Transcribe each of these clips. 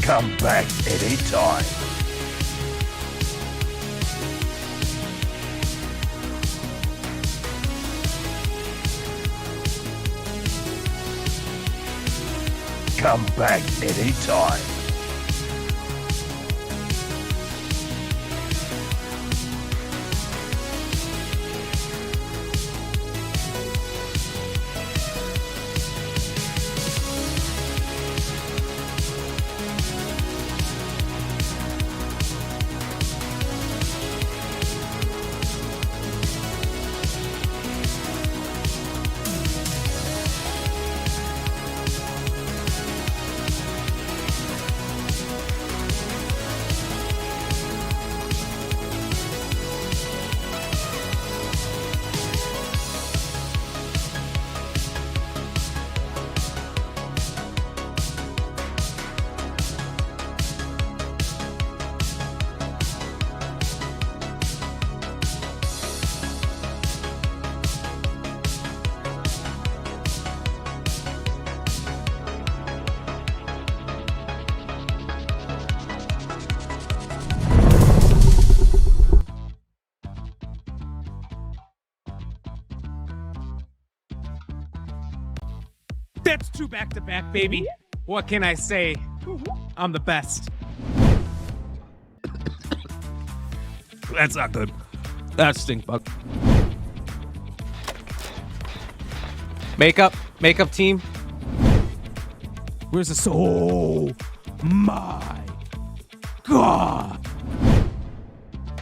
Come back anytime. Come back anytime. That's 2 back-to-back, baby. What can I say? I'm the best. That's not good. That's stink bug. Makeup team. Where's the soul? My God.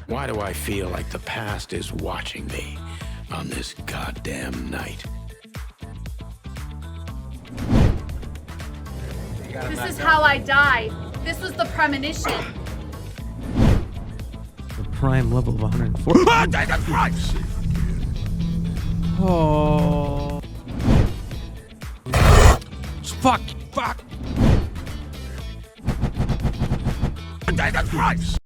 Why do I feel like the past is watching me on this goddamn night? This is how I die. This was the premonition. The prime level of 104. Ah, Jesus Christ! Oh. Fuck. Jesus Christ!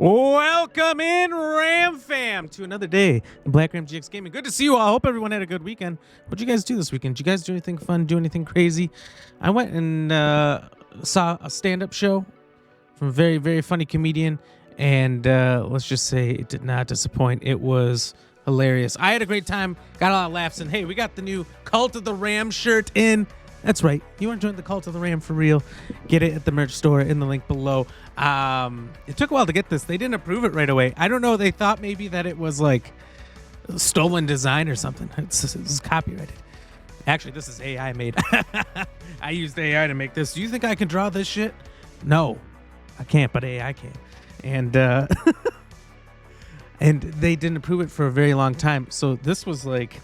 Welcome in, Ram Fam, to another day in Black Ram GX Gaming. Good to see you all. I hope everyone had a good weekend. What'd you guys do this weekend? Did you guys do anything fun? Do anything crazy? I went and saw a stand-up show from a very, very funny comedian, and let's just say it did not disappoint. It was hilarious. I had a great time, got a lot of laughs, and hey, we got the new Cult of the Ram shirt in. That's right. You want to join the Cult of the Ram for real? Get it at the merch store in the link below. It took a while to get this. They didn't approve it right away. I don't know. They thought maybe that it was like stolen design or something. It's copyrighted. Actually, this is AI made. I used AI to make this. Do you think I can draw this shit? No, I can't, but AI can. And and they didn't approve it for a very long time. So this was like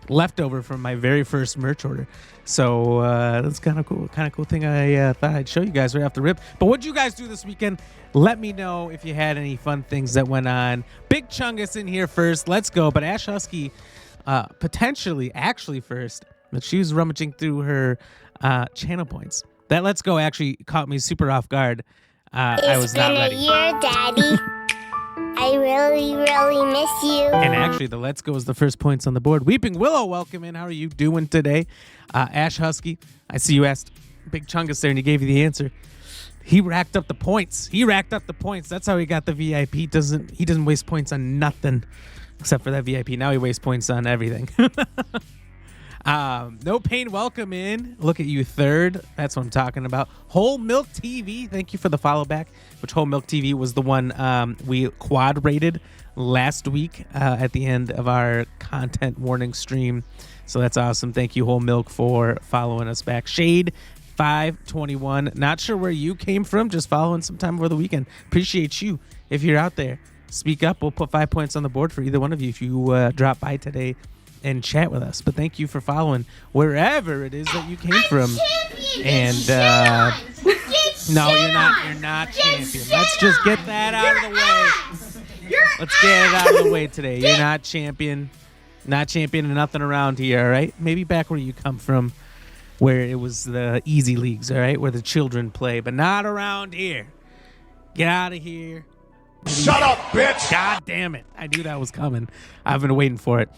leftover from my very first merch order. So that's kind of cool thing I thought I'd show you guys right off the rip. But what'd you guys do this weekend? Let me know if you had any fun things that went on. Big Chungus in here first. Let's go. But Ash Husky potentially actually first. But she was rummaging through her channel points. That Let's Go actually caught me super off guard. I was not ready. It's been a year, Daddy. I really, really miss you. And actually, the Let's Go is the first points on the board. Weeping Willow, welcome in. How are you doing today? Ash Husky, I see you asked Big Chungus there, and he gave you the answer. He racked up the points. That's how he got the VIP. He doesn't waste points on nothing except for that VIP. Now he wastes points on everything. No Pain, welcome in. Look at you, third. That's what I'm talking about. Whole Milk TV, thank you for the follow back, which Whole Milk TV was the one we quad rated last week at the end of our content warning stream. So that's awesome. Thank you, Whole Milk, for following us back. Shade 521. Not sure where you came from, just following sometime over the weekend. Appreciate you. If you're out there, speak up. We'll put 5 points on the board for either one of you if you drop by today and chat with us. But thank you for following wherever it is that you came from. And no, you're not champion. Let's just get that out of the way. Let's get it out of the way today. You're not champion. Not champion of nothing around here, all right? Maybe back where you come from, where it was the easy leagues, all right? Where the children play, but not around here. Get out of here. Shut up, bitch! God damn it. I knew that was coming. I've been waiting for it.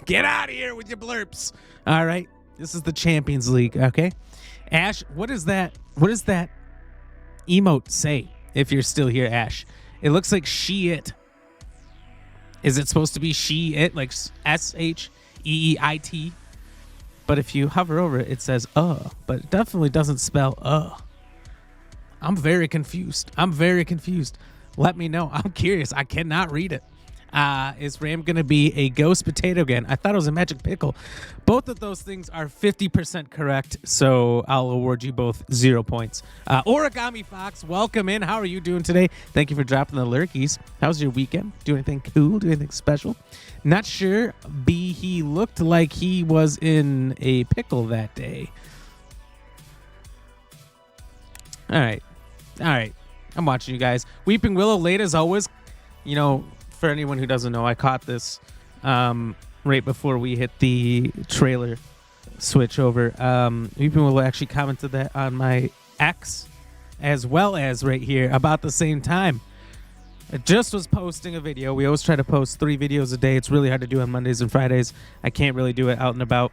Get out of here with your blurps. All right. This is the Champions League, okay? Ash, what is that? What does that emote say? If you're still here, Ash, it looks like she it. Is it supposed to be she it, like SHEEIT? But if you hover over it, it says but it definitely doesn't spell I'm very confused. Let me know. I'm curious. I cannot read it. Is Ram going to be a ghost potato again? I thought it was a magic pickle. Both of those things are 50% correct, so I'll award you both 0 points. Origami Fox, welcome in. How are you doing today? Thank you for dropping the lurkies. How's your weekend? Do anything cool? Do anything special? Not sure. B, he looked like he was in a pickle that day. All right. I'm watching you guys. Weeping Willow late as always. You know, for anyone who doesn't know, I caught this right before we hit the trailer switch over. Weeping Willow actually commented that on my X as well as right here about the same time. I just was posting a video. We always try to post 3 videos a day. It's really hard to do on Mondays and Fridays. I can't really do it out and about.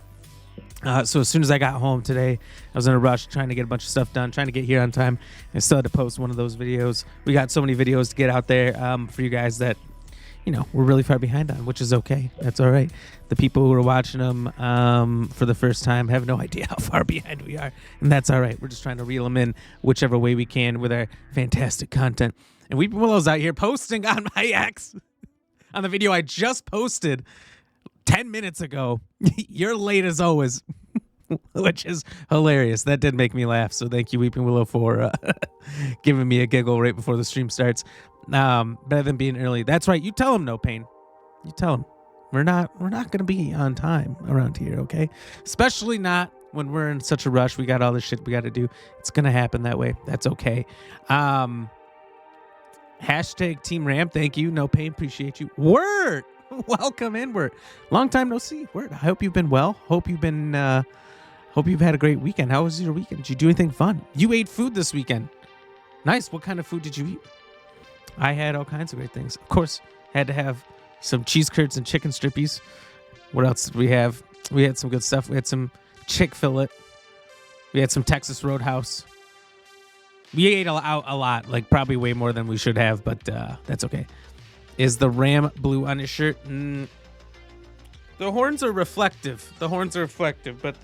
So as soon as I got home today, I was in a rush trying to get a bunch of stuff done, trying to get here on time. I still had to post one of those videos. We got so many videos to get out there for you guys that, you know, we're really far behind on, which is okay. That's all right. The people who are watching them for the first time have no idea how far behind we are, and that's all right. We're just trying to reel them in whichever way we can with our fantastic content. And Weeping Willow's out here posting on my X on the video I just posted 10 minutes ago. You're late as always, which is hilarious. That did make me laugh. So thank you, Weeping Willow, for giving me a giggle right before the stream starts. Better than being early. That's right. You tell him, No Pain. You tell him we're not going to be on time around here. Okay. Especially not when we're in such a rush. We got all this shit we got to do. It's going to happen that way. That's okay. Hashtag Team Ram. Thank you. No Pain. Appreciate you. Word. Welcome in. Word. Long time no see. Word. I hope you've been well. Hope you've had a great weekend. How was your weekend? Did you do anything fun? You ate food this weekend. Nice. What kind of food did you eat? I had all kinds of great things. Of course, had to have some cheese curds and chicken strippies. What else did we have? We had some good stuff. We had some Chick-fil-A. We had some Texas Roadhouse. We ate out a lot, like probably way more than we should have, but that's okay. Is the Ram blue on his shirt? The horns are reflective. But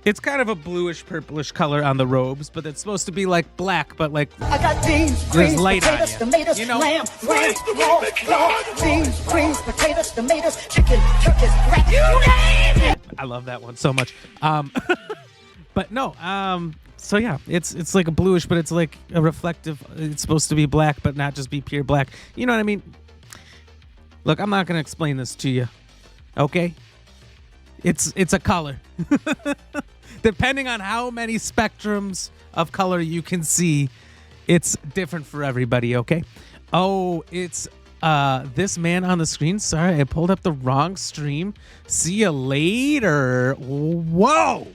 it's kind of a bluish purplish color on the robes, but it's supposed to be like black, but like I got beans, there's greens, light potatoes, on you. tomatoes, You know? lamb, beans, greens, potatoes, tomatoes, chicken, turkeys, rat. You name it. I love that one so much. But no, so yeah, it's like a bluish, but it's like a reflective. It's supposed to be black, but not just be pure black. You know what I mean? Look, I'm not gonna explain this to you, okay? It's a color. Depending on how many spectrums of color you can see, it's different for everybody, okay? Oh, it's this man on the screen. Sorry, I pulled up the wrong stream. See you later. Whoa.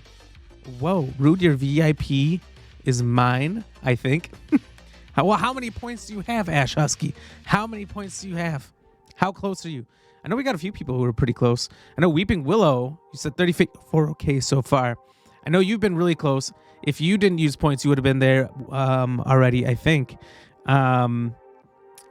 Rude, your VIP is mine, I think. How many points do you have, Ash Husky? How many points do you have? How close are you? I know we got a few people who are pretty close. I know Weeping Willow, you said 34 okay so far. I know you've been really close. If you didn't use points, you would have been there already, I think.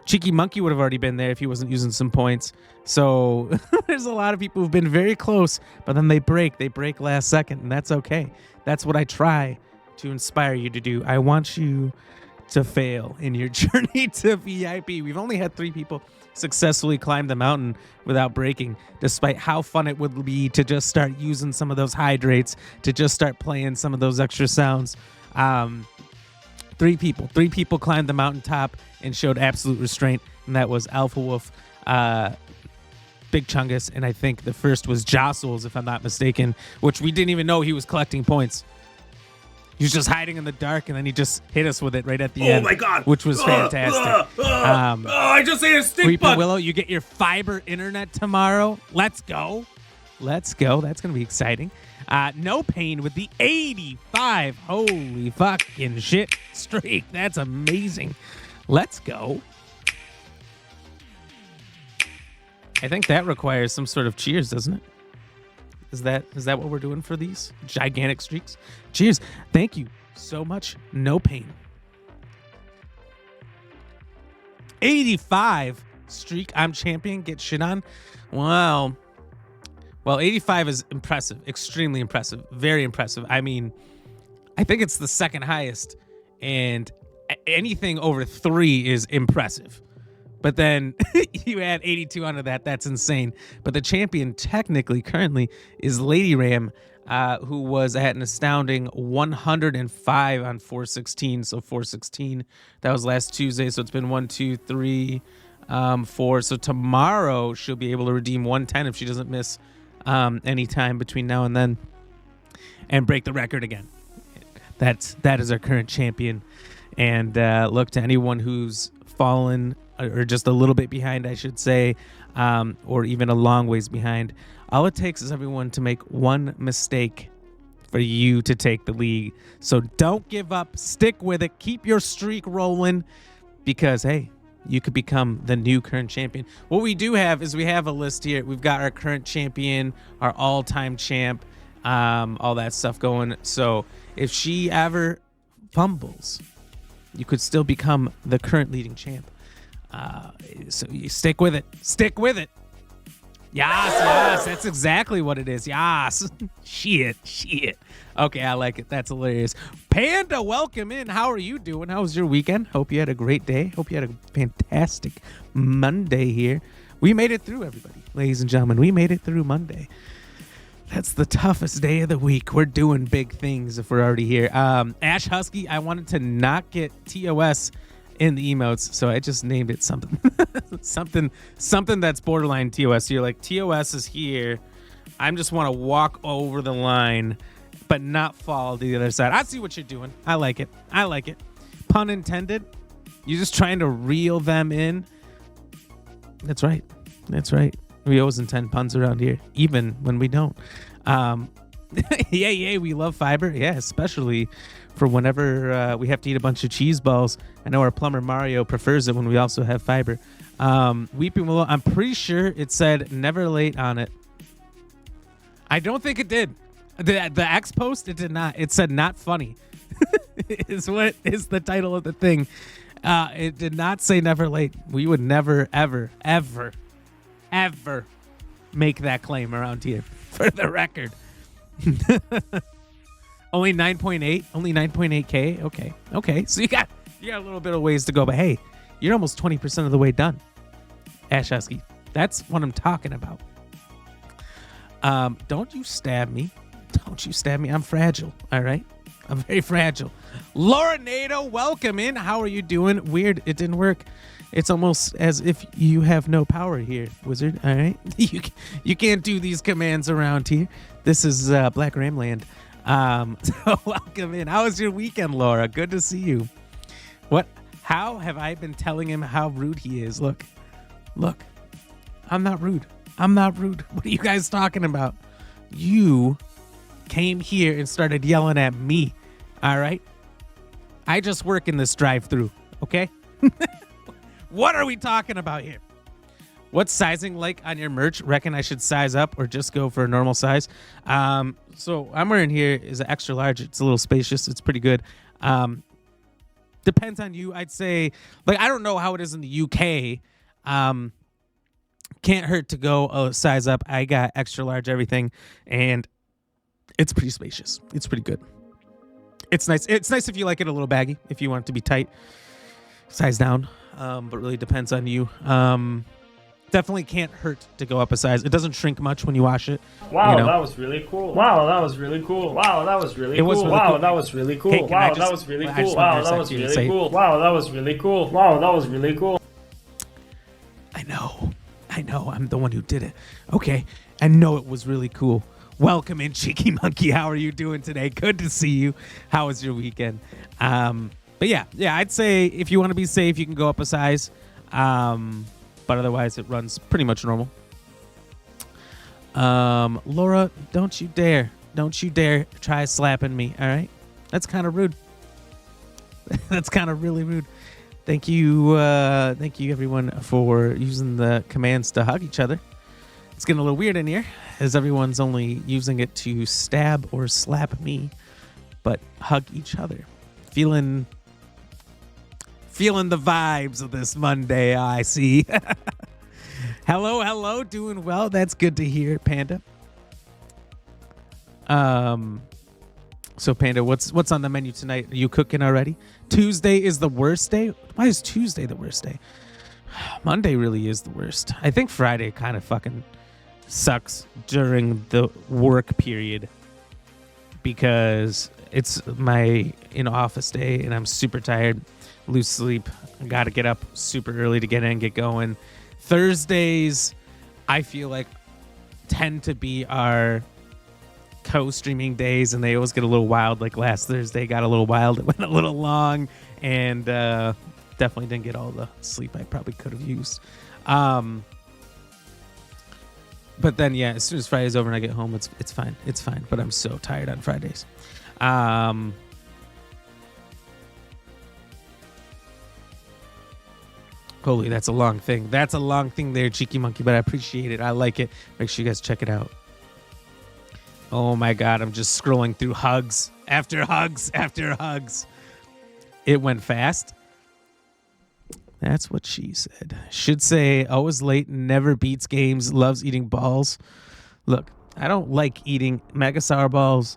Cheeky Monkey would have already been there if he wasn't using some points. So there's a lot of people who've been very close, but then they break last second, and that's okay. That's what I try to inspire you to do. I want you to fail in your journey to VIP. We've only had 3 people successfully climb the mountain without breaking, despite how fun it would be to just start using some of those hydrates, to just start playing some of those extra sounds. 3 people climbed the mountaintop and showed absolute restraint, and that was Alpha Wolf, Big Chungus, and I think the first was Jostles, if I'm not mistaken, which we didn't even know he was collecting points. He was just hiding in the dark, and then he just hit us with it right at the end. Oh my god! Which was fantastic. I just ate a stink Creepy bug. Willow, you get your fiber internet tomorrow. Let's go. That's gonna be exciting. No Pain with the 85. Holy fucking shit streak. That's amazing. Let's go. I think that requires some sort of cheers, doesn't it? Is that what we're doing for these gigantic streaks? Cheers. Thank you so much. No pain. 85 streak. I'm champion. Get shit on. Wow. Well, 85 is impressive. Extremely impressive. Very impressive. I mean, I think it's the second highest, and anything over 3 is impressive. But then you add 82 onto that. That's insane. But the champion technically currently is Lady Ram, who was at an astounding 105 on 416. So 416, that was last Tuesday. So it's been 1, 2, 3, 4. So tomorrow she'll be able to redeem 110 if she doesn't miss any time between now and then and break the record again. That is our current champion. And look, to anyone who's fallen or just a little bit behind, I should say, or even a long ways behind, all it takes is everyone to make one mistake for you to take the lead. So don't give up. Stick with it. Keep your streak rolling because, hey, you could become the new current champion. What we do have is we have a list here. We've got our current champion, our all-time champ, all that stuff going. So if she ever fumbles, you could still become the current leading champ. So you stick with it. Stick with it. Yes, that's exactly what it is. Yes. Shit. Okay, I like it. That's hilarious. Panda, welcome in. How are you doing? How was your weekend? Hope you had a great day. Hope you had a fantastic Monday here. We made it through, everybody. Ladies and gentlemen, we made it through Monday. That's the toughest day of the week. We're doing big things if we're already here. Ash Husky, I wanted to not get TOS in the emotes, so I just named it something. something that's borderline TOS. So you're like, TOS is here. I just want to walk over the line, but not fall to the other side. I see what you're doing. I like it. Pun intended. You're just trying to reel them in. That's right. We always intend puns around here, even when we don't. Yeah, we love fiber. Yeah, especially for whenever we have to eat a bunch of cheese balls. I know our plumber Mario prefers it when we also have fiber. Weeping Willow, I'm pretty sure it said never late on it. I don't think it did. The X post, it did not. It said not funny. is what is the title of the thing. It did not say never late. We would never, ever make that claim around here, for the record. Only 9.8, only 9.8K. Okay. So you got a little bit of ways to go, but hey, you're almost 20% of the way done. Ash Husky, that's what I'm talking about. Don't you stab me. I'm fragile. All right. I'm very fragile. Laura Nato, welcome in. How are you doing? Weird. It didn't work. It's almost as if you have no power here, wizard. All right. You can't do these commands around here. This is Black Ram Land. So welcome in. How was your weekend, Laura? Good to see you. How have I been telling him how rude he is? Look. I'm not rude. What are you guys talking about? You came here and started yelling at me. All right. I just work in this drive-through. Okay. What are we talking about here? What's sizing like on your merch? Reckon I should size up or just go for a normal size? So I'm wearing here is an extra large. It's a little spacious. It's pretty good. Depends on you. I'd say, like, I don't know how it is in the UK. Can't hurt to go a size up. I got extra large everything, and it's pretty spacious. It's pretty good. It's nice. It's nice if you like it a little baggy. If you want it to be tight, size down. But really depends on you. Definitely can't hurt to go up a size. It doesn't shrink much when you wash it. Wow, that was really cool. Wow, that was really cool. Wow, that was really cool. Wow, that was really cool. Hey, wow, that was really cool. Wow, that was really cool. Wow, that was really cool. Wow, that was really cool. I know. I'm the one who did it. Okay. I know it was really cool. Welcome in, Cheeky Monkey. How are you doing today? Good to see you. How was your weekend? But yeah, I'd say if you want to be safe, you can go up a size. But otherwise, it runs pretty much normal. Laura, don't you dare try slapping me. All right, that's kind of rude. That's kind of really rude. Thank you everyone for using the commands to hug each other. It's getting a little weird in here as everyone's only using it to stab or slap me, but hug each other. Feeling the vibes of this Monday, I see. Hello, doing well. That's good to hear, Panda. So Panda, what's on the menu tonight? Are you cooking already? Tuesday is the worst day? Why is Tuesday the worst day? Monday really is the worst. I think Friday kind of fucking sucks during the work period because it's my office day and I'm super tired, lose sleep. I got to get up super early to get in, get going. Thursdays, I feel like tend to be our co-streaming days, and they always get a little wild. Like last Thursday got a little wild. It went a little long, and definitely didn't get all the sleep I probably could have used. But then, yeah, as soon as Friday's over and I get home, it's fine. It's fine. But I'm so tired on Fridays. Holy, that's a long thing. That's a long thing there, Cheeky Monkey, but I appreciate it. I like it. Make sure you guys check it out. Oh my God, I'm just scrolling through hugs after hugs after hugs. It went fast. That's what she said. Should say, always late, never beats games, loves eating balls. Look, I don't like eating Mega Sour balls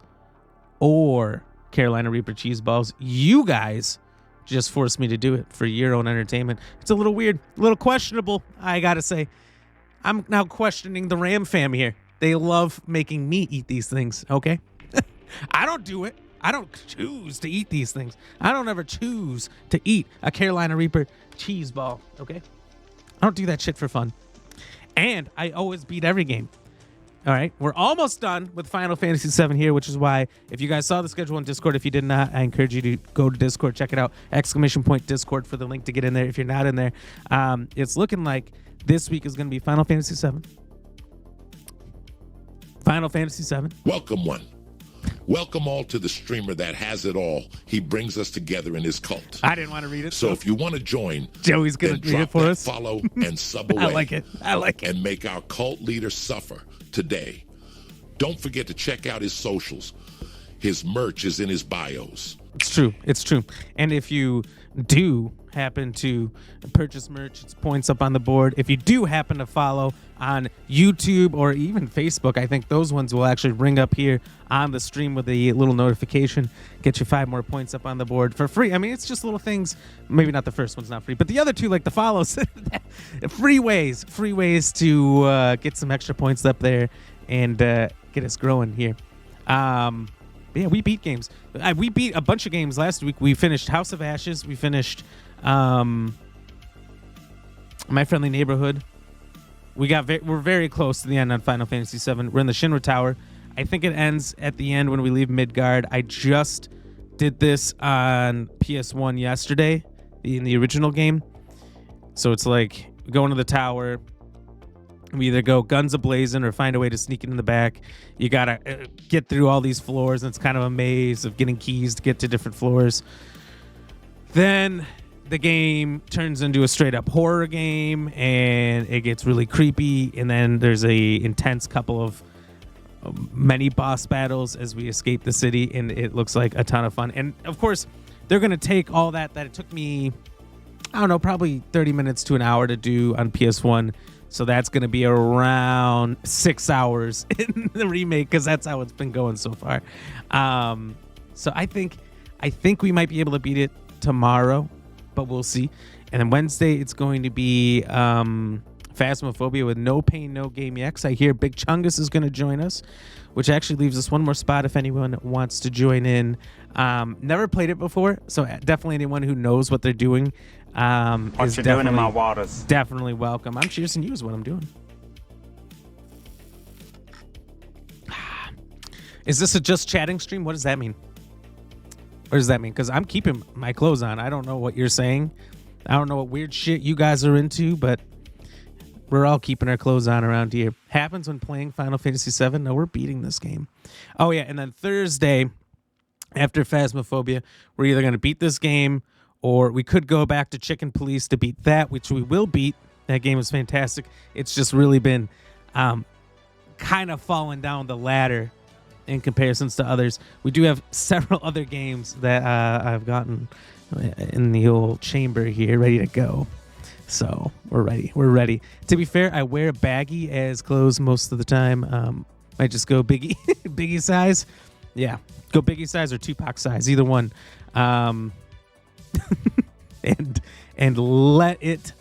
or Carolina Reaper cheese balls. You guys just forced me to do it for your own entertainment. It's a little weird, a little questionable, I gotta say. I'm now questioning the Ram fam here. They love making me eat these things, okay? I don't do it. I don't choose to eat these things. I don't ever choose to eat a Carolina Reaper cheese ball, okay? I don't do that shit for fun. And I always beat every game. All right, we're almost done with Final Fantasy VII here, which is why if you guys saw the schedule on Discord, if you did not, I encourage you to go to Discord, check it out, !Discord for the link to get in there if you're not in there. It's looking like this week is going to be Final Fantasy VII. Final Fantasy VII. Welcome one. Welcome all to the streamer that has it all. He brings us together in his cult. I didn't want to read it. So if you want to join, Joey's going to read it for us. Follow and sub away. I like it. And make our cult leader suffer today. Don't forget to check out his socials. His merch is in his bios. It's true. It's true. And if you do happen to purchase merch, it's points up on the board. If you do happen to follow on YouTube or even Facebook, I think those ones will actually ring up here on the stream with a little notification. Get you 5 more points up on the board for free. I mean, it's just little things. Maybe not the first one's not free, but the other two, like the follows, free ways to get some extra points up there and get us growing here. Yeah, we beat games. We beat a bunch of games last week. We finished House of Ashes. We finished My Friendly Neighborhood. We're very close to the end on Final Fantasy VII. We're in the Shinra Tower. I think it ends at the end when we leave Midgard. I just did this on PS1 yesterday in the original game. So it's like we go into the tower. We either go guns a-blazing or find a way to sneak it in the back. You got to get through all these floors, and it's kind of a maze of getting keys to get to different floors. Then the game turns into a straight-up horror game, and it gets really creepy, and then there's a intense couple of many boss battles as we escape the city, and it looks like a ton of fun. And, of course, they're going to take all that it took me, I don't know, probably 30 minutes to an hour to do on PS1. So that's going to be around 6 hours in the remake because that's how it's been going so far. So I think we might be able to beat it tomorrow, but we'll see. And then Wednesday, it's going to be Phasmophobia with No Pain, No Game EX. I hear Big Chungus is going to join us, which actually leaves us one more spot if anyone wants to join in. Never played it before, so definitely anyone who knows what they're doing what you doing in my waters? Definitely welcome. I'm cheersing you is what I'm doing. Is this a just chatting stream? What does that mean? What does that mean? Because I'm keeping my clothes on. I don't know what you're saying. I don't know what weird shit you guys are into, but we're all keeping our clothes on around here. Happens when playing Final Fantasy VII. No, we're beating this game. Oh, yeah, and then Thursday, after Phasmophobia, we're either going to beat this game or we could go back to Chicken Police to beat that, which we will beat. That game was fantastic. It's just really been kind of fallen down the ladder in comparisons to others. We do have several other games that I've gotten in the old chamber here ready to go. So we're ready. To be fair, I wear baggy as clothes most of the time. Might just go biggie biggie size. Yeah, go biggie size or Tupac size, either one. And let it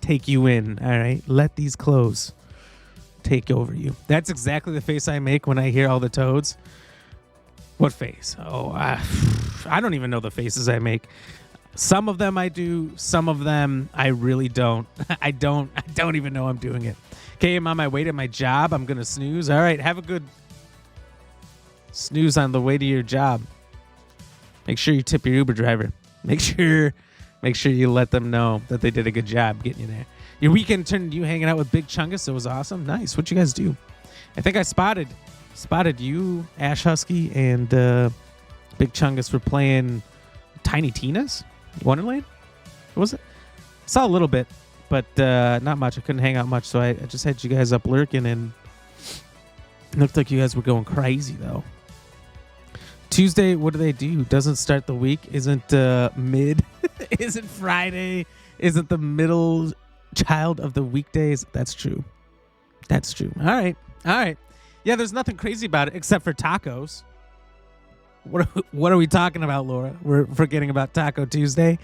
take you in. All right, let these clothes take over you. That's exactly the face I make when I hear all the toads. What face? Oh, I don't even know the faces I make. Some of them I do, some of them I really don't. I don't even know I'm doing it. Okay, I'm on my way to my job. I'm gonna snooze. All right, have a good snooze on the way to your job. Make sure you tip your Uber driver. Make sure you let them know that they did a good job getting you there. Your weekend turned into you hanging out with Big Chungus. It was awesome. Nice. What'd you guys do? I think I spotted you, Ash Husky, and Big Chungus for playing Tiny Tina's Wonderland. What was it? Saw a little bit, but not much. I couldn't hang out much, so I just had you guys up lurking, and it looked like you guys were going crazy, though. Tuesday, what do they do? Doesn't start the week. Isn't mid. Isn't Friday. Isn't the middle child of the weekdays. That's true. All right. Yeah, there's nothing crazy about it except for tacos. What are we talking about, Laura? We're forgetting about Taco Tuesday,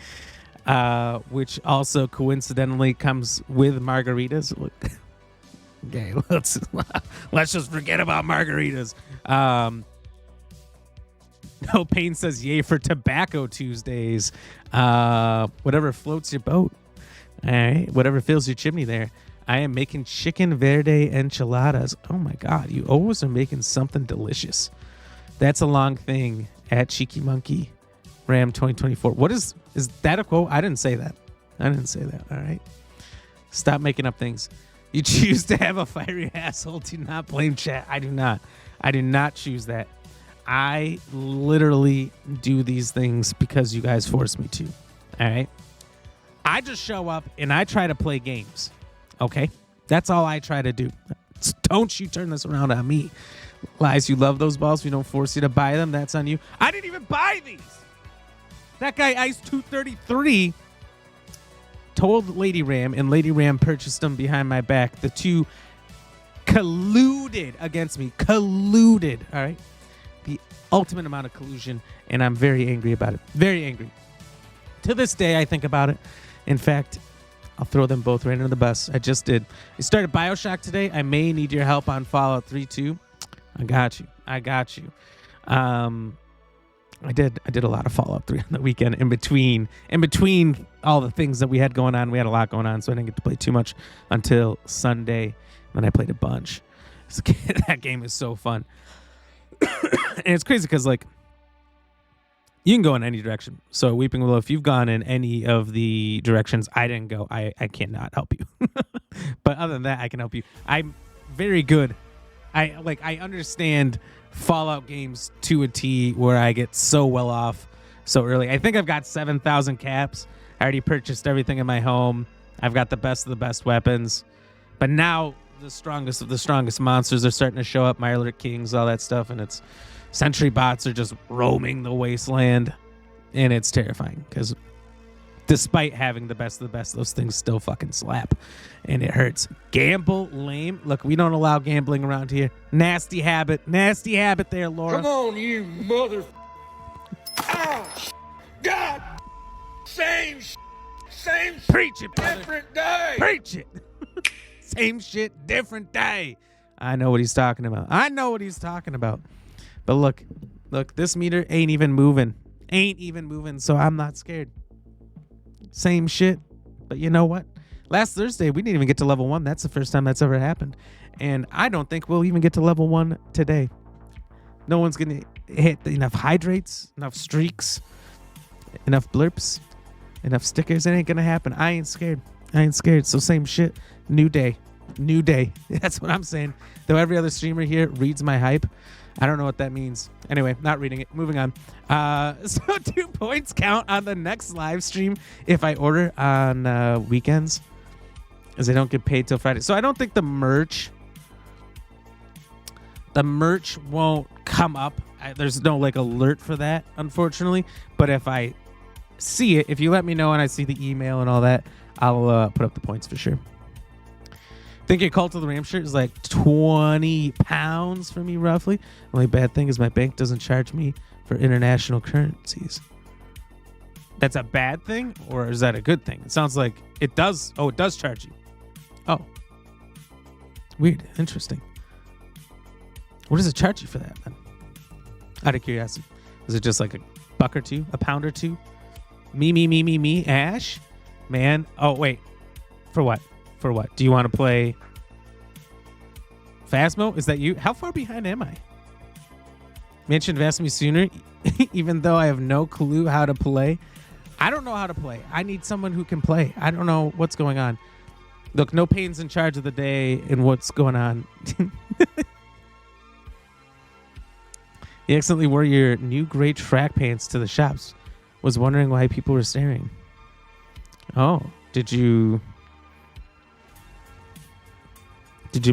which also coincidentally comes with margaritas. Look, okay, let's just forget about margaritas. No Pain says yay for Tobacco Tuesdays. Whatever floats your boat. All right, whatever fills your chimney there. I am making chicken verde enchiladas. Oh my God, you always are making something delicious. That's a long thing at Cheeky Monkey Ram 2024. What is that a quote? I didn't say that. All right. Stop making up things. You choose to have a fiery asshole. Do not blame chat. I do not choose that. I literally do these things because you guys force me to. All right. I just show up and I try to play games. Okay. That's all I try to do. Don't you turn this around on me. Lies, you love those balls. We don't force you to buy them. That's on you. I didn't even buy these. That guy, Ice 233, told Lady Ram, and Lady Ram purchased them behind my back. The two colluded against me. Colluded. All right. The ultimate amount of collusion, and I'm very angry about it. Very angry. To this day, I think about it. In fact, I'll throw them both right under the bus. I just did. We started BioShock today. I may need your help on Fallout 3 too. I got you. I did a lot of Fallout 3 on the weekend in between all the things that we had going on. We had a lot going on, so I didn't get to play too much until Sunday. Then I played a bunch. That game is so fun. And it's crazy because, like, you can go in any direction. So, Weeping Willow, if you've gone in any of the directions I didn't go, I cannot help you. But other than that, I can help you. I'm very good. I understand Fallout games to a T where I get so well off so early. I think I've got 7,000 caps. I already purchased everything in my home. I've got the best of the best weapons. But now the strongest of the strongest monsters are starting to show up. Mirelurk Kings, all that stuff. And it's sentry bots are just roaming the wasteland. And it's terrifying because despite having the best of the best, those things still fucking slap. And it hurts. Gamble, lame. Look, we don't allow gambling around here. Nasty habit there, Laura. Come on, you mother... God! Same Preach it, brother. different day! Preach it. Same shit, different day. I know what he's talking about. But look, this meter ain't even moving. So I'm not scared. Same shit. But you know what? Last Thursday, we didn't even get to level 1. That's the first time that's ever happened. And I don't think we'll even get to level 1 today. No one's going to hit enough hydrates, enough streaks, enough blurps, enough stickers. It ain't going to happen. I ain't scared. So same shit. New day. That's what I'm saying. Though every other streamer here reads my hype. I don't know what that means. Anyway, not reading it. Moving on. So 2 points count on the next live stream if I order on weekends, as I don't get paid till Friday. So I don't think the merch The merch won't come up. There's no like alert for that, unfortunately. But if I see it, if you let me know and I see the email and all that, I'll put up the points for sure. I think a Cult of the Ram shirt is like 20 pounds for me, roughly. Only bad thing is my bank doesn't charge me for international currencies. That's a bad thing, or is that a good thing? It sounds like it does. Oh, it does charge you. Oh. Weird. Interesting. What does it charge you for that, then? Out of curiosity. Is it just like a buck or two? A pound or two? Me, Ash? Man. Oh, wait. For what? For what? Do you want to play Phasmo? Is that you? How far behind am I? Mentioned Vasmy sooner, even though I have no clue how to play. I don't know how to play. I need someone who can play. I don't know what's going on. Look, no pain's in charge of the day and what's going on. You accidentally wore your new gray track pants to the shops. Was wondering why people were staring. Oh, did you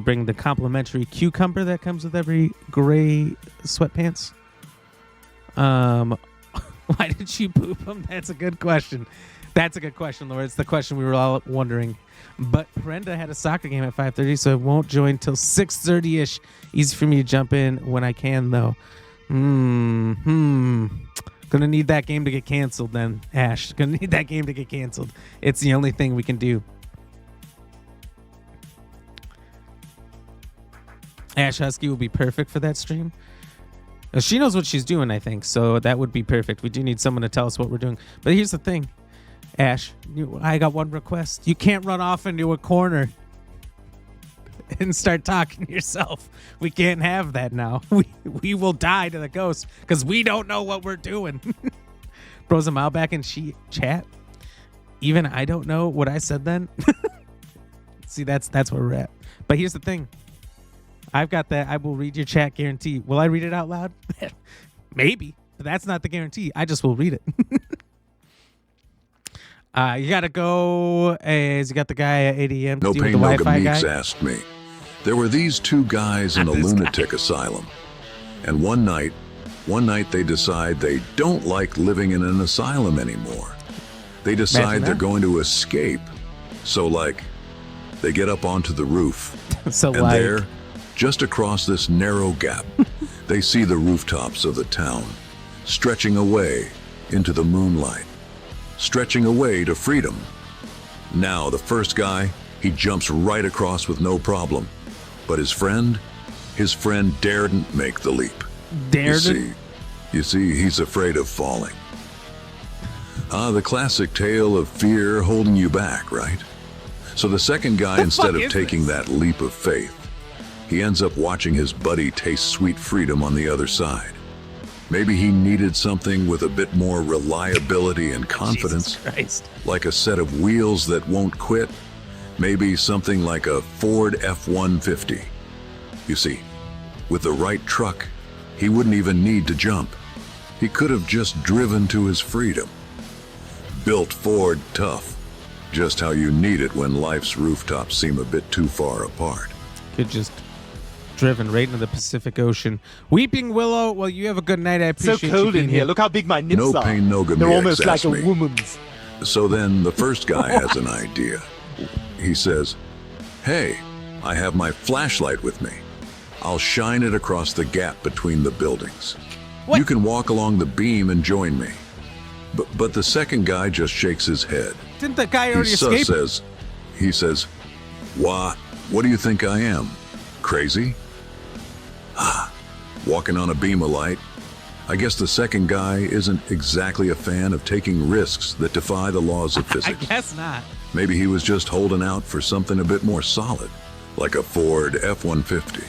bring the complimentary cucumber that comes with every gray sweatpants? Why did you poop them? That's a good question. That's a good question, Laura. It's the question we were all wondering. But Brenda had a soccer game at 5:30, so I won't join till 6:30-ish. Easy for me to jump in when I can, though. Gonna need that game to get canceled then, Ash. Gonna need that game to get canceled. It's the only thing we can do. Ash Husky will be perfect for that stream. She knows what she's doing, I think, so that would be perfect. We do need someone to tell us what we're doing. But here's the thing, Ash, I got one request. You can't run off into a corner and start talking to yourself. We can't have that now. We will die to the ghost because we don't know what we're doing. Bros a mile back in chat. Even I don't know what I said then. See, that's where we're at. But here's the thing. I've got that. I will read your chat guarantee. Will I read it out loud? Maybe, but that's not the guarantee. I just will read it. You got to go. As you got the guy at 8 a.m. No to deal with Pain, the No Wi-Fi guy. Gameeks asked me. There were these two guys in a lunatic asylum. And one night they decide they don't like living in an asylum anymore. They decide they're going to escape. So, they get up onto the roof. So, and there, just across this narrow gap, they see the rooftops of the town, stretching away into the moonlight, stretching away to freedom. Now, the first guy, he jumps right across with no problem. But his friend daredn't make the leap. Daredn't? You see, he's afraid of falling. The classic tale of fear holding you back, right? So the second guy, instead of taking that leap of faith, he ends up watching his buddy taste sweet freedom on the other side. Maybe he needed something with a bit more reliability and confidence, like a set of wheels that won't quit. Maybe something like a Ford F-150. You see, with the right truck, he wouldn't even need to jump. He could have just driven to his freedom. Built Ford tough, just how you need it when life's rooftops seem a bit too far apart. Could just driven right into the Pacific Ocean. Weeping Willow, well, you have a good night. I appreciate you being so cold in here. Look how big my nips are. No Pain, No Gameeks. They're almost like a me. woman's. So then the first guy has an idea. He says, "Hey, I have my flashlight with me. I'll shine it across the gap between the buildings. What? You can walk along the beam and join me." But the second guy just shakes his head. Didn't the guy already escape? He says, what do you think I am? Crazy? Walking on a beam of light? I guess the second guy isn't exactly a fan of taking risks that defy the laws of physics. I guess not. Maybe he was just holding out for something a bit more solid, like a Ford F-150.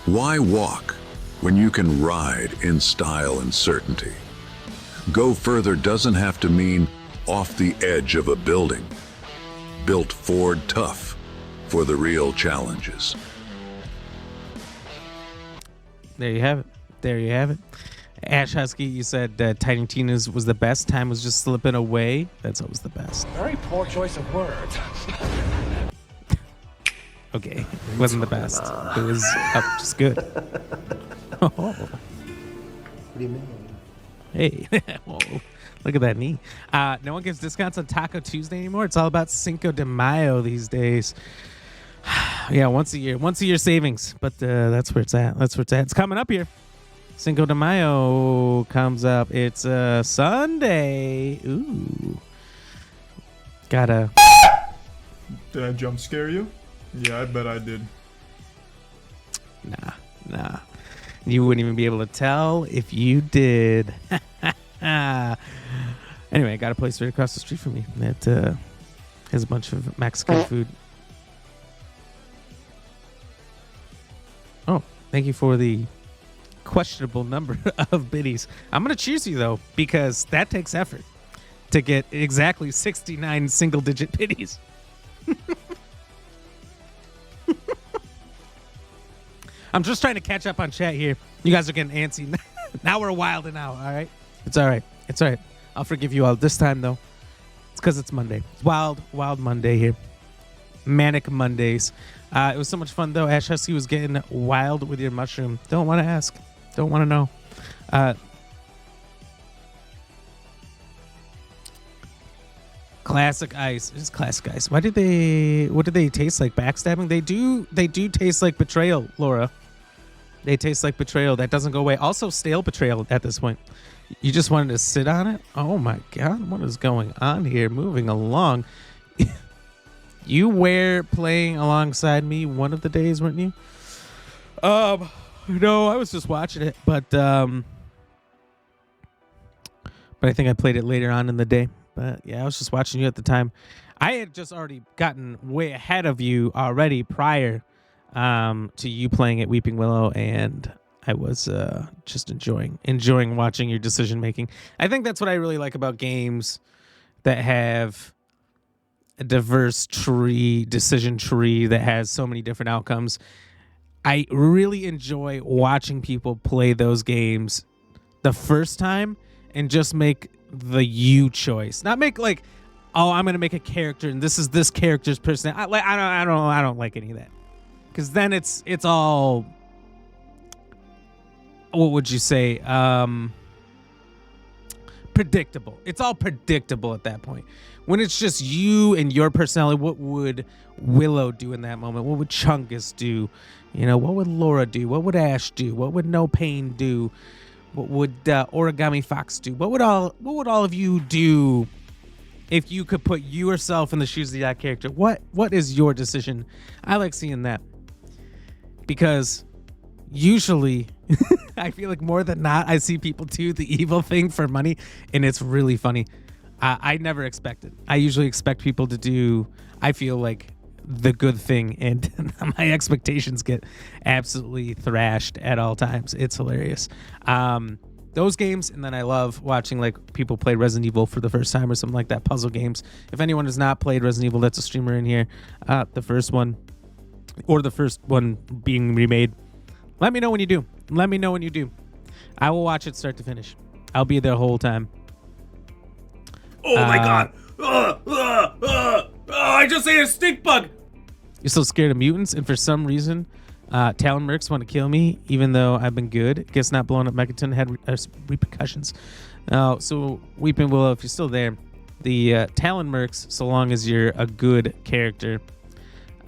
Why walk when you can ride in style and certainty? Go further doesn't have to mean off the edge of a building. Built Ford tough for the real challenges. There you have it. There you have it. Ash Husky, you said Tiny Tina's was the best. Time was just slipping away. That's always the best. Very poor choice of words. okay. It wasn't the best. It was just good. Oh. What do you mean? Hey, whoa, look at that knee. No one gives discounts on Taco Tuesday anymore. It's all about Cinco de Mayo these days. Yeah, once a year savings. But that's where it's at. It's coming up here. Cinco de Mayo comes up. It's Sunday. Ooh. Gotta. Did I jump scare you? Yeah, I bet I did. Nah. You wouldn't even be able to tell if you did. Anyway, I got a place right across the street from me that has a bunch of Mexican food. Oh, thank you for the questionable number of biddies. I'm going to choose you, though, because that takes effort to get exactly 69 single-digit biddies. I'm just trying to catch up on chat here. You guys are getting antsy. Now we're wilding out, all right? It's all right. I'll forgive you all this time, though. It's because it's Monday. It's wild Monday here. Manic Mondays. It was so much fun, though. Ash Husky was getting wild with your mushroom. Don't want to ask. Don't want to know. Classic ice. It's classic ice. What do they taste like? Backstabbing? They do taste like betrayal, Laura. They taste like betrayal. That doesn't go away. Also, stale betrayal at this point. You just wanted to sit on it? Oh my God. What is going on here? Moving along. You were playing alongside me one of the days, weren't you? No, I was just watching it, but I think I played it later on in the day. But yeah, I was just watching you at the time. I had just already gotten way ahead of you already prior to you playing at Weeping Willow, and I was just enjoying watching your decision making. I think that's what I really like about games that have a diverse decision tree that has so many different outcomes. I really enjoy watching people play those games the first time and just make the you choice. Not make like, oh, I'm gonna make a character and this is this character's personality. I don't like any of that. Because then it's all, what would you say? Predictable. It's all predictable at that point. When it's just you and your personality, what would Willow do in that moment? What would Chungus do? You know, what would Laura do? What would Ash do? What would No Pain do? What would Origami Fox do? What would all of you do if you could put yourself in the shoes of that character? What is your decision? I like seeing that. Because usually, I feel like more than not, I see people do the evil thing for money, and it's really funny. I never expect it. I usually expect people to do, I feel like, the good thing, and my expectations get absolutely thrashed at all times. It's hilarious. Those games, and then I love watching like people play Resident Evil for the first time or something like that, puzzle games. If anyone has not played Resident Evil, that's a streamer in here, the first one, or the first one being remade, let me know when you do. I will watch it start to finish. I'll be there the whole time. Oh my God. I just ate a stink bug. You're so scared of mutants, and for some reason, Talon Mercs want to kill me, even though I've been good. Guess not blowing up Megaton had repercussions. So Weeping Willow, if you're still there, the Talon Mercs, so long as you're a good character,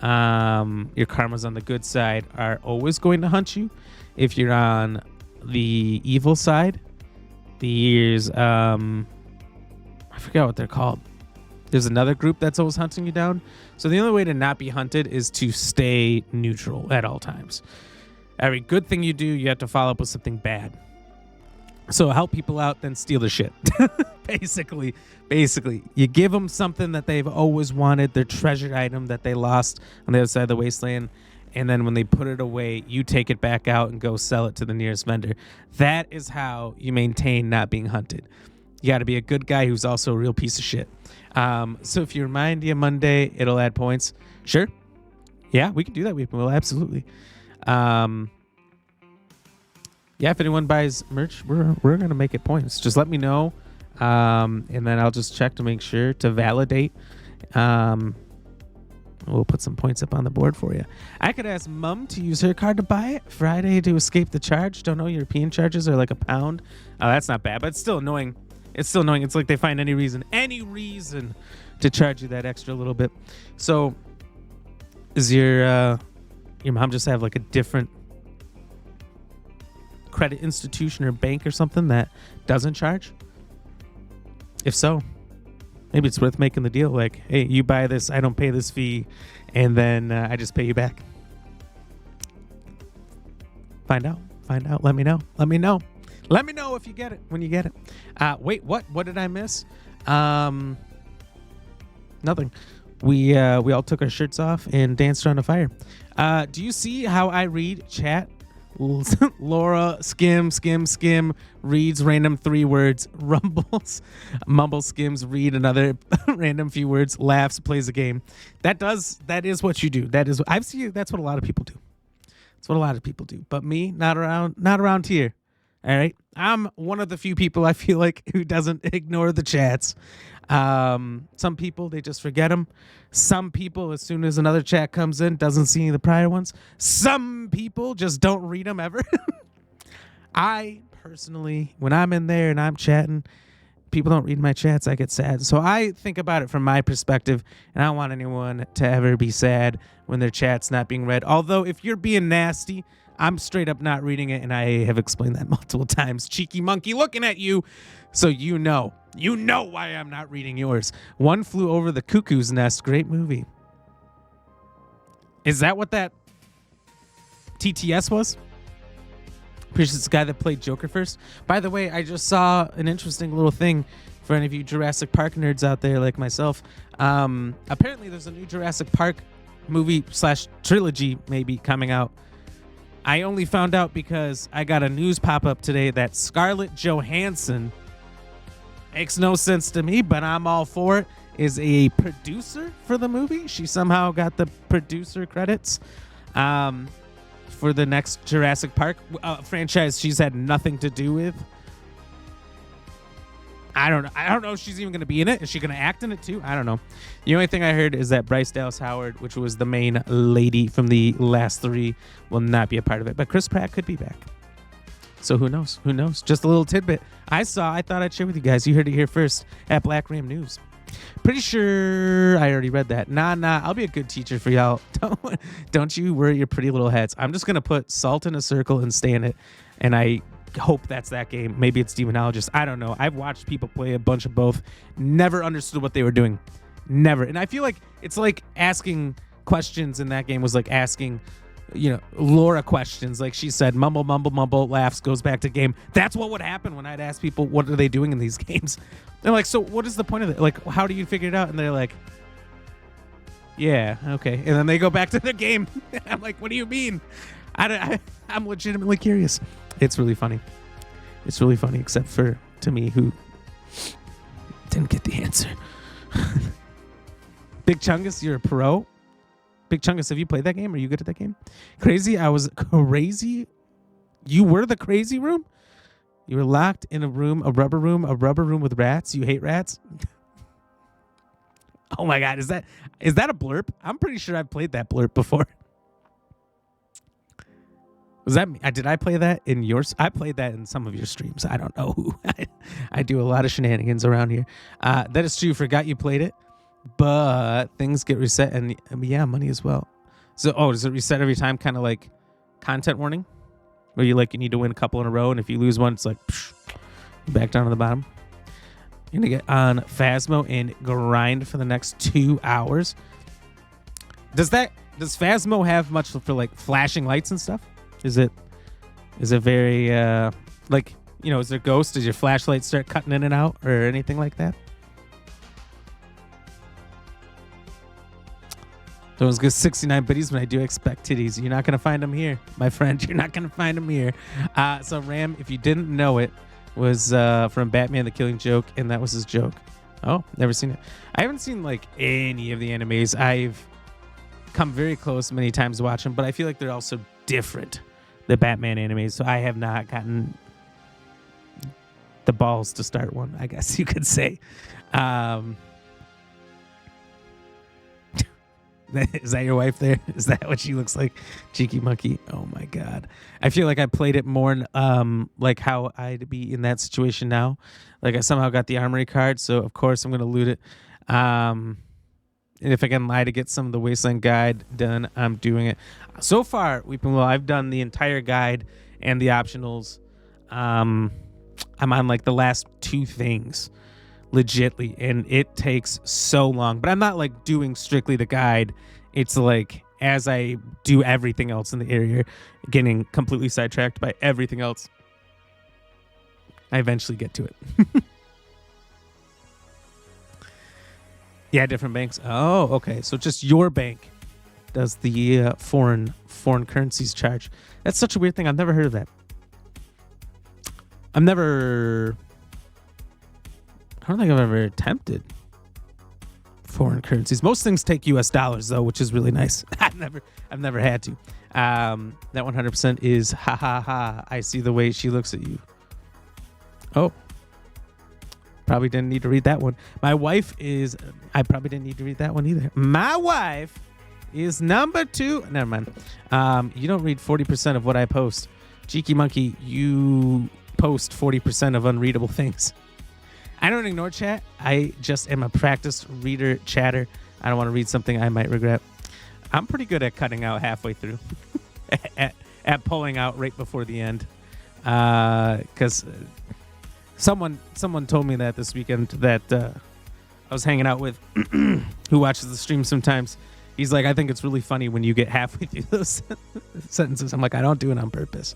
your karma's on the good side, are always going to hunt you. If you're on the evil side, there's I forgot what they're called. There's another group that's always hunting you down. So the only way to not be hunted is to stay neutral at all times. Every good thing you do, you have to follow up with something bad. So help people out, then steal their shit. Basically, you give them something that they've always wanted, their treasured item that they lost on the other side of the wasteland, and then when they put it away, you take it back out and go sell it to the nearest vendor. That is how you maintain not being hunted. You got to be a good guy who's also a real piece of shit. So if you remind you Monday, it'll add points. Sure. Yeah, we can do that. We will, absolutely. Yeah, if anyone buys merch, we're going to make it points. Just let me know, and then I'll just check to make sure to validate. We'll put some points up on the board for you. I could ask Mum to use her card to buy it Friday to escape the charge. Don't know, European charges are like £1. Oh, that's not bad, but it's still annoying. It's still annoying. It's like they find any reason to charge you that extra little bit. So, is your mom just have like a different credit institution or bank or something that doesn't charge? If so, maybe it's worth making the deal. Like, hey, you buy this, I don't pay this fee, and then I just pay you back. Find out. Let me know. Let me know if you get it, when you get it. Wait, what? What did I miss? Nothing. We all took our shirts off and danced around a fire. Do you see how I read chat? Laura skim reads random 3 words, rumbles, mumble skims, read another random few words, laughs, plays a game. That is what you do. I've seen. That's what a lot of people do. That's what a lot of people do. But me, not around here. All right, I'm one of the few people I feel like who doesn't ignore the chats. Some people, they just forget them. Some people, as soon as another chat comes in, doesn't see any of the prior ones. Some people just don't read them ever. I personally, when I'm in there and I'm chatting, people don't read my chats, I get sad. So I think about it from my perspective, and I don't want anyone to ever be sad when their chat's not being read. Although, if you're being nasty, I'm straight up not reading it, and I have explained that multiple times. Cheeky monkey looking at you, so you know why I'm not reading yours. One Flew Over the Cuckoo's Nest, great movie. Is that what that TTS was? Pretty sure it's the guy that played Joker first. By the way, I just saw an interesting little thing for any of you Jurassic Park nerds out there like myself. Apparently, there's a new Jurassic Park movie / trilogy maybe coming out. I only found out because I got a news pop-up today that Scarlett Johansson, makes no sense to me, but I'm all for it, is a producer for the movie. She somehow got the producer credits for the next Jurassic Park franchise she's had nothing to do with. I don't know if she's even going to be in it. Is she going to act in it too? I don't know. The only thing I heard is that Bryce Dallas Howard, which was the main lady from the last 3, will not be a part of it. But Chris Pratt could be back. So who knows? Who knows? Just a little tidbit I thought I'd share with you guys. You heard it here first at Black Ram News. Pretty sure I already read that. Nah, I'll be a good teacher for y'all. Don't you worry your pretty little heads. I'm just going to put salt in a circle and stay in it. And I hope that's that game. Maybe it's Demonologist. I don't know. I've watched people play a bunch of both. Never understood what they were doing. Never. And I feel like it's like asking questions in that game was like asking, Laura questions. Like she said, mumble, laughs, goes back to game. That's what would happen when I'd ask people, what are they doing in these games? They're like, so what is the point of it? Like, how do you figure it out? And they're like, yeah, okay. And then they go back to the game. I'm like, what do you mean? I'm legitimately curious. It's really funny. It's really funny, except for to me, who didn't get the answer. Big Chungus, you're a pro. Big Chungus, have you played that game? Are you good at that game? Crazy, I was crazy. You were the crazy room? You were locked in a rubber room with rats. You hate rats? Oh my God, is that a blurb? I'm pretty sure I've played that blurb before. Was that me? Did I play that in yours? I played that in some of your streams. I don't know who. I do a lot of shenanigans around here. That is true. Forgot you played it. But things get reset and yeah, money as well. So, does it reset every time? Kind of like content warning? Where you need to win a couple in a row, and if you lose one, it's like back down to the bottom. You're going to get on Phasmo and grind for the next 2 hours. Does Phasmo have much for like flashing lights and stuff? Is it very is there ghosts? Does your flashlight start cutting in and out or anything like that? Those good 69 biddies, but I do expect titties. You're not going to find them here, my friend. You're not going to find them here. So Ram, if you didn't know it, was from Batman the Killing Joke, and that was his joke. Oh, never seen it. I haven't seen any of the animes. I've come very close many times to watch them, but I feel like they're also different, the Batman animes. So I have not gotten the balls to start one, I guess you could say. Is that your wife there? Is that what she looks like? Cheeky monkey. Oh my God. I feel like I played it more like how I'd be in that situation now. Like I somehow got the armory card, so of course I'm going to loot it. And if I can lie to get some of the Wasteland guide done, I'm doing it. So far, I've done the entire guide and the optionals. I'm on like the last 2 things. Legitly, and it takes so long, but I'm not like doing strictly the guide. It's like as I do everything else in the area, getting completely sidetracked by everything else, I eventually get to it. Yeah, different banks. Oh, okay, so just your bank does the foreign currencies charge. That's such a weird thing. I've never heard of that. I don't think I've ever attempted foreign currencies. Most things take US dollars though, which is really nice. I've never had to. That 100% is ha ha ha. I see the way she looks at you. Oh. Probably didn't need to read that one. My wife is I probably didn't need to read that one either. My wife is number 2. Never mind. You don't read 40% of what I post. Cheeky monkey, you post 40% of unreadable things. I don't ignore chat. I just am a practiced reader chatter. I don't want to read something I might regret. I'm pretty good at cutting out halfway through. at pulling out right before the end. Because someone told me that this weekend that I was hanging out with who watches the stream sometimes. He's like, I think it's really funny when you get halfway through those sentences. I'm like, I don't do it on purpose.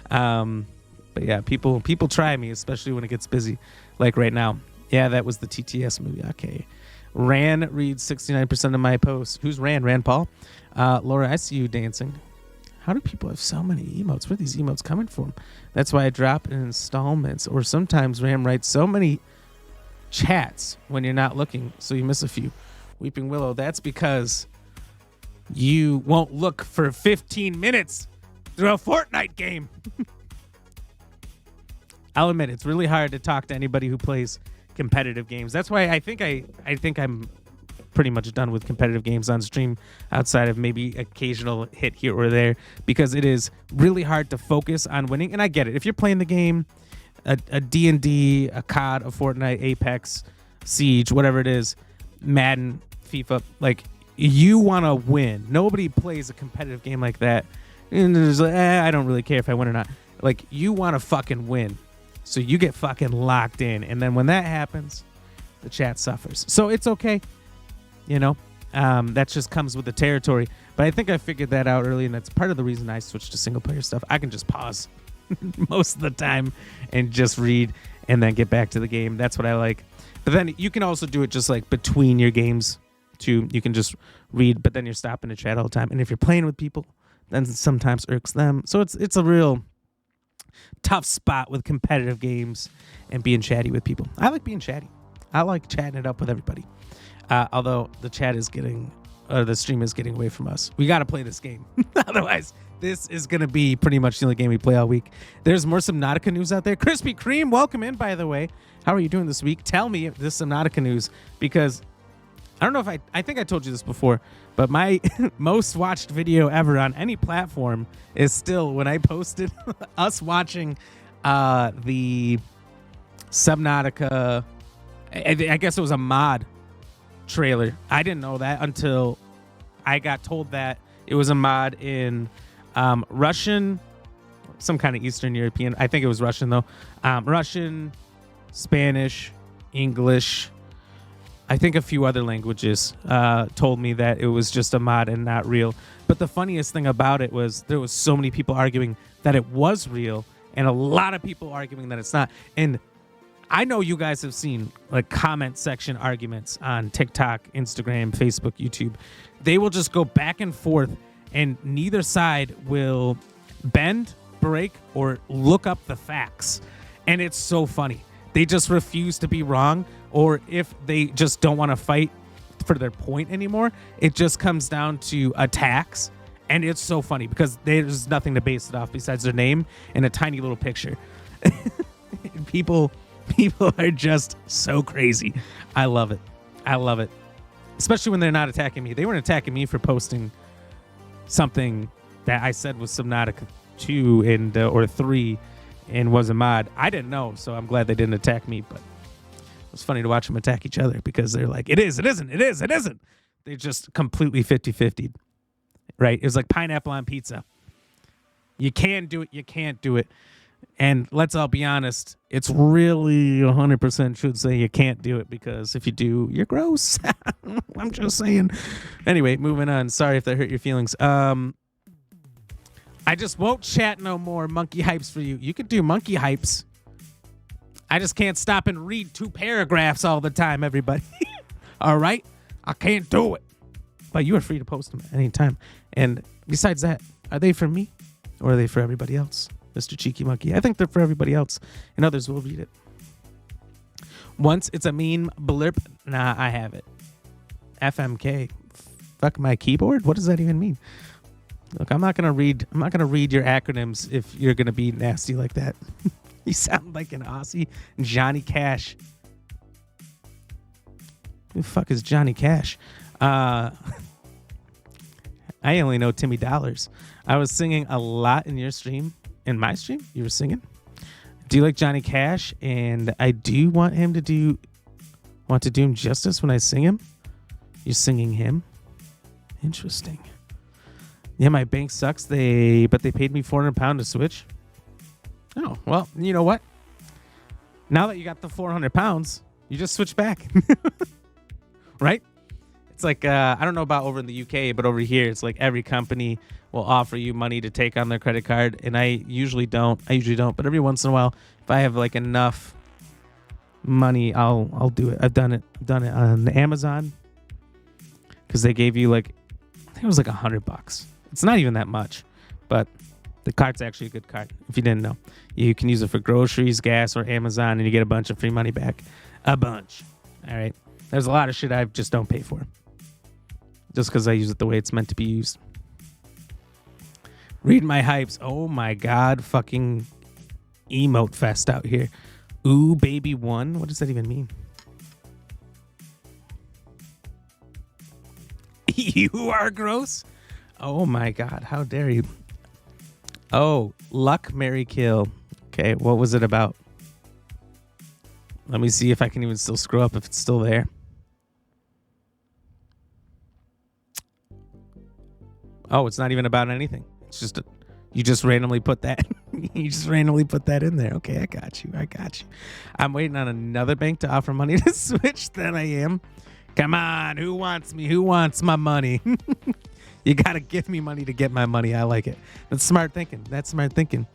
But yeah, people try me, especially when it gets busy, like right now. Yeah, that was the TTS movie. Okay. Ran reads 69% of my posts. Who's Ran? Rand Paul? Laura, I see you dancing. How do people have so many emotes? Where are these emotes coming from? That's why I drop in installments. Or sometimes Ram writes so many chats when you're not looking, so you miss a few. Weeping Willow, that's because you won't look for 15 minutes through a Fortnite game. I'll admit it's really hard to talk to anybody who plays competitive games. That's why I think I'm pretty much done with competitive games on stream, outside of maybe occasional hit here or there, because it is really hard to focus on winning. And I get it. If you're playing the game, a D&D, a COD, a Fortnite, Apex, Siege, whatever it is, Madden, FIFA, like, you want to win. Nobody plays a competitive game like that and there's like, I don't really care if I win or not. Like, you want to fucking win. So you get fucking locked in. And then when that happens, the chat suffers. So it's okay. You know, that just comes with the territory. But I think I figured that out early, and that's part of the reason I switched to single player stuff. I can just pause most of the time and just read and then get back to the game. That's what I like. But then you can also do it just like between your games too. You can just read, but then you're stopping to chat all the time. And if you're playing with people, then sometimes irks them. So it's a real tough spot with competitive games and being chatty with people. I like being chatty. I like chatting it up with everybody. Although the stream is getting away from us. We got to play this game. Otherwise, this is going to be pretty much the only game we play all week. There's more Subnautica news out there. Krispy Kreme, welcome in, by the way. How are you doing this week? Tell me this Subnautica news, because I don't know if I think I told you this before, but my most watched video ever on any platform is still when I posted us watching the Subnautica, I guess it was a mod trailer. I didn't know that until I got told that it was a mod in Russian, some kind of Eastern European. I think it was Russian though. Russian, Spanish, English, I think a few other languages told me that it was just a mod and not real. But the funniest thing about it was there was so many people arguing that it was real and a lot of people arguing that it's not. And I know you guys have seen like comment section arguments on TikTok, Instagram, Facebook, YouTube. They will just go back and forth and neither side will bend, break, or look up the facts. And it's so funny. They just refuse to be wrong, or if they just don't want to fight for their point anymore, it just comes down to attacks. And it's so funny because there's nothing to base it off besides their name and a tiny little picture. People are just so crazy. I love it. I love it. Especially when they're not attacking me. They weren't attacking me for posting something that I said was Subnautica 2 and or 3 and was a mod. I didn't know, so I'm glad they didn't attack me, but it was funny to watch them attack each other because they're like, it is, it isn't, it is, it isn't. They just completely 50-50'd, right? It was like pineapple on pizza. You can do it, you can't do it. And let's all be honest, it's really 100% should say you can't do it because if you do, you're gross. I'm just saying. Anyway, moving on. Sorry if that hurt your feelings. I just won't chat no more monkey hypes for you. You could do monkey hypes. I just can't stop and read 2 paragraphs all the time, everybody. All right? I can't do it. But you are free to post them at any time. And besides that, are they for me or are they for everybody else? Mr. Cheeky Monkey. I think they're for everybody else, and others will read it. Once it's a meme blurb, nah, I have it. FMK. Fuck my keyboard? What does that even mean? Look, I'm not gonna read your acronyms if you're gonna be nasty like that. You sound like an Aussie Johnny Cash. Who the fuck is Johnny Cash? I only know Timmy Dollars. I was singing a lot in your stream. In my stream, you were singing. Do you like Johnny Cash? And I do want to do him justice when I sing him. You're singing him. Interesting. Yeah, my bank sucks. But they paid me £400 to switch. Oh well, you know what? Now that you got the £400, you just switch back, right? It's like I don't know about over in the UK, but over here, it's like every company will offer you money to take on their credit card, and I usually don't. But every once in a while, if I have like enough money, I'll do it. I've done it on Amazon because they gave you like, I think it was like $100. It's not even that much, but the card's actually a good card. If you didn't know, you can use it for groceries, gas, or Amazon, and you get a bunch of free money back. A bunch. All right. There's a lot of shit I just don't pay for, just because I use it the way it's meant to be used. Read my hypes. Oh my God, fucking emote fest out here. Ooh, baby one. What does that even mean? You are gross. Oh my God, how dare you? Oh, luck, marry, kill. Okay, what was it about? Let me see if I can even still scroll up if it's still there. Oh, it's not even about anything. It's just you just randomly put that. You just randomly put that in there. Okay, I got you. I'm waiting on another bank to offer money to switch. Then I am. Come on, who wants me? Who wants my money? You gotta give me money to get my money. I like it. That's smart thinking.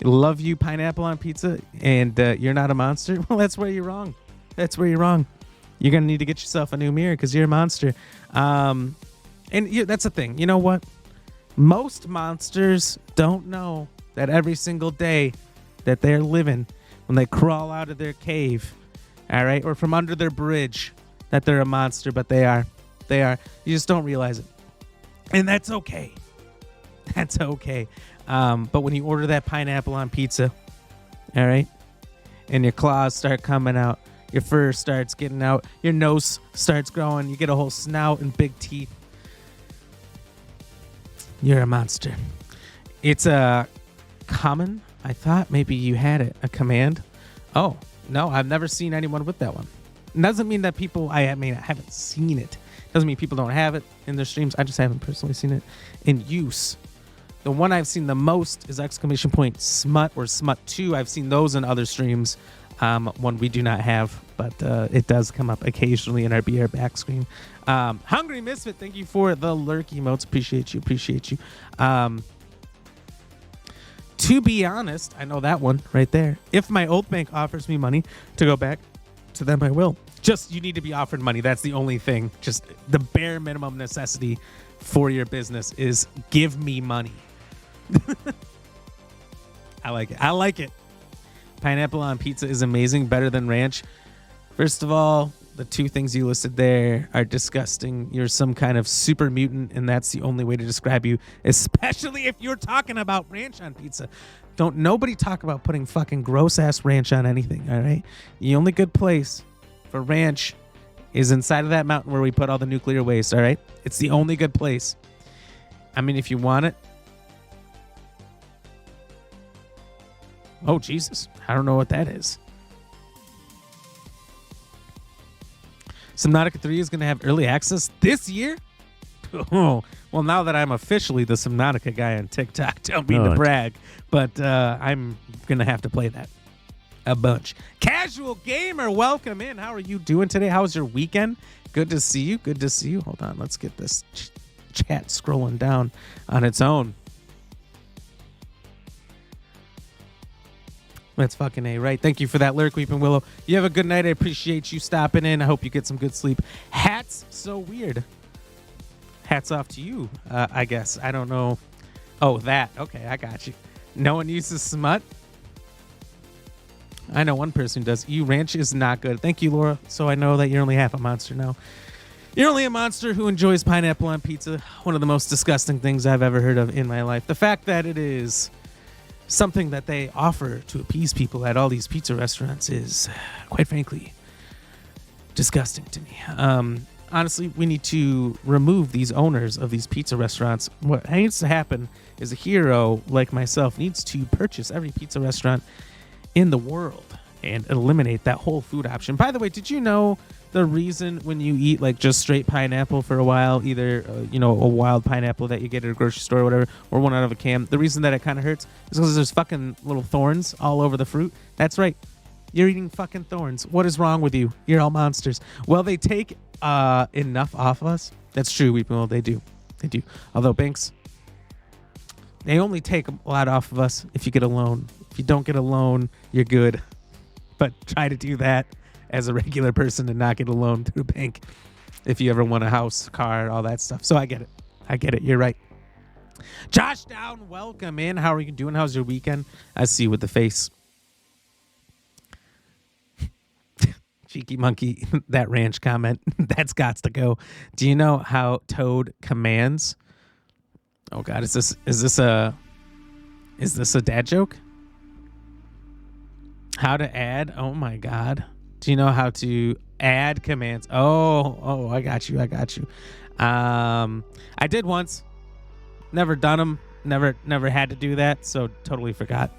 Love you, pineapple on pizza, and you're not a monster. Well, that's where you're wrong. You're gonna need to get yourself a new mirror because you're a monster. And that's the thing. You know what? Most monsters don't know that every single day that they're living, when they crawl out of their cave, all right, or from under their bridge, that they're a monster, but they are. You just don't realize it. And that's okay. But when you order that pineapple on pizza, all right, and your claws start coming out, your fur starts getting out, your nose starts growing, you get a whole snout and big teeth, you're a monster. It's a common. I thought maybe you had it. A command. Oh, no, I've never seen anyone with that one. It doesn't mean that people, I haven't seen it. Doesn't mean people don't have it in their streams. I just haven't personally seen it in use. The one I've seen the most is ! Smut or Smut 2. I've seen those in other streams. One we do not have, but it does come up occasionally in our BR back screen. Hungry Misfit, thank you for the lurk emotes. Appreciate you. To be honest, I know that one right there. If my old bank offers me money to go back to them, I will. Just, you need to be offered money. That's the only thing. Just the bare minimum necessity for your business is give me money. I like it. Pineapple on pizza is amazing. Better than ranch. First of all, the 2 things you listed there are disgusting. You're some kind of super mutant, and that's the only way to describe you, especially if you're talking about ranch on pizza. Don't nobody talk about putting fucking gross-ass ranch on anything, all right? The only good place for ranch is inside of that mountain where we put all the nuclear waste, all right? It's the only good place. I mean, if you want it. Oh, Jesus. I don't know what that is. Subnautica 3 is going to have early access this year? Oh, well, now that I'm officially the Subnautica guy on TikTok, don't mean to brag, but I'm going to have to play that a bunch. Casual Gamer, welcome in. How are you doing today? How was your weekend? Good to see you. Good to see you. Hold on. Let's get this chat scrolling down on its own. That's fucking A, right? Thank you for that lurk, Weeping Willow. You have a good night. I appreciate you stopping in. I hope you get some good sleep. Hats, so weird. Hats off to you, I guess. I don't know. Oh, that. Okay, I got you. No one uses smut? I know one person who does. Ranch is not good. Thank you, Laura. So I know that you're only half a monster now. You're only a monster who enjoys pineapple on pizza. One of the most disgusting things I've ever heard of in my life. The fact that it is something that they offer to appease people at all these pizza restaurants is, quite frankly, disgusting to me. Honestly, we need to remove these owners of these pizza restaurants. What needs to happen is a hero like myself needs to purchase every pizza restaurant in the world and eliminate that whole food option. By the way, did you know the reason when you eat like just straight pineapple for a while, either a wild pineapple that you get at a grocery store or whatever, or one out of a can, the reason that it kind of hurts is because there's fucking little thorns all over the fruit. That's right. You're eating fucking thorns. What is wrong with you? You're all monsters. Well, they take enough off of us. That's true, Weeping. They do. They do. Although, Banks, they only take a lot off of us if you get a loan. If you don't get a loan, you're good. But try to do that as a regular person and not get a loan through a bank if you ever want a house, car, all that stuff. So I get it. I get it. You're right. Josh Down, welcome in. How are you doing? How's your weekend? I see you with the face. Cheeky monkey, that ranch comment. That's got to go. Do you know how Toad commands? Oh God, is this a dad joke? How to add? Oh my God. Do you know how to add commands? Oh, I got you. I did once. Never done them. Never had to do that, so totally forgot.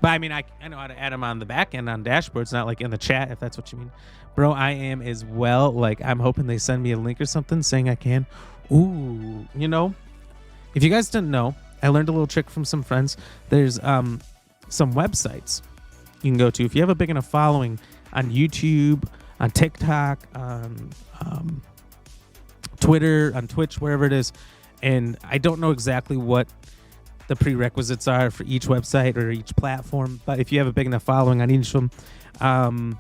But I mean, I know how to add them on the back end on dashboards, not like in the chat, if that's what you mean. Bro, I am as well. Like, I'm hoping they send me a link or something saying I can. Ooh, if you guys didn't know, I learned a little trick from some friends. There's some websites you can go to. If you have a big enough following on YouTube, on TikTok, on Twitter, on Twitch, wherever it is, and I don't know exactly what the prerequisites are for each website or each platform, but if you have a big enough following on each of them,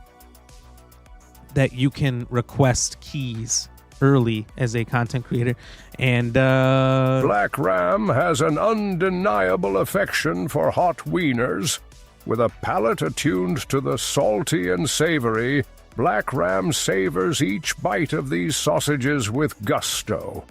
that you can request keys early as a content creator. And Black Ram has an undeniable affection for hot wieners. With a palate attuned to the salty and savory, Black Ram savors each bite of these sausages with gusto.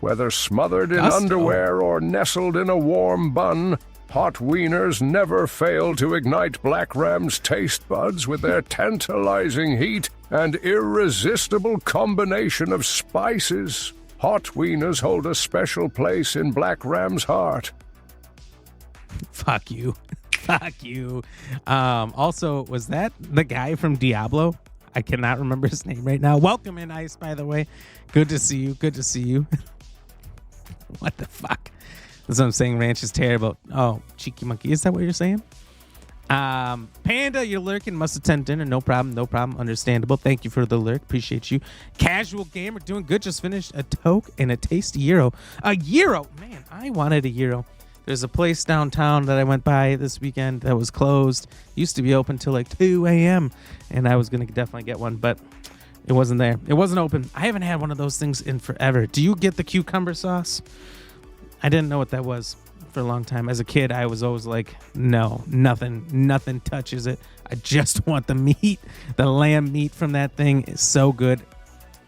Whether smothered in underwear or nestled in a warm bun, hot wieners never fail to ignite Black Ram's taste buds with their tantalizing heat and irresistible combination of spices. Hot wieners hold a special place in Black Ram's heart. Fuck you. Fuck you. Also, was that the guy from Diablo? I cannot remember his name right now. Welcome in, Ice, by the way. Good to see you. Good to see you. What the fuck? That's what I'm saying. Ranch is terrible. Oh, cheeky monkey. Is that what you're saying? Panda, you're lurking. Must attend dinner. No problem. No problem. Understandable. Thank you for the lurk. Appreciate you. Casual Gamer, doing good. Just finished a toke and a tasty gyro. A gyro? Man, I wanted a gyro. There's a place downtown that I went by this weekend that was closed. Used to be open till like 2 a.m. And I was going to definitely get one, but it wasn't there. It wasn't open. I haven't had one of those things in forever. Do you get the cucumber sauce? I didn't know what that was for a long time. As a kid, I was always like, no, nothing touches it. I just want the meat. The lamb meat from that thing is so good.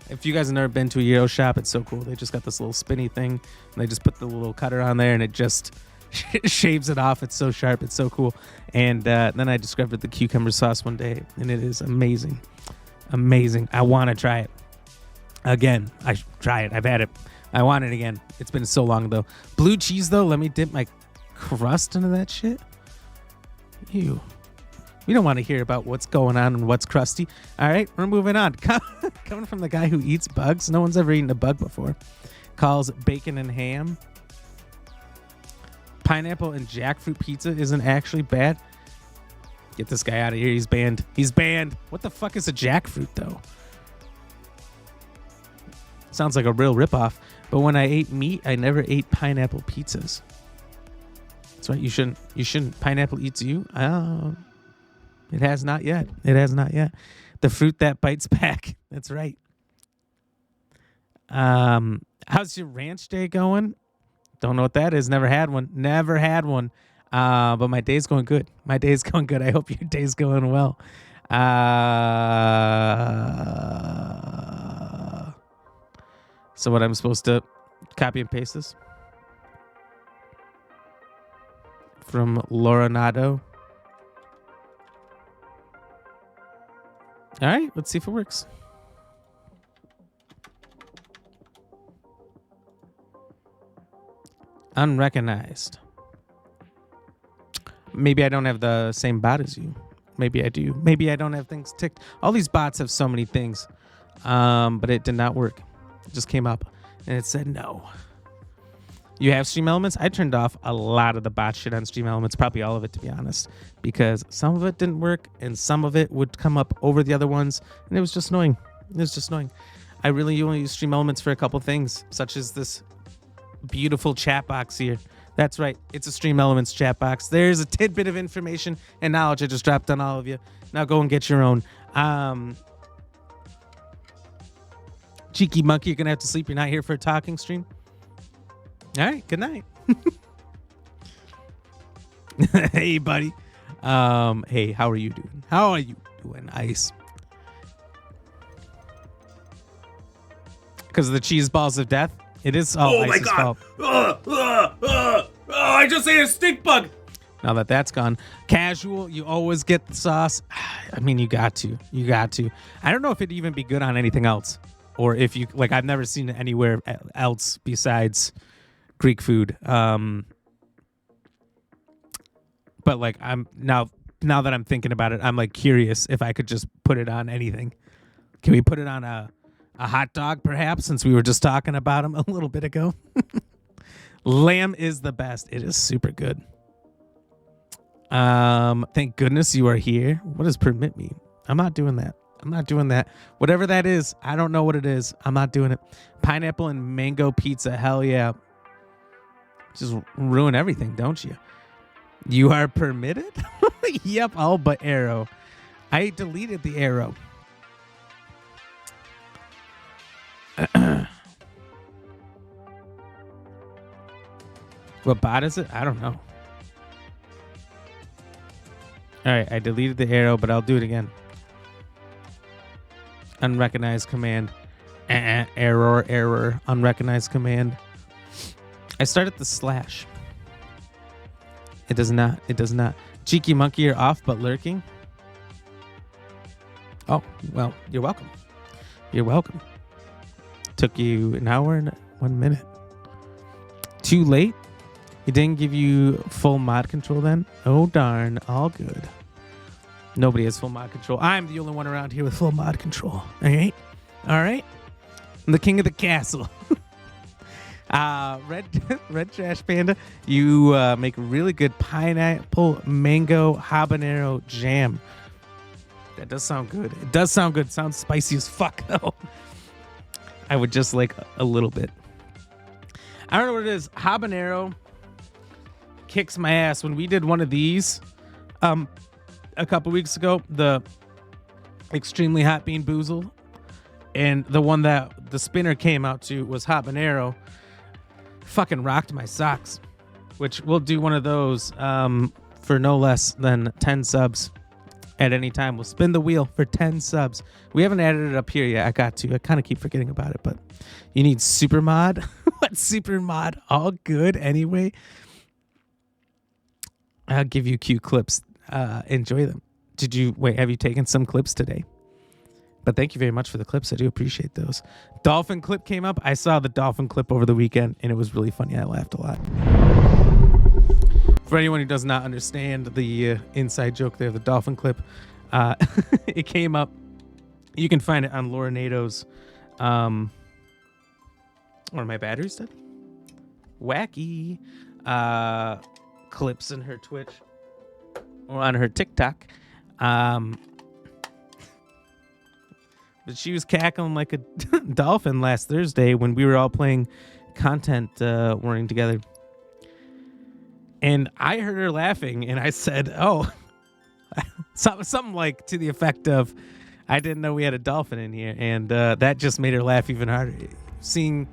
If you guys have never been to a gyro shop, it's so cool. They just got this little spinny thing, and they just put the little cutter on there, and it just shaves it off. It's so sharp. It's so cool. And then I discovered the cucumber sauce one day, and it is amazing. Amazing. I want to try it again. I should try it. I've had it. I want it again. It's been so long, though. Blue cheese, though. Let me dip my crust into that shit. Ew. We don't want to hear about what's going on and what's crusty. All right, we're moving on. Coming from the guy who eats bugs. No one's ever eaten a bug before. Calls bacon and ham. Pineapple and jackfruit pizza isn't actually bad. Get this guy out of here. He's banned. He's banned. What the fuck is a jackfruit, though? Sounds like a real ripoff. But when I ate meat, I never ate pineapple pizzas. That's right. You shouldn't. Pineapple eats you. It has not yet. It has not yet. The fruit that bites back. That's right. How's your ranch day going? Don't know what that is. Never had one. Never had one. But my day's going good. My day's going good. I hope your day's going well. So what, I'm supposed to copy and paste this? From Lorenado. All right, let's see if it works. Unrecognized. Maybe I don't have the same bot as you. Maybe I do. Maybe I don't have things ticked. All these bots have so many things, but it did not work. It just came up, and it said no. You have Stream Elements? I turned off a lot of the bot shit on Stream Elements, probably all of it, to be honest, because some of it didn't work, and some of it would come up over the other ones, and it was just annoying. It was just annoying. I really only use Stream Elements for a couple things, such as this beautiful chat box here. That's right. It's a Stream Elements chat box. There's a tidbit of information and knowledge I just dropped on all of you. Now go and get your own. Cheeky monkey, you're going to have to sleep. You're not here for a talking stream. All right. Good night. Hey, buddy. Hey, how are you doing? How are you doing? Ice. Because of the cheese balls of death? It is all Ice's fault. I just ate a stink bug. Now that that's gone. Casual, you always get the sauce. I mean, you got to. You got to. I don't know if it'd even be good on anything else. Or if you, like, I've never seen it anywhere else besides Greek food. But, like, I'm now that I'm thinking about it, I'm, like, curious if I could just put it on anything. Can we put it on a hot dog, perhaps, since we were just talking about them a little bit ago? Lamb is the best. It is super good. Thank goodness you are here. What does permit me? I'm not doing that. I'm not doing that. Whatever that is, I don't know what it is. I'm not doing it. Pineapple and mango pizza. Hell yeah. Just ruin everything, don't you? You are permitted? Yep, all but arrow. I deleted the arrow. What bot is it? I don't know. All right, I deleted the arrow, but I'll do it again. Unrecognized command. Error. Unrecognized command. I started the slash. It does not. It does not. Cheeky monkey, you're off but lurking. Oh, well, you're welcome. You're welcome. Took you an hour and 1 minute. Too late? It didn't give you full mod control then? Oh, darn. All good. Nobody has full mod control. I'm the only one around here with full mod control. All right? All right? I'm the king of the castle. Red Trash Panda, you make really good pineapple mango habanero jam. That does sound good. It does sound good. It sounds spicy as fuck, though. I would just like a little bit. I don't know what it is. Habanero kicks my ass. When we did one of these a couple weeks ago, the extremely hot bean boozled, and the one that the spinner came out to was habanero, fucking rocked my socks. Which we'll do one of those for no less than 10 subs at any time. We'll spin the wheel for 10 subs. We haven't added it up here yet. I got to. I kind of keep forgetting about it, but you need super mod. What super mod? All good anyway. I'll give you cute clips. Enjoy them. Have you taken some clips today? But thank you very much for the clips. I do appreciate those. Dolphin clip came up. I saw the dolphin clip over the weekend, and it was really funny. I laughed a lot. For anyone who does not understand the inside joke there, the dolphin clip, it came up. You can find it on Laura Nato's. Or my batteries dead? Wacky clips in her Twitch or on her TikTok. But she was cackling like a dolphin last Thursday when we were all playing content warning together. And I heard her laughing, and I said, oh, something like to the effect of, I didn't know we had a dolphin in here. And that just made her laugh even harder. Seeing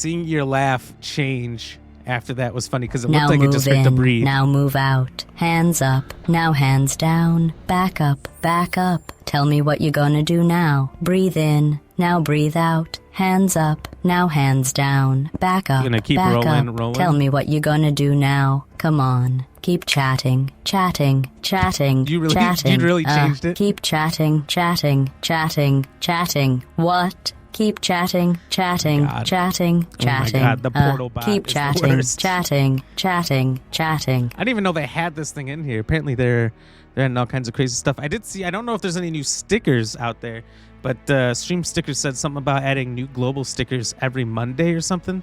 your laugh change after that was funny because it looked like it just hurt to breathe. Now move out. Hands up. Now hands down. Back up. Back up. Tell me what you're gonna do now. Breathe in. Now breathe out. Hands up. Now hands down. Back up. You're gonna keep back rolling, up. rolling? Tell me what you're gonna do now. Come on. Keep chatting. Chatting. Chatting. You really, chatting. you really changed it? Keep chatting. Chatting. Chatting. Chatting. What? Keep chatting, chatting, God. chatting, chatting. Oh my God, the portal bot keep is the chatting, worst. chatting, chatting, chatting. I didn't even know they had this thing in here. Apparently they're adding all kinds of crazy stuff. I don't know if there's any new stickers out there, but Stream Stickers said something about adding new global stickers every Monday or something.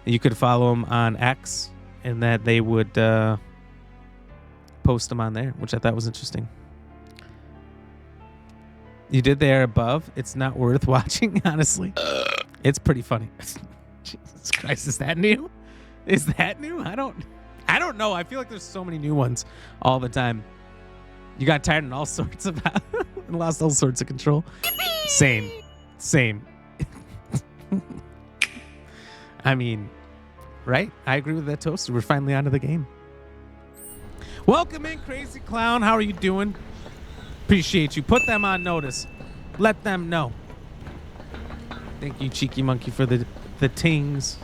And you could follow them on X and that they would post them on there, which I thought was interesting. You did there above. It's not worth watching, honestly. It's pretty funny. Jesus Christ, is that new? Is that new? I don't know. I feel like there's so many new ones all the time. You got tired and all sorts of and lost all sorts of control. Same. I mean, right? I agree with that toaster. We're finally onto the game. Welcome in, Crazy Clown. How are you doing? Appreciate you. Put them on notice. Let them know. Thank you, Cheeky Monkey, for the tings.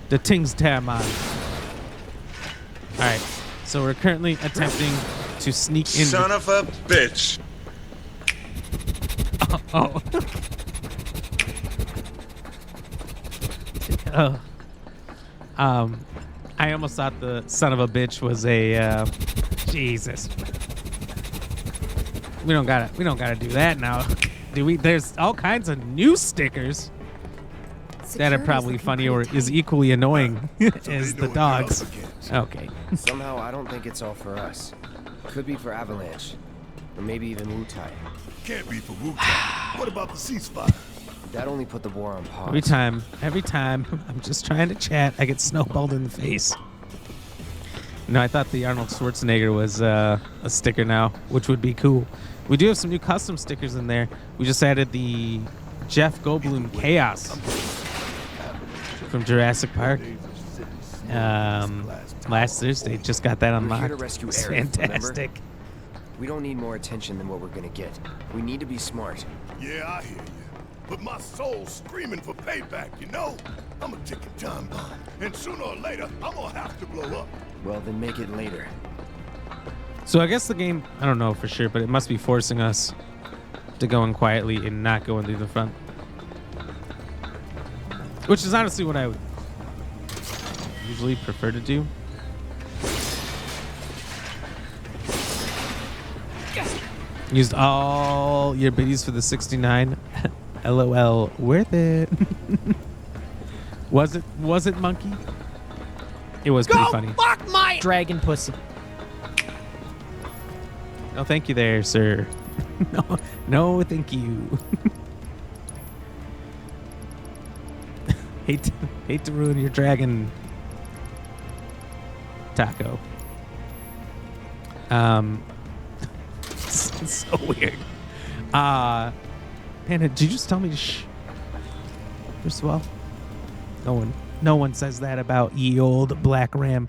The tings Terramon. All right. So we're currently attempting to sneak in. Son of a bitch. I almost thought the son of a bitch was a Jesus. We don't gotta do that now, do we? There's all kinds of new stickers that are probably funny or is equally annoying as the dogs. Okay. Somehow I don't think it's all for us. Could be for Avalanche, or maybe even Wu-Tai. Can't be for Wu-Tai. What about the ceasefire? That only put the war on pause. Every time I'm just trying to chat, I get snowballed in the face. No, I thought the Arnold Schwarzenegger was a sticker now, which would be cool. We do have some new custom stickers in there. We just added the Jeff Goldblum Chaos from Jurassic Park. Last Thursday, just got that unlocked. We're here to rescue It's Aerith, fantastic. remember? We don't need more attention than what we're gonna get. We need to be smart. Yeah, I hear you. But my soul's screaming for payback, you know? I'm a ticking time bomb. And sooner or later, I'm gonna have to blow up. Well, then make it later. So I guess the game, I don't know for sure, but it must be forcing us to go in quietly and not go in through the front. Which is honestly what I would usually prefer to do. Used all your biddies for the 69. LOL, worth it. Was it Monkey? It was pretty funny. Fuck my dragon pussy. No, thank you there, sir. No, thank you. hate to ruin your dragon taco. It's so weird. Panda, did you just tell me to shh? First of all, no one says that about ye old Black Ram.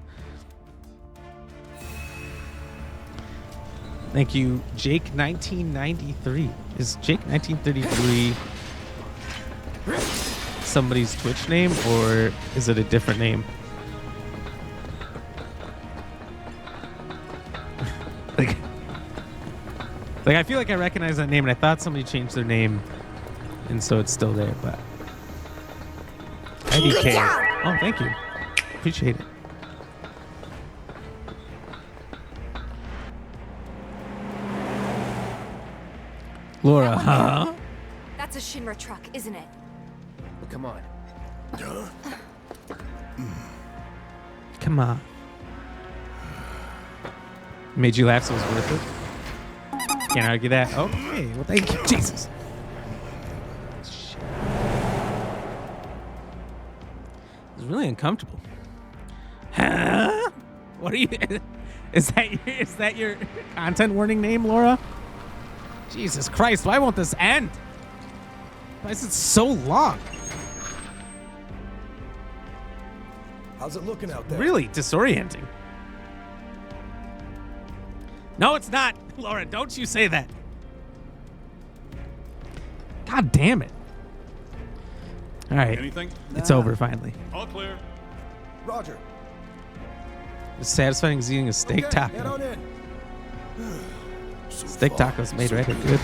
Thank you, Jake1993. Is Jake1933 somebody's Twitch name, or is it a different name? Like I feel like I recognize that name, and I thought somebody changed their name, and so it's still there. But IDK. Oh, thank you. Appreciate it. Laura, huh? That's a Shinra truck, isn't it? Come on. Come on. Made you laugh, so it was worth it. Can't argue that. Okay, well, thank you, Jesus. Shit. It's really uncomfortable. Huh? What are you? Is that your content warning name, Laura? Jesus Christ! Why won't this end? Why is it so long? How's it looking out there? Really disorienting. No, it's not, Laura. Don't you say that. God damn it. All right. Anything? It's over finally. All clear. Roger. It's satisfying as eating a steak taco. Head on in. Steak tacos made right are good.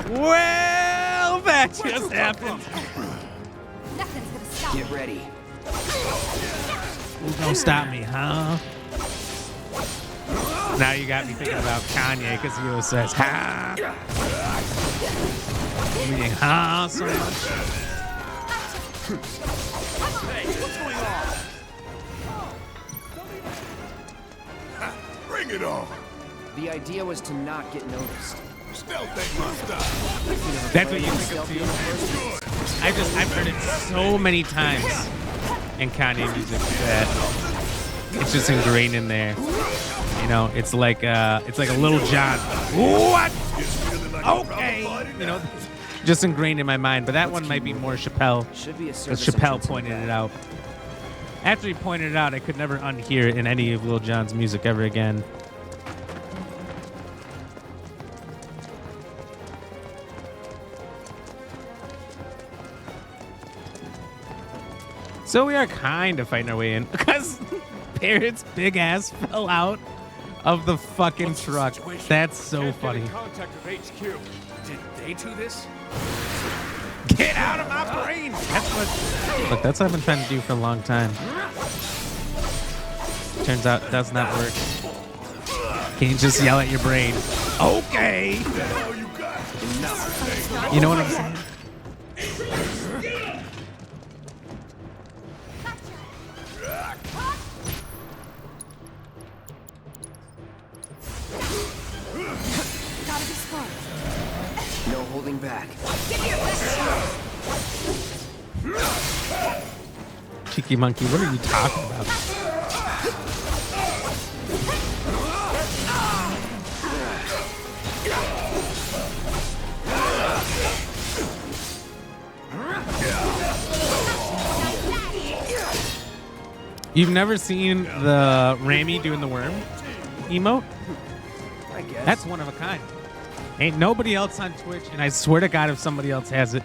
Well, that just happened. Nothing's gonna stop. Get ready. Don't stop me, huh? Now you got me thinking about Kanye because he always says, ha. Meaning, huh, so much. Hey, what's going on? Bring it on. The idea was to not get noticed. Stealth ain't my style. That's what you think of too? I've heard it so many times in Kanye music that it's just ingrained in there. You know, it's like a Little John. What? Okay. You know, just ingrained in my mind. But that one might be more Chappelle. Because Chappelle pointed it out. After he pointed it out, I could never unhear it in any of Lil Jon's music ever again. So we are kind of fighting our way in because Parrot's big ass fell out of the fucking truck. That's so funny. Contact with HQ. Did they do this? Get out of my brain! Look, that's what I've been trying to do for a long time. Turns out it does not work. Can't just yell at your brain. Okay! You know what I'm saying? Gotta be smart. No holding back. Give me your best shot. Cheeky monkey, what are you talking about? You've never seen the Rami doing the worm emote? I guess. That's one of a kind. Ain't nobody else on Twitch, and I swear to God if somebody else has it,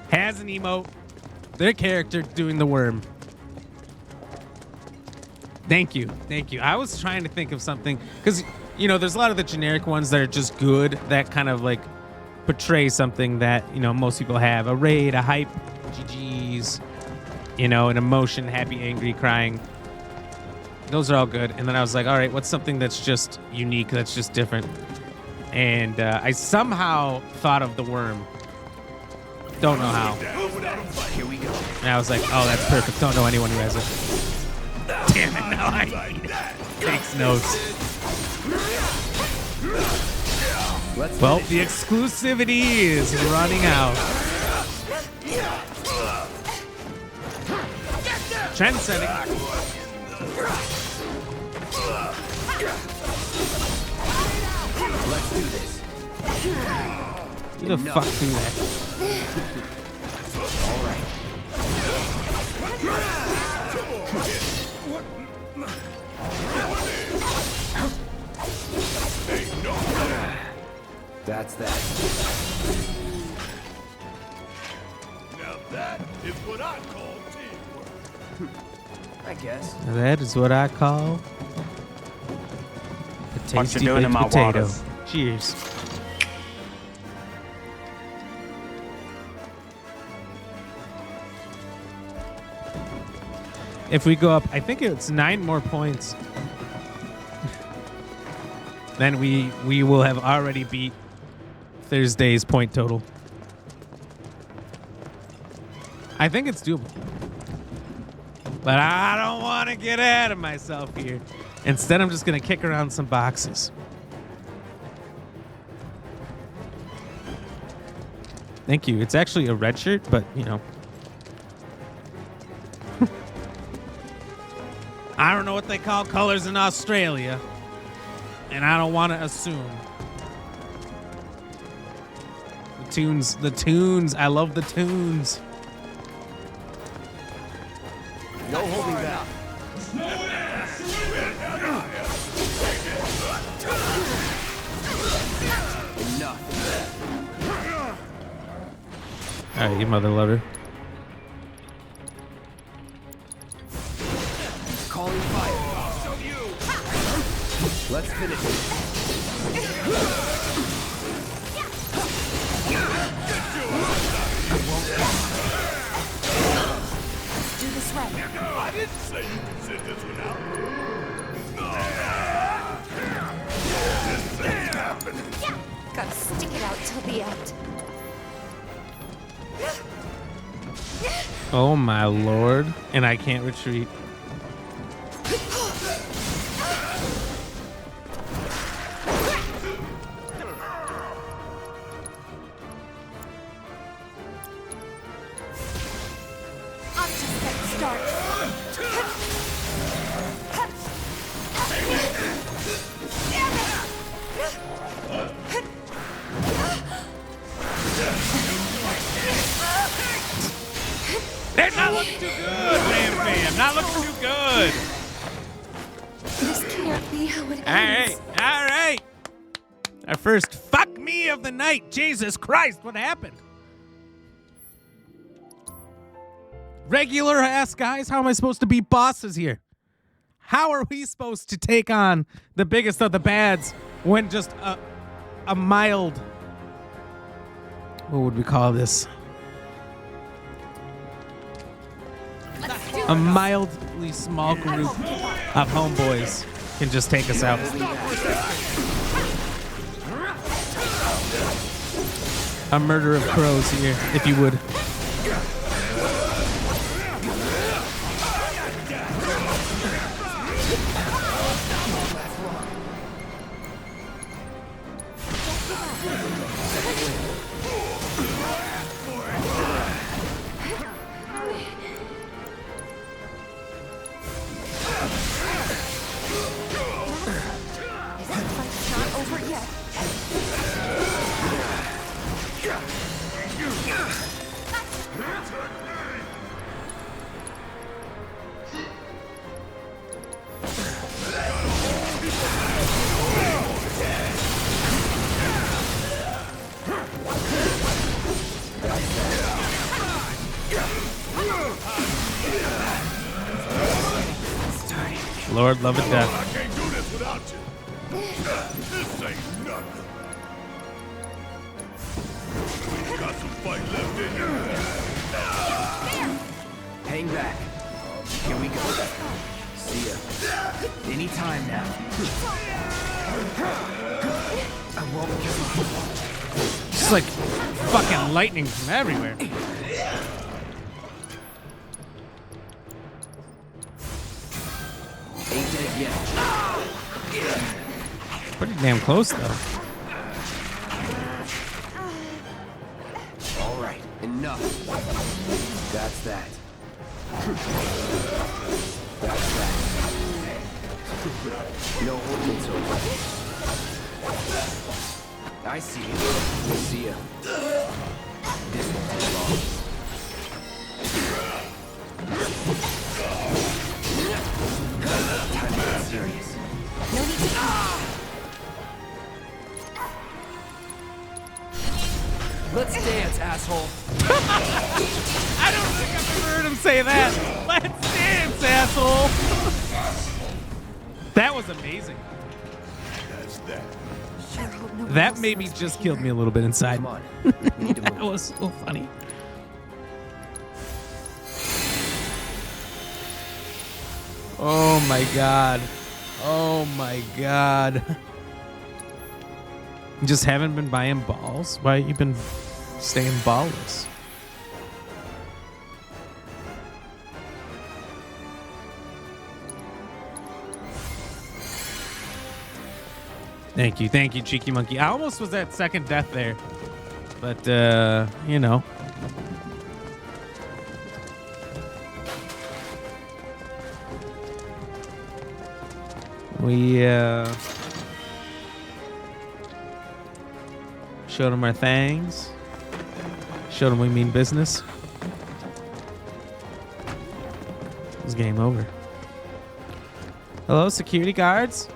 has an emote, their character doing the worm. Thank you. Thank you. I was trying to think of something, because, you know, there's a lot of the generic ones that are just good, that kind of, like, portray something that, you know, most people have. A raid, a hype, GG's, you know, an emotion, happy, angry, crying. Those are all good. And then I was like, all right, what's something that's just unique, that's just different? And I somehow thought of the worm. Don't know how. Here we go. And I was like, oh, that's perfect. Don't know anyone who has it. Damn it, now I need it. Takes notes. Well, the exclusivity is running out. Trend-setting. Let's do this. Who the fuck do that? All right. That's that. Now that It's what I call teamwork. I guess. That is what I call a tasty doing in baked my potato. waters? Cheers. If we go up, I think it's 9 more points. Then we will have already beat Thursday's point total. I think it's doable. But I don't want to get ahead of myself here. Instead, I'm just going to kick around some boxes. Thank you. It's actually a red shirt, but, you know. I don't know what they call colors in Australia. And I don't want to assume. The tunes. I love the tunes. No holding back. Enough. All right, you mother lover. Calling fire. Let's finish it. Do this right. I didn't say you could sit this one out. This ain't happening. Gotta stick it out till the end. Oh my lord. And I can't retreat. I'm just getting started. They're not looking too good, fam. Not looking too good. This can't be how it All ends. right. Our first fuck me of the night. Jesus Christ, what happened? Regular ass guys, how am I supposed to beat bosses here? How are we supposed to take on the biggest of the bads when just a mild, what would we call this? A mildly small group of homeboys can just take us out. A murder of crows here, if you would. Lord, love and death. I can't do this without you. This ain't nothing. You got some fight left in you. Hang back. Here we go. See ya. Anytime now. I won't give up. It's like fucking lightning from everywhere. Ain't dead yet. Pretty damn close, though. All right, enough. That's that. That's that. No holding so I see you. See ya. This won't take long. Time to get serious. No need to. Let's dance, asshole. I don't think I'm say that. Let's dance, asshole. That was amazing. That's that. That maybe just killed me a little bit inside. Come on. We need to That move. was so funny. Oh my god. Oh my god. You just haven't been buying balls? Why you been staying ballless? Thank you, Cheeky Monkey. I almost was at second death there. But, you know. We, showed him our thangs. Showed him we mean business. It's game over. Hello, security guards?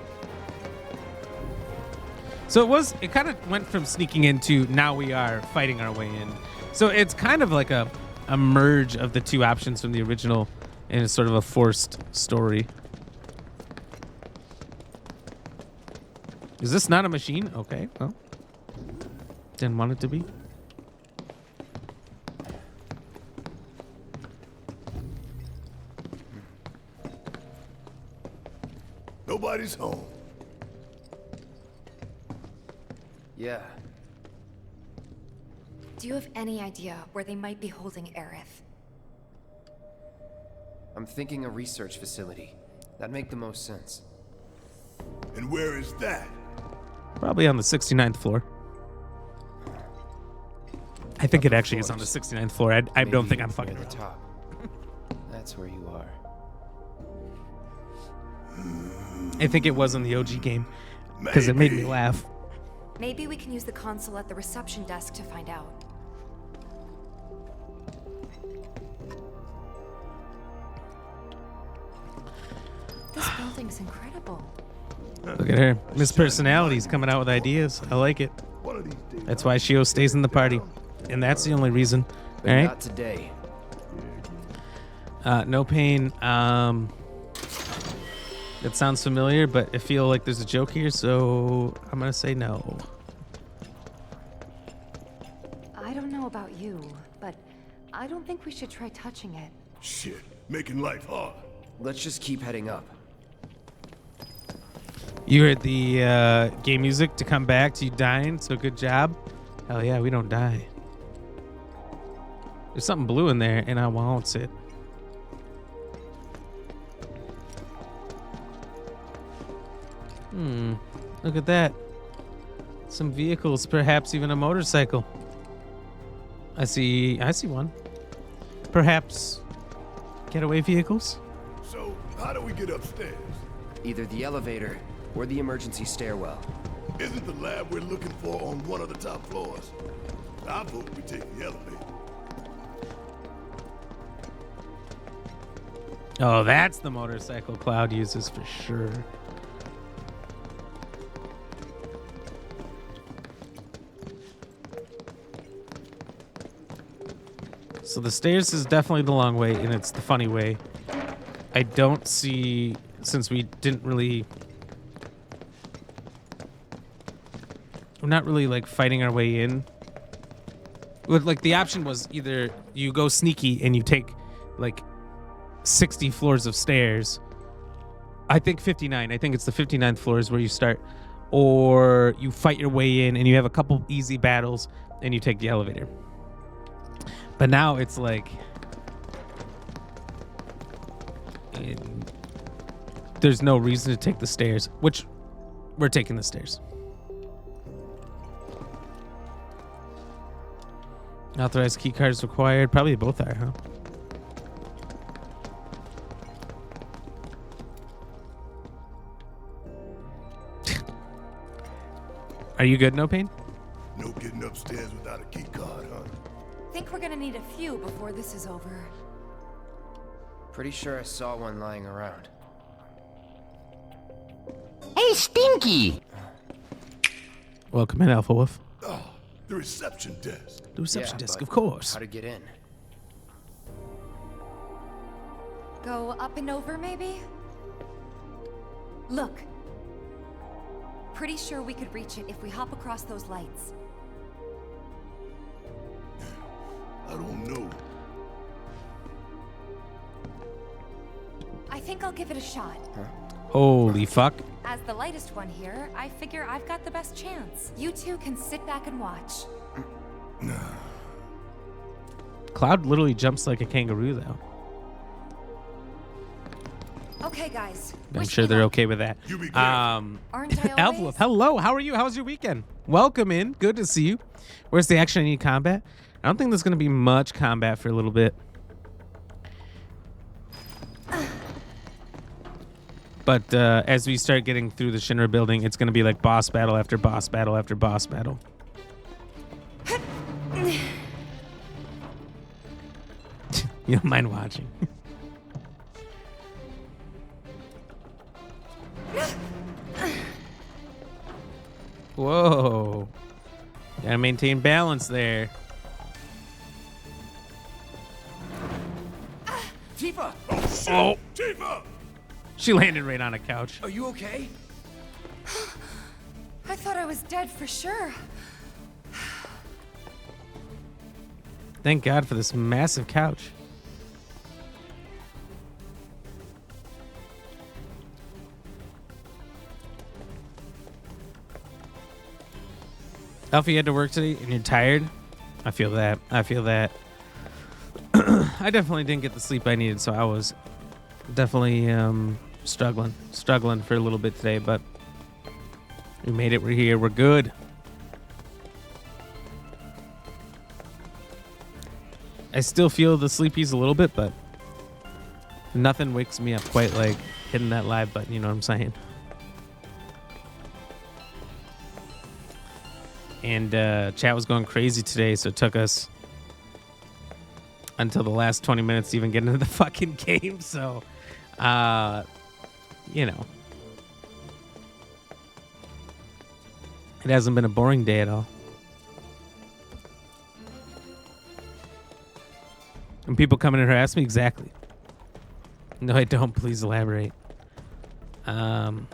So it kind of went from sneaking into now we are fighting our way in. So it's kind of like a merge of the two options from the original and it's sort of a forced story. Is this not a machine? Okay, well. Didn't want it to be. Nobody's home. Yeah. Do you have any idea where they might be holding Aerith? I'm thinking a research facility. That'd make the most sense. And where is that? Probably on the 69th floor. I think it actually is on the 69th floor. I don't think I'm fucking at the top. That's where you are. I think it was in the OG game because it made me laugh. Maybe we can use the console at the reception desk to find out. This building's incredible. Look at her. Miss Personality's coming out with ideas. I like it. That's why Shio stays in the party. And that's the only reason. But all right. not today. No pain. That sounds familiar, but I feel like there's a joke here, so I'm gonna say no. I don't know about you, but I don't think we should try touching it. Shit, making life hard. Let's just keep heading up. You heard the game music to come back to you dying, so good job. Hell yeah, we don't die. There's something blue in there, and I won't it. Look at that. Some vehicles, perhaps even a motorcycle. I see one. Perhaps getaway vehicles? So, how do we get upstairs? Either the elevator or the emergency stairwell. Isn't the lab we're looking for on one of the top floors? I vote we take the elevator. Oh, that's the motorcycle Cloud uses for sure. So the stairs is definitely the long way, and it's the funny way. I don't see, since we didn't really... We're not really, like, fighting our way in. Like, the option was either you go sneaky and you take, like, 60 floors of stairs. I think 59. I think it's the 59th floor is where you start. Or you fight your way in and you have a couple easy battles and you take the elevator. But now it's like... there's no reason to take the stairs, which we're taking the stairs. Authorized key cards required. Probably both are, huh? Are you good, No Pain? No getting upstairs without a key card, huh? Think we're gonna need a few before this is over. Pretty sure I saw one lying around. Hey, Stinky! Welcome in, Alpha Wolf. Oh, the reception desk. The reception Yeah, desk, but of course. How to get in? Go up and over, maybe? Look. Pretty sure we could reach it if we hop across those lights. I don't know. I think I'll give it a shot. Holy fuck. As the lightest one here, I figure I've got the best chance. You two can sit back and watch. Cloud literally jumps like a kangaroo, though. Okay, guys. I'm sure they're okay with that. Aren't I always? Hello, how are you? How was your weekend? Welcome in. Good to see you. Where's the action? I need combat. I don't think there's going to be much combat for a little bit. But as we start getting through the Shinra building, it's going to be like boss battle after boss battle after boss battle. You don't mind watching. Whoa. Gotta maintain balance there. Tifa! Oh. Tifa! She landed right on a couch. Are you okay? I thought I was dead for sure. Thank God for this massive couch. Alfie, you had to work today and you're tired? I feel that. I feel that. I definitely didn't get the sleep I needed, so I was definitely struggling for a little bit today, but we made it. We're here. We're good. I still feel the sleepies a little bit, but nothing wakes me up quite like hitting that live button. You know what I'm saying? And chat was going crazy today, so it took us until the last 20 minutes to even get into the fucking game. So, you know, it hasn't been a boring day at all. And people come in and harass me? Exactly. No, I don't. Please elaborate. When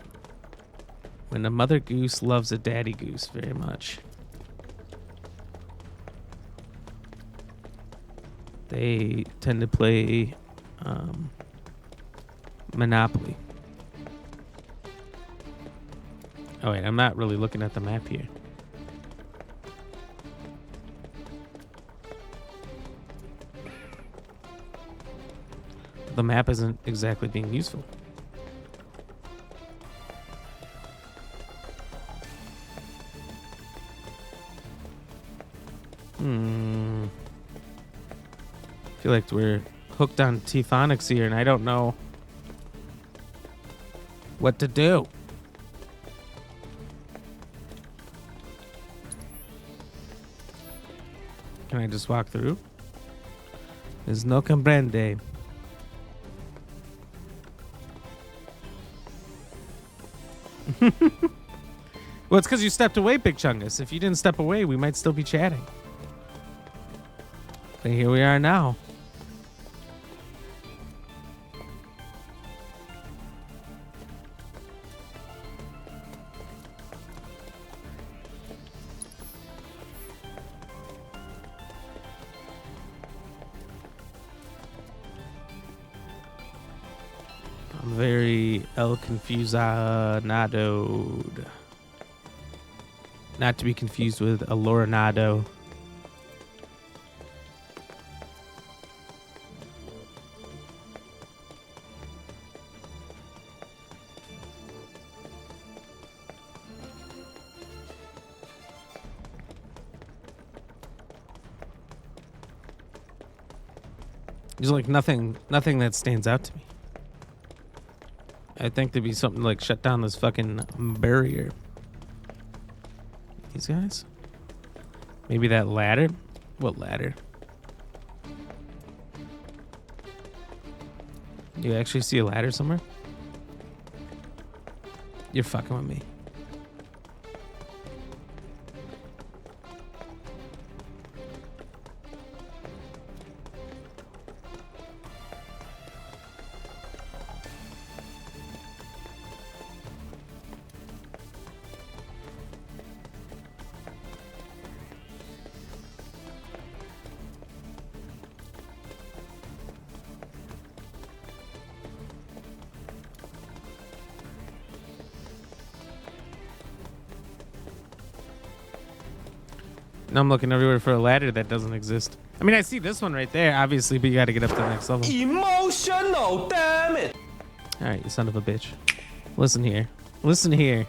a mother goose loves a daddy goose very much. They tend to play Monopoly. Oh, wait, I'm not really looking at the map here. The map isn't exactly being useful. I feel like we're hooked on T-Phonics here, and I don't know what to do. Can I just walk through? There's no comprende. Well, it's because you stepped away, Big Chungus. If you didn't step away, we might still be chatting. But here we are now. I'm very El Confusionadoed. Not to be confused with a Lorenado. There's like nothing that stands out to me. I think there'd be something like shut down this fucking barrier. These guys? Maybe that ladder? What ladder? Do you actually see a ladder somewhere? You're fucking with me. Now I'm looking everywhere for a ladder that doesn't exist. I mean, I see this one right there, obviously, but you got to get up to the next level. Emotional, damn it! All right, you son of a bitch. Listen here. Listen here.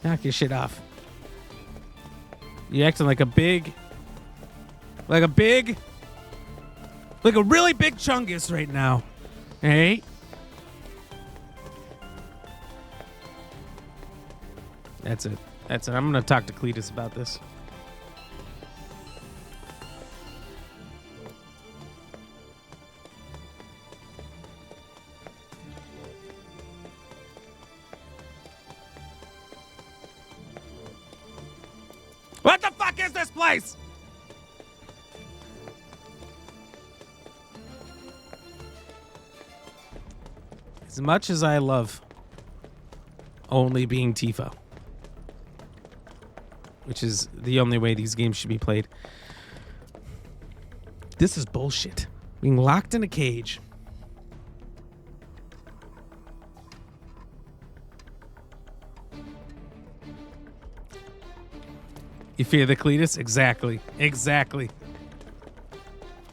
Knock your shit off. You're acting like a really big chungus right now. All right? That's it. That's it. I'm going to talk to Cletus about this. What the fuck is this place? As much as I love only being Tifa, which is the only way these games should be played, this is bullshit. Being locked in a cage. You fear the Cletus? Exactly. Exactly.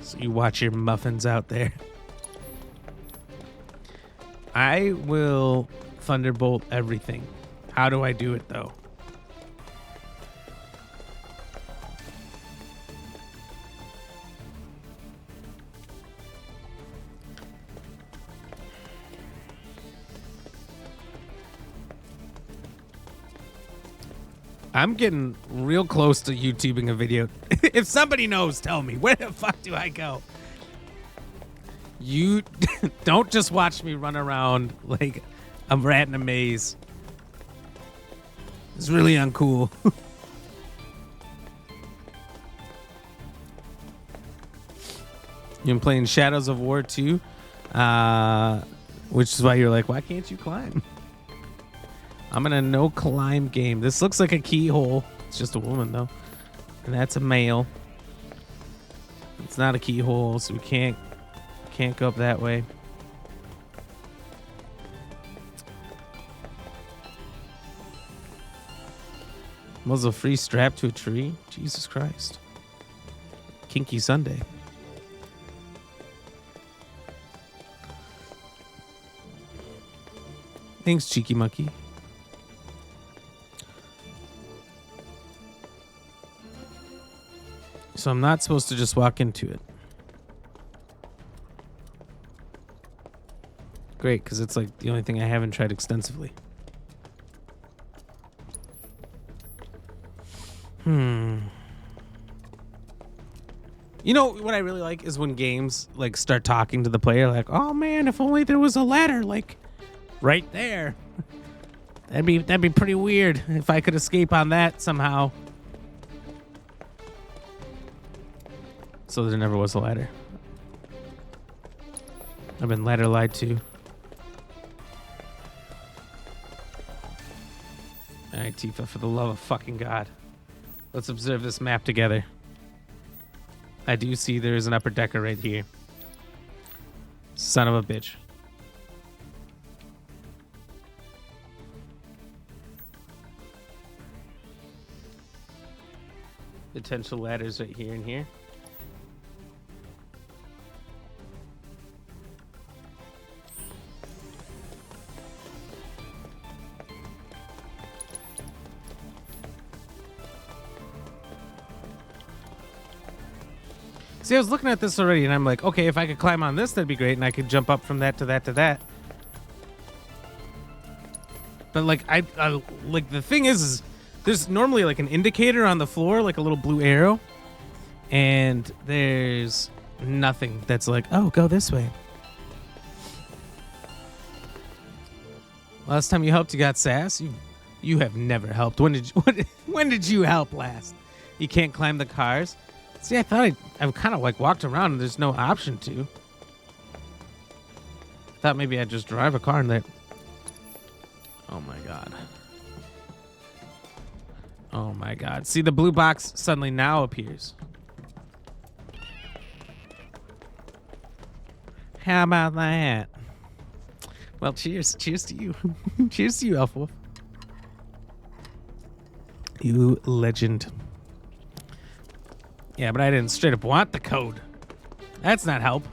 So you watch your muffins out there. I will thunderbolt everything. How do I do it, though? I'm getting real close to YouTubing a video. If somebody knows, tell me. Where the fuck do I go? You don't just watch me run around like a rat in a maze. It's really uncool. You've been playing Shadows of War 2, which is why you're like, why can't you climb? I'm in a no climb game. This looks like a keyhole. It's just a woman though. And that's a male. It's not a keyhole, so we can't go up that way. Muzzle free strapped to a tree? Jesus Christ. Kinky Sunday. Thanks, Cheeky Monkey. So I'm not supposed to just walk into it. Great, because it's like the only thing I haven't tried extensively. You know what I really like is when games like start talking to the player, like, "Oh man, if only there was a ladder like right there. That'd be pretty weird if I could escape on that somehow." So there never was a ladder. I've been ladder lied to. All right, Tifa, for the love of fucking God. Let's observe this map together. I do see there is an upper decker right here. Son of a bitch. Potential ladders right here and here. See, I was looking at this already, and I'm like, okay, if I could climb on this, that'd be great, and I could jump up from that to that to that. But like, I like the thing is there's normally like an indicator on the floor, like a little blue arrow, and there's nothing that's like, oh, go this way. Last time you helped, you got sass. You have never helped. When did you help last? You can't climb the cars. See, I thought I kind of like walked around and there's no option to. Thought maybe I'd just drive a car in there. Oh my God. Oh my God. See, the blue box suddenly now appears. How about that? Well, cheers. Cheers to you. Cheers to you, Elf Wolf. You legend. Yeah, but I didn't straight up want the code. That's not help.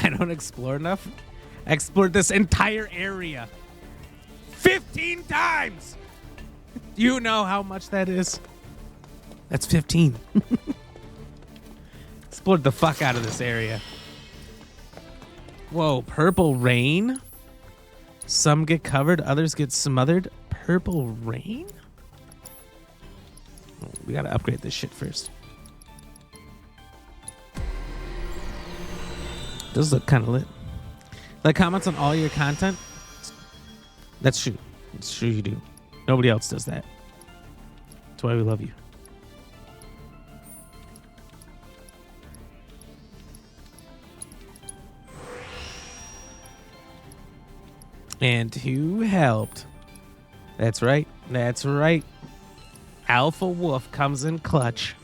I don't explore enough. I explored this entire area 15 times. You know how much that is? That's 15. Explored the fuck out of this area. Whoa, purple rain? Some get covered, others get smothered. Purple rain? Oh, we gotta upgrade this shit first. Does look kind of lit. Like comments on all your content? That's true. It's true you do. Nobody else does that. That's why we love you. And who helped? That's right. That's right. Alpha Wolf comes in clutch.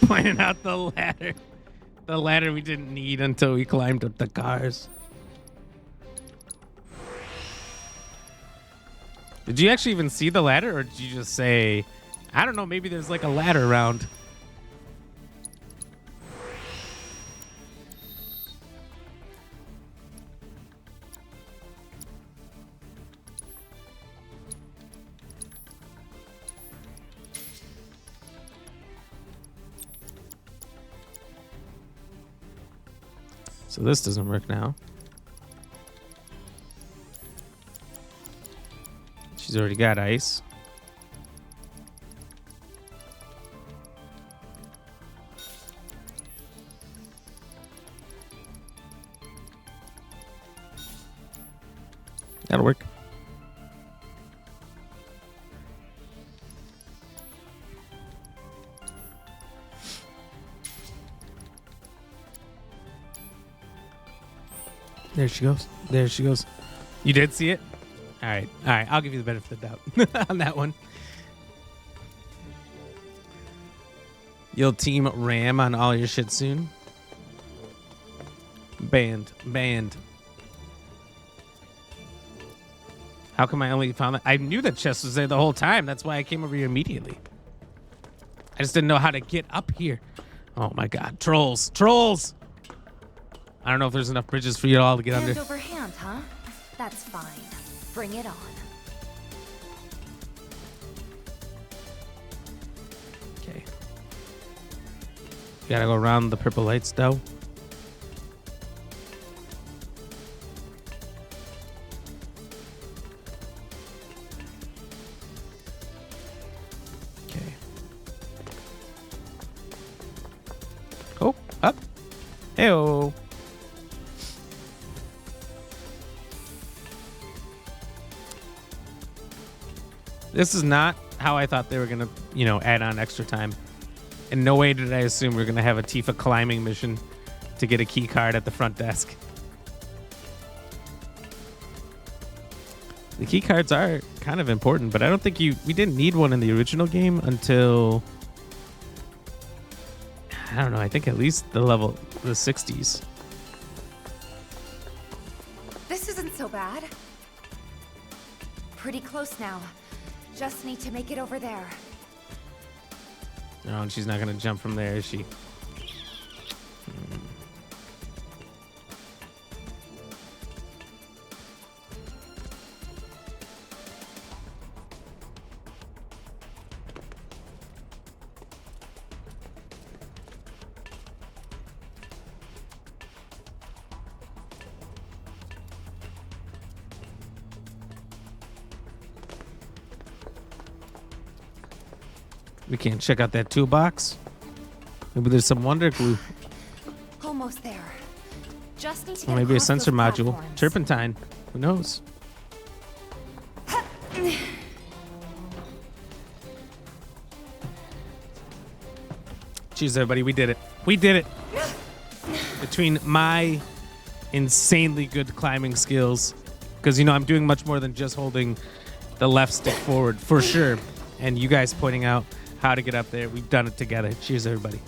Pointing out the ladder. The ladder we didn't need until we climbed up the cars. Did you actually even see the ladder, or did you just say, I don't know, maybe there's like a ladder around? So this doesn't work now. She's already got ice. That'll work. There she goes. There she goes. You did see it? All right. All right. I'll give you the benefit of the doubt on that one. You'll team Ram on all your shit soon. Banned. How come I only found that? I knew that chest was there the whole time. That's why I came over here immediately. I just didn't know how to get up here. Oh my God. Trolls. Trolls. I don't know if there's enough bridges for you all to get under. Hand over hand, huh? That's fine. Bring it on. Okay. Gotta go around the purple lights, though. Okay. Oh, up. Hey-oh. This is not how I thought they were going to, add on extra time. In no way did I assume we were going to have a Tifa climbing mission to get a key card at the front desk. The key cards are kind of important, but I don't think we didn't need one in the original game until, I don't know, I think at least the 60s. This isn't so bad. Pretty close now. Just need to make it over there. Oh, and she's not going to jump from there, is she? We can't check out that toolbox. Maybe there's some wonder glue. Almost there. Just need to Or get maybe a across sensor those module. platforms. Turpentine. Who knows? Jeez, everybody, we did it. We did it. Between my insanely good climbing skills, because, you know, I'm doing much more than just holding the left stick forward, for sure, and you guys pointing out how to get up there, we've done it together. Cheers, everybody.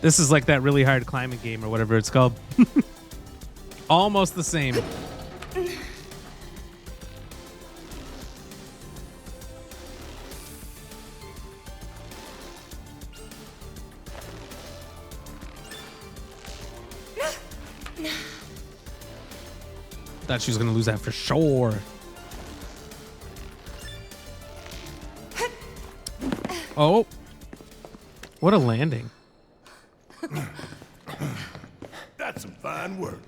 This is like that really hard climbing game or whatever it's called. Almost the same. Thought she was gonna lose that for sure. Oh, what a landing. That's some fine work.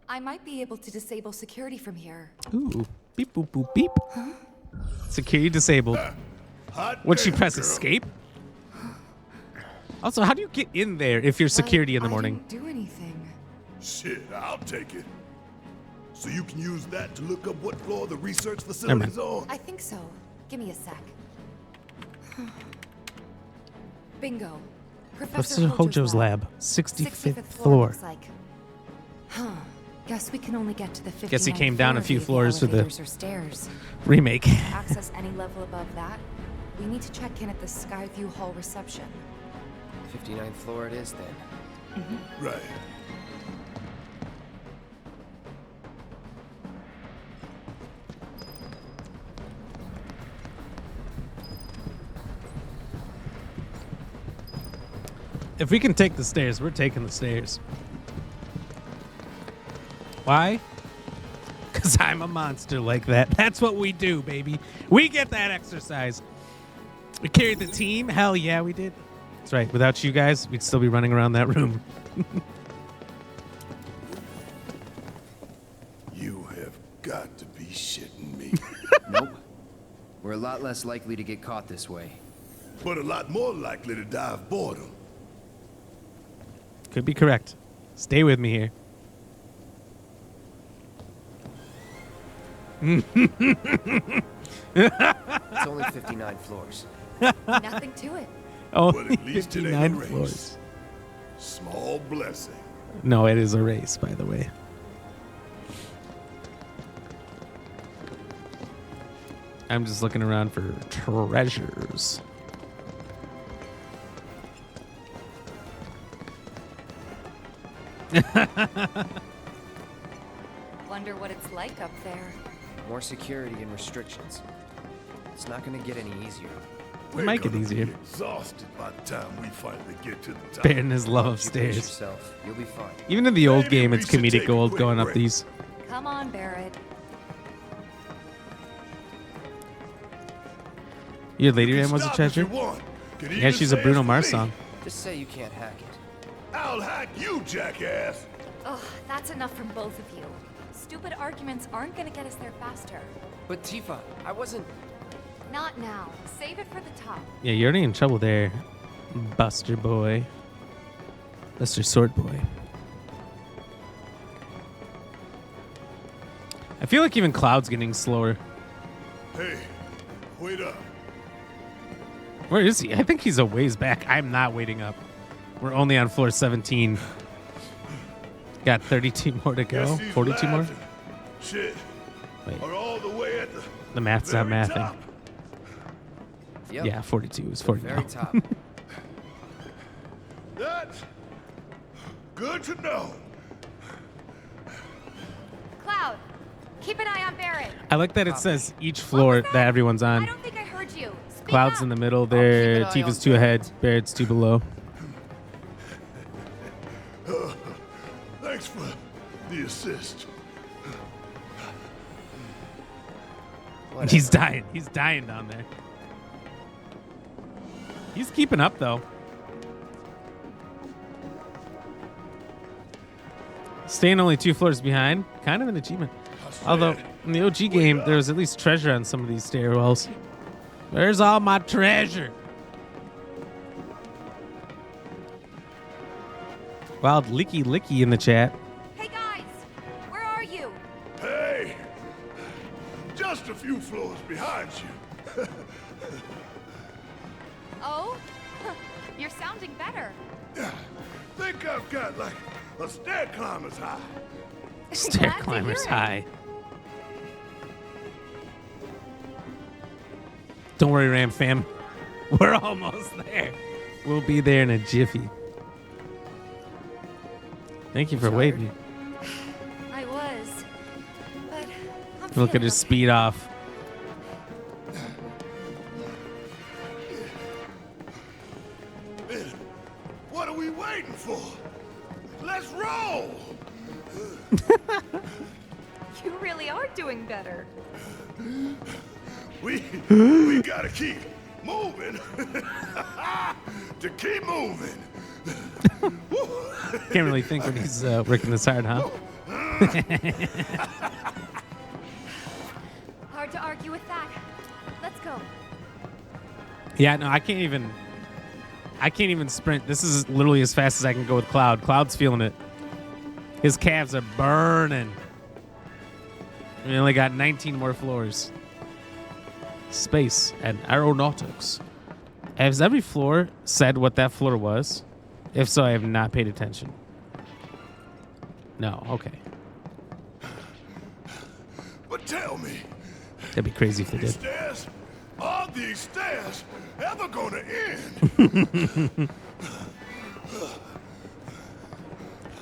I might be able to disable security from here. Ooh, beep, boop, boop, beep. Security disabled. Would she press escape? Also, how do you get in there if you're security in the morning? I didn't do anything. Shit, I'll take it. So you can use that to look up what floor the research facility's on? I think so. Give me a sec. Bingo. Professor Hojo's lab, 65th floor. Looks like. Huh. Guess we can only get to the 59th Guess he came down a few floor floors for the elevators or stairs. remake. To access any level above that, we need to check in at the Skyview Hall reception. 59th floor it is then. Right. If we can take the stairs, we're taking the stairs. Why? Because I'm a monster like that. That's what we do, baby. We get that exercise. We carried the team. Hell yeah, we did. That's right. Without you guys, we'd still be running around that room. You have got to be shitting me. Nope. We're a lot less likely to get caught this way. But a lot more likely to die of boredom. Could be correct. Stay with me here. It's only 59 floors. Nothing to it. Oh, But at least it ain't 59 a race. floors. Small blessing. No, it is a race, by the way. I'm just looking around for treasures. Wonder what it's like up there. More security and restrictions. It's not gonna get any easier. It might get easier. Exhausted by the time we finally get to the top. Bearing his love of You pace stairs. yourself. You'll be fine. Even in the old Maybe game, we it's should comedic take a gold quick going up break. these. Come on, Barrett. Your Lady You can Ram was a stop if you treasure? want. Can Yeah, even she's a say Bruno it's for Mars me. song. Just say you can't hack it. I'll hack you, jackass. Ugh, that's enough from both of you. Stupid arguments aren't gonna get us there faster. But Tifa, I wasn't... Not now. Save it for the top. Yeah, you're already in trouble there, Buster Boy. Buster Sword Boy. I feel like even Cloud's getting slower. Hey, wait up. Where is he? I think he's a ways back. I'm not waiting up. We're only on floor 17. Got 32 more to go. Guess he's 42 more? laughing. Shit. Wait. Are all the way at The math's not very mathing. top. Yep. Yeah, 42 is 40 Very now. top. That's good to know. Cloud, keep an eye on Barrett. I like that it says each floor that everyone's I on. don't think I heard you. Speak Cloud's up. in the middle there. keep an eye Tifa's on two ahead. Barrett's two below. Thanks for the assist. He's dying. He's dying down there. He's keeping up, though. Staying only 2 floors behind, kind of an achievement. Although in the OG game, there was at least treasure on some of these stairwells. Where's all my treasure? Wild Licky Licky in the chat. Hey guys, where are you? Hey, just a few floors behind you. Oh, you're sounding better. Think I've got like a stair climber's high. Stair climber's high. Don't worry, Ram fam. We're almost there. We'll be there in a jiffy. Thank you for waiting. I was, but I'm Look at his speed off. What are we waiting for? Let's roll! You really are doing better. We gotta keep moving. To keep moving. Can't really think when he's working this hard, huh? Hard to argue with that. Let's go. Yeah, no, I can't even sprint. This is literally as fast as I can go with Cloud. Cloud's feeling it. His calves are burning. We only got 19 more floors. Space and aeronautics. Has every floor said what that floor was? If so, I have not paid attention. No, okay. But tell me, That'd be crazy if they did. stairs, are these stairs ever gonna end?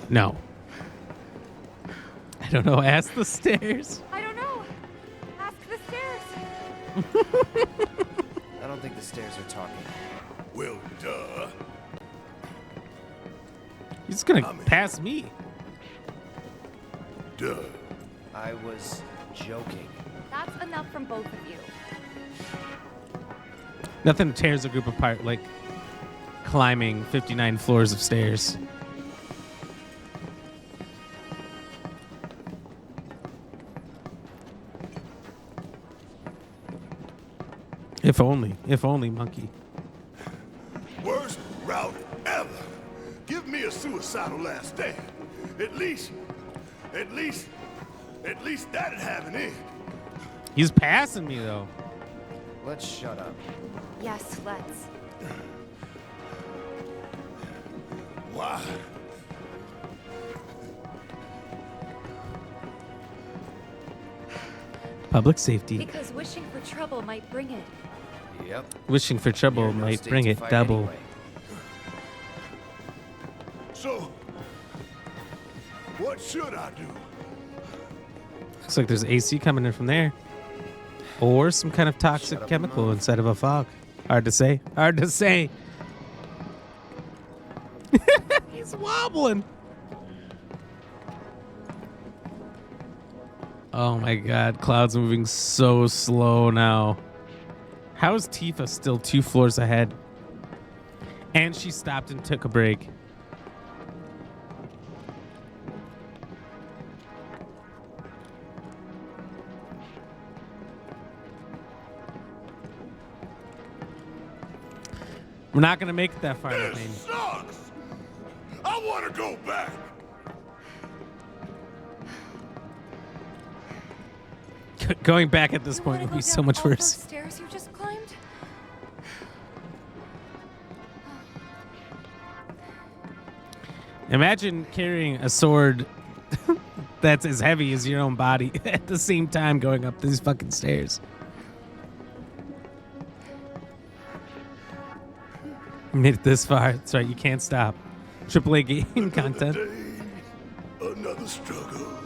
No. I don't know. Ask the stairs. I don't know. Ask the stairs. I don't think the stairs are talking. Well, duh. He's gonna pass me. Duh. I was joking. That's enough from both of you. Nothing tears a group apart like climbing 59 floors of stairs. If only, monkey. Worst route ever. Give me a suicidal last stand. At least that'd have an end. He's passing me though. Let's shut up. Yes, let's. Why? Public safety. Because wishing for trouble might bring it. Yep. Wishing for trouble might bring it double. Anyway. So, what should I do? Looks like there's AC coming in from there. Or some kind of toxic chemical inside of a fog. Hard to say. Hard to say. He's wobbling. Oh my god, Cloud's moving so slow now. How is Tifa still 2 floors ahead? And she stopped and took a break. We're not going to make it that far. This sucks. I want to go back. Going back at this point would be so much worse. Stairs you just climbed? Imagine carrying a sword that's as heavy as your own body at the same time going up these fucking stairs. Made it this far. That's right, you can't stop. AAA game content. Another struggle.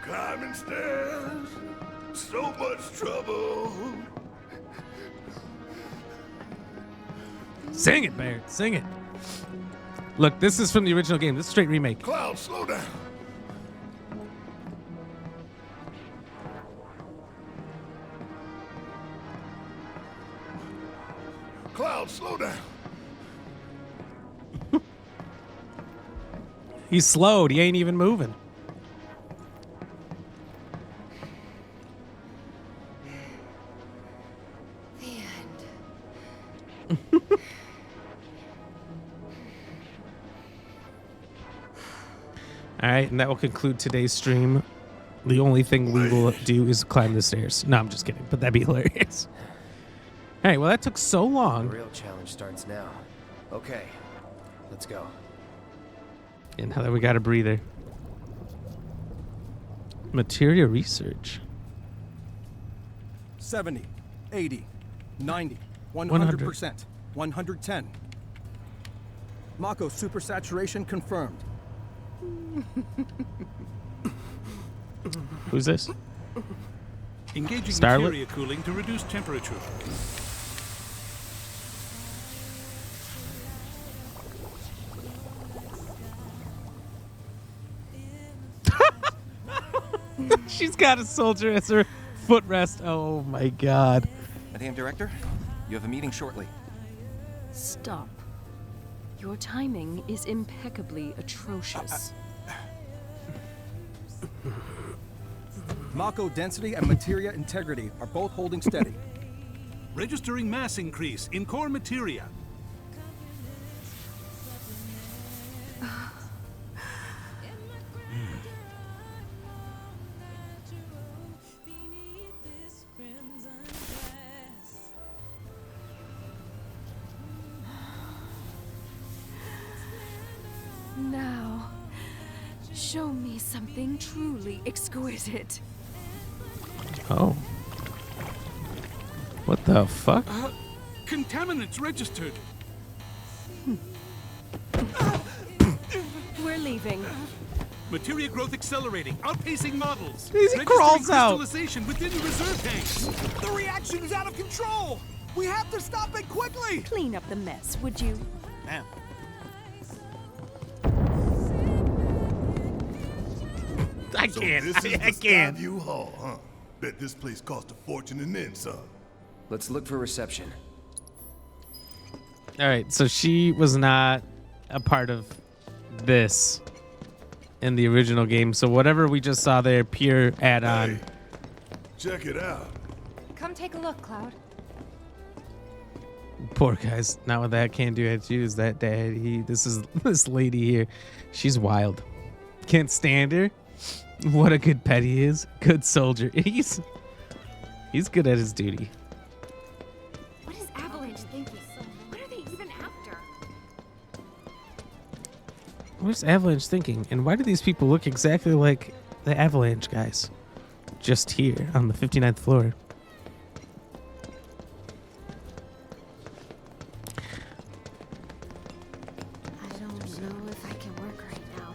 Climbing stairs. So much trouble. Sing it, Barrett. Sing it. Look, this is from the original game. This is straight remake. Cloud, slow down. Cloud, slow down. He's slowed. He ain't even moving. All right, and that will conclude today's stream. The only thing we will do is climb the stairs. No, I'm just kidding, but that'd be hilarious. All right, well, that took so long. The real challenge starts now. Okay, let's go. And now that we got a breather. Materia research. 70, 80, 90, 100%, 110. Mako supersaturation confirmed. Who's this? Engaging Starlet? materia cooling to reduce temperature. She's got a soldier as her footrest. Oh my god. Madam Director, you have a meeting shortly. Stop. Your timing is impeccably atrocious. Mako density and materia integrity are both holding steady. Registering mass increase in core materia. Now, show me something truly exquisite. Oh. What the fuck? Contaminants registered. We're leaving. Materia growth accelerating, outpacing models. He crawls out. Crystallization within the reserve tanks. The reaction is out of control. We have to stop it quickly. Clean up the mess, would you? Ma'am. I So can't. This is I the can't. Skyview Hall, huh? Bet this place cost a fortune and then some. Let's look for reception. All right, so she was not a part of this in the original game. So whatever we just saw there, pure add-on. Hey, check it out. Come take a look, Cloud. Poor guys. Not what that can't do at you is that dad. This lady here. She's wild. Can't stand her. What a good pet he is. Good soldier. He's good at his duty. What is Avalanche thinking? What are they even after? What's Avalanche thinking? And why do these people look exactly like the Avalanche guys? Just here on the 59th floor. I don't know if I can work right now.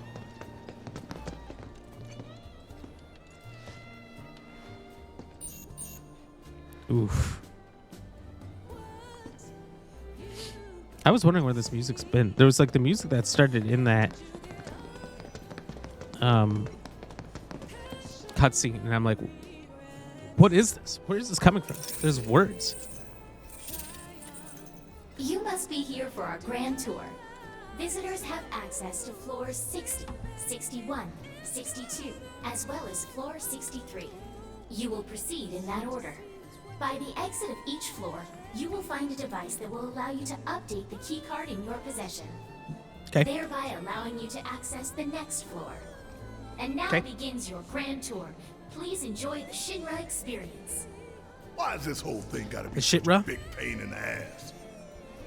Oof. I was wondering where this music's been. There was like the music that started in that cutscene, and I'm like, what is this? Where is this coming from? There's words. You must be here for our grand tour. Visitors have access to floors 60, 61, 62, as well as floor 63. You will proceed in that order. By the exit of each floor, you will find a device that will allow you to update the key card in your possession, thereby allowing you to access the next floor. And now begins your grand tour. Please enjoy the Shinra experience. Why is this whole thing gotta be The such a Shinra? big pain in the ass?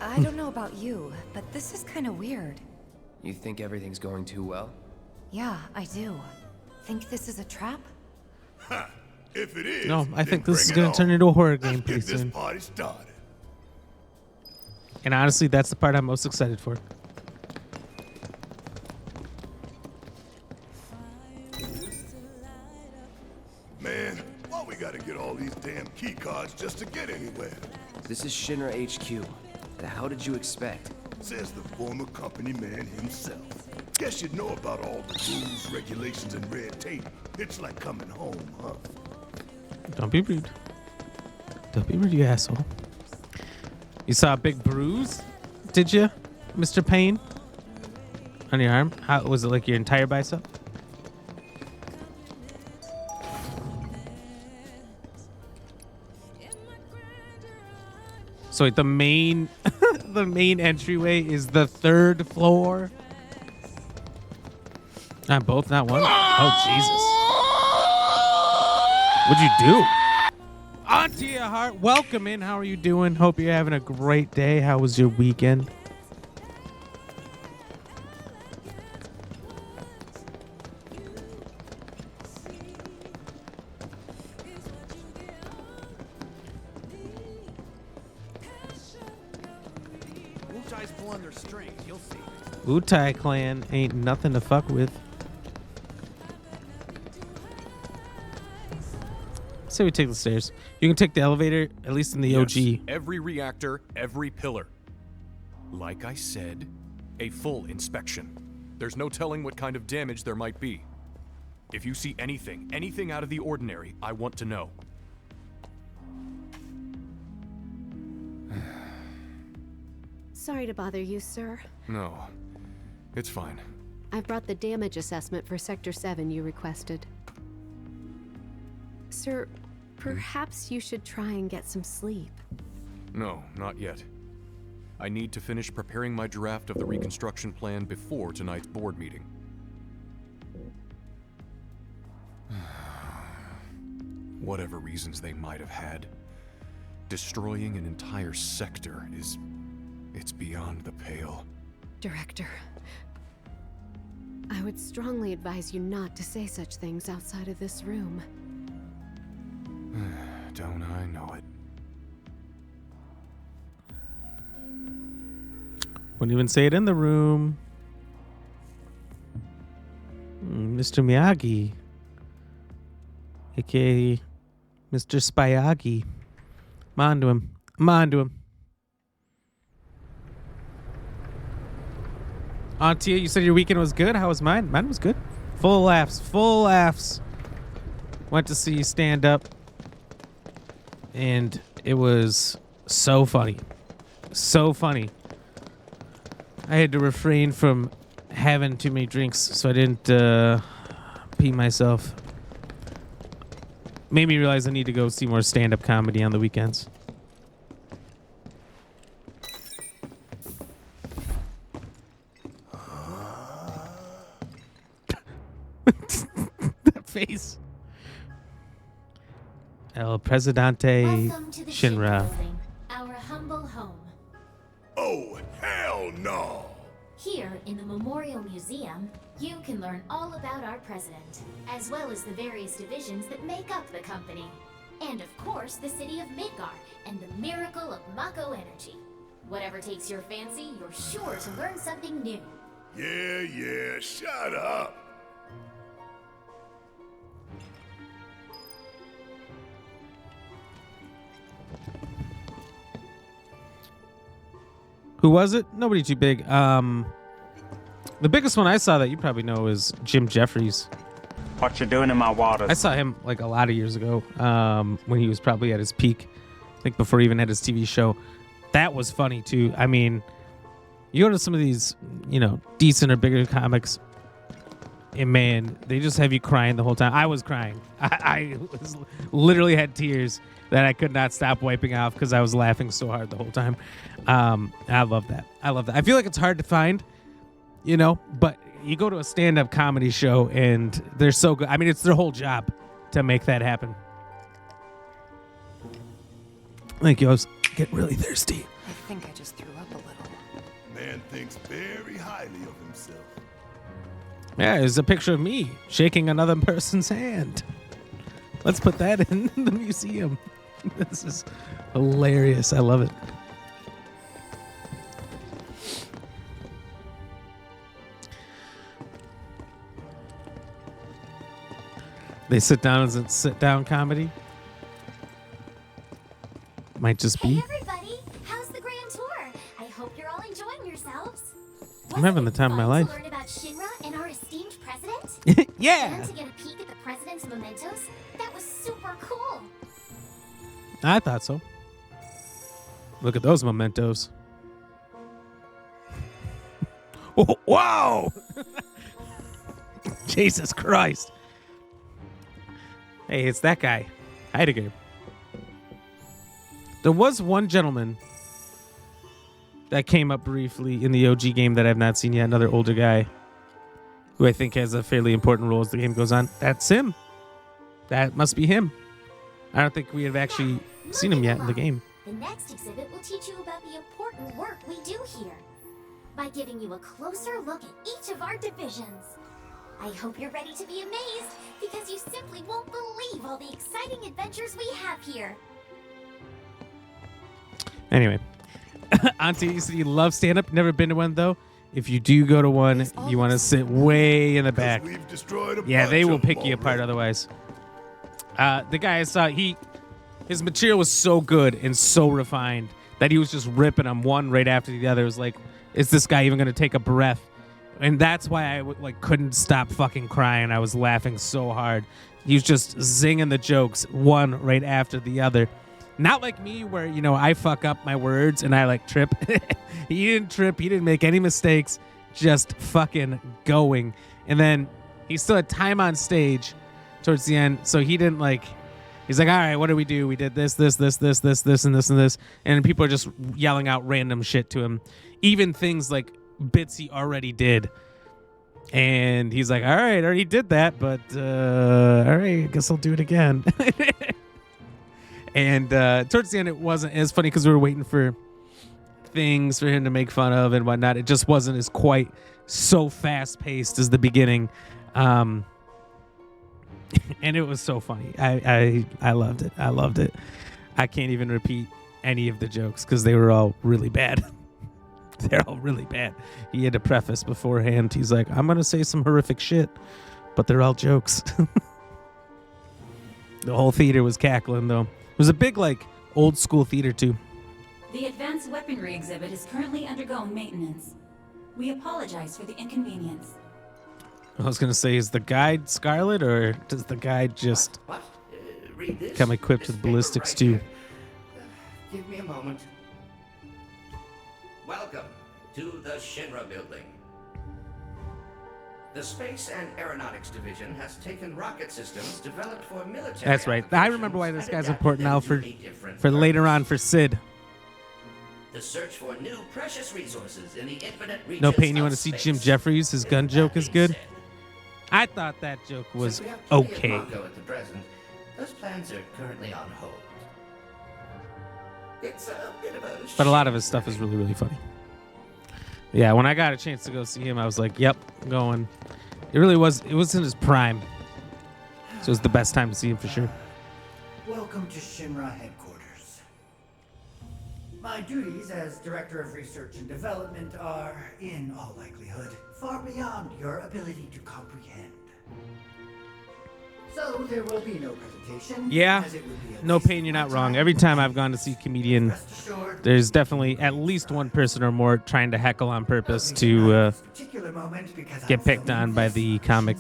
I don't know about you, but this is kind of weird. You think everything's going too well? Yeah, I do. Think this is a trap? Ha! If it is, No, I think then this is bring it going to turn on. into a horror game Let's pretty get this soon. party started. And honestly, that's the part I'm most excited for. Man, why we gotta get all these damn key cards just to get anywhere? This is Shinra HQ. The hell did you expect? Says the former company man himself. Guess you'd know about all the rules, regulations, and red tape. It's like coming home, huh? Don't be rude. Don't be rude, you asshole. You saw a big bruise, did you, Mr. Payne? On your arm? How was it? Like your entire bicep? So wait, the main the main entryway is the 3rd floor. Not both, not one. Oh Jesus! What'd you do? Auntie Hart, welcome in. How are you doing? Hope you're having a great day. How was your weekend? Wu-Tai Clan ain't nothing to fuck with. Say we take the stairs. You can take the elevator, at least in the OG. Every reactor, every pillar. Like I said, a full inspection. There's no telling what kind of damage there might be. If you see anything out of the ordinary, I want to know. Sorry to bother you, sir. No, it's fine. I've brought the damage assessment for Sector 7 you requested. Sir, perhaps you should try and get some sleep. No, not yet. I need to finish preparing my draft of the reconstruction plan before tonight's board meeting. Whatever reasons they might have had, destroying an entire sector it's beyond the pale. Director, I would strongly advise you not to say such things outside of this room. Don't I know it? Wouldn't even say it in the room. Mr. Miyagi. AKA Mr. Spyagi. I'm on to him. I'm on to him. Auntie, you said your weekend was good. How was mine? Mine was good. Full laughs. Full laughs. Went to see you stand up. And it was so funny. So funny. I had to refrain from having too many drinks so I didn't pee myself. Made me realize I need to go see more stand-up comedy on the weekends. That face. El Presidente Welcome to the Shinra. Building, our humble home. Oh, hell no! Here in the Memorial Museum, you can learn all about our president, as well as the various divisions that make up the company. And of course, the city of Midgard and the miracle of Mako energy. Whatever takes your fancy, you're sure to learn something new. Yeah, shut up! Who was it? Nobody too big. The biggest one I saw that you probably know is Jim Jeffries. What you doing in my waters? I saw him like a lot of years ago when he was probably at his peak. I think before he even had his TV show. That was funny too. I mean, you go to some of these, decent or bigger comics, and man, they just have you crying the whole time. I was crying. I literally had tears that I could not stop wiping off because I was laughing so hard the whole time. I love that. I feel like it's hard to find, but you go to a stand-up comedy show and they're so good. I mean, it's their whole job to make that happen. Thank you. I was getting really thirsty. I think I just threw up a little. Man thinks very highly of himself. Yeah, there's a picture of me shaking another person's hand. Let's put that in the museum. This is hilarious. I love it. They sit down as a sit-down comedy. Might just be. Hey everybody, how's the grand tour? I hope you're all enjoying yourselves. I'm having the time of my life. To learn about Shinra and our esteemed president? Yeah. And to get a peek at the president's mementos? That was super cool. I thought so. Look at those mementos. Whoa! Jesus Christ. Hey, it's that guy. Heidegger. There was one gentleman that came up briefly in the OG game that I've not seen yet. Another older guy who I think has a fairly important role as the game goes on. That's him. That must be him. I don't think we have actually seen him yet in the game. The next exhibit will teach you about the important work we do here by giving you a closer look at each of our divisions. I hope you're ready to be amazed because you simply won't believe all the exciting adventures we have here. Anyway, Auntie, you said you love stand-up. Never been to one, though. If you do go to one, you want to sit way in the back. Yeah, they will pick you apart otherwise. The guy I saw, his material was so good and so refined that he was just ripping them one right after the other. It was like, is this guy even going to take a breath? And that's why I couldn't stop fucking crying. I was laughing so hard. He was just zinging the jokes one right after the other. Not like me where, I fuck up my words and I trip. He didn't trip. He didn't make any mistakes. Just fucking going. And then he still had time on stage towards the end. So he didn't he's like, all right, what do we do? We did this, and this, and this. And people are just yelling out random shit to him. Even things like bits he already did. And he's like, all right, I already did that, but all right, I guess I'll do it again. And towards the end, it wasn't as funny because we were waiting for things for him to make fun of and whatnot. It just wasn't as quite so fast-paced as the beginning. And it was so funny. I loved it. I loved it. I can't even repeat any of the jokes because they were all really bad. They're all really bad. He had to preface beforehand. He's like, I'm going to say some horrific shit, but they're all jokes. The whole theater was cackling, though. It was a big, old school theater, too. The advanced weaponry exhibit is currently undergoing maintenance. We apologize for the inconvenience. I was going to say, is the guide Scarlet, or does the guide just come equipped with ballistics, too? Give me a moment. Welcome to the Shinra building. The Space and Aeronautics Division has taken rocket systems developed for military. That's right. I remember why this guy's important now for later on for Sid. The search for new precious resources in the infinite reaches. No Pain, you want to see Jim Jeffries? His gun joke is good. I thought that joke was okay. At the present, those plans are currently on hold. It's a bit of a But a lot of his stuff is really, really funny. Yeah, when I got a chance to go see him, I was like, yep, going. It really was. It was in his prime. So it was the best time to see him for sure. Welcome to Shinra headquarters. My duties as Director of Research and Development are, in all likelihood, far beyond your ability to comprehend. So there will be no presentation. Yeah, No Pain, you're not wrong. Every time I've gone to see a comedian, there's definitely at least one person or more trying to heckle on purpose to get picked on by the comic.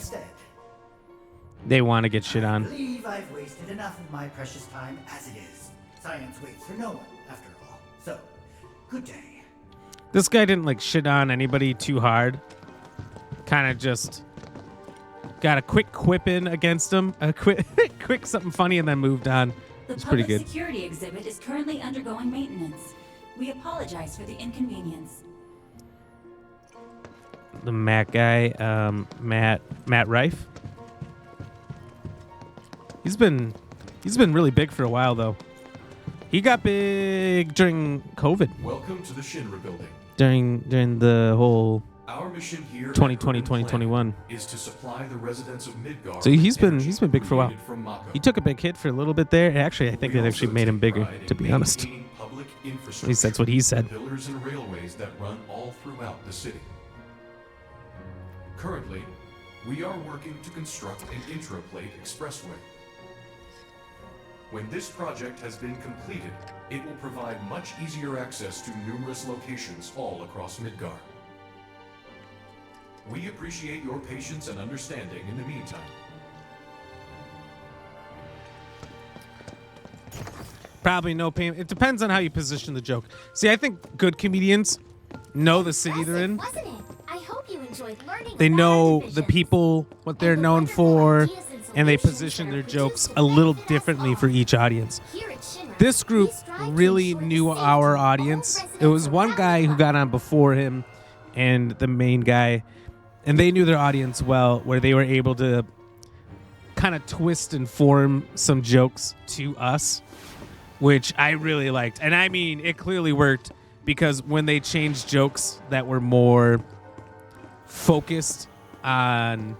They want to get shit on. I believe I've wasted enough of my precious time as it is. Science waits for no one, after all. So, good day. This guy didn't shit on anybody too hard. Kind of just got a quick quip in against him, a quick something funny, and then moved on. It's pretty good. The public security exhibit is currently undergoing maintenance. We apologize for the inconvenience. The Matt guy, Matt Rife. He's been really big for a while though. He got big during COVID. Welcome to the Shinra building. During the whole Our mission here 2020, 2021 is to supply the residents of Midgar. So he's been big for a while. He took a big hit for a little bit there. Actually, I think it actually made him bigger, to be honest. At least that's what he said. Pillars and railways that run all throughout the city. Currently, we are working to construct an intraplate expressway. When this project has been completed, it will provide much easier access to numerous locations all across Midgar. We appreciate your patience and understanding in the meantime. Probably No Pain. It depends on how you position the joke. See, I think good comedians know the city they're in. Wasn't it? I hope they know the people, what they're known for, and they position their jokes a little differently for each audience. This group really knew our audience. It was one guy who got on before him and the main guy, and they knew their audience well, where they were able to kind of twist and form some jokes to us, which I really liked. And I mean, it clearly worked, because when they changed jokes that were more focused on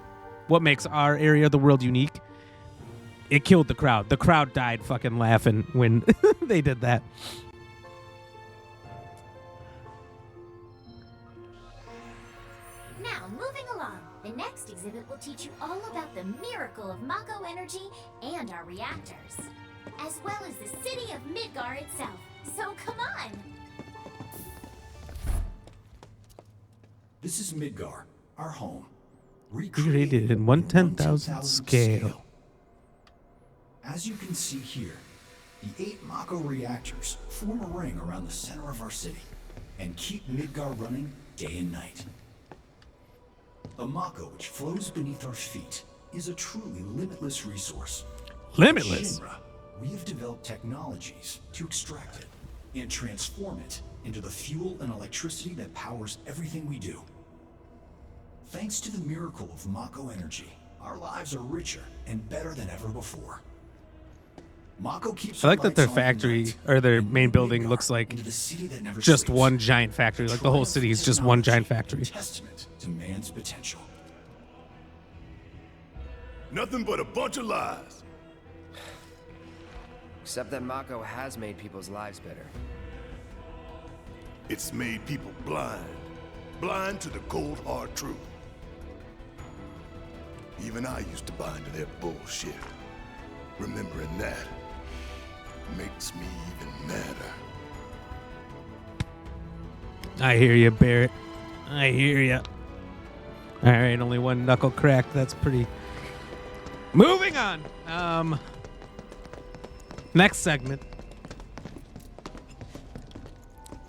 what makes our area of the world unique, it killed the crowd. The crowd died fucking laughing when they did that. Now, moving along, the next exhibit will teach you all about the miracle of Mako energy and our reactors, as well as the city of Midgar itself. So come on! This is Midgar, our home. Recreated in 1/10,000 scale. As you can see here, the 8 Mako reactors form a ring around the center of our city and keep Midgar running day and night. The Mako, which flows beneath our feet, is a truly limitless resource. Limitless? At Shinra, we have developed technologies to extract it and transform it into the fuel and electricity that powers everything we do. Thanks to the miracle of Mako energy, our lives are richer and better than ever before. Mako keeps I like that their factory, or their main building, looks like just one giant factory. Like the whole city is just one giant factory. Testament to man's potential. Nothing but a bunch of lies. Except that Mako has made people's lives better. It's made people blind. Blind to the cold, hard truth. Even I used to buy into their bullshit. Remembering that makes me even madder. I hear you, Barrett. I hear you. All right, only one knuckle cracked. That's pretty. Moving on. Next segment.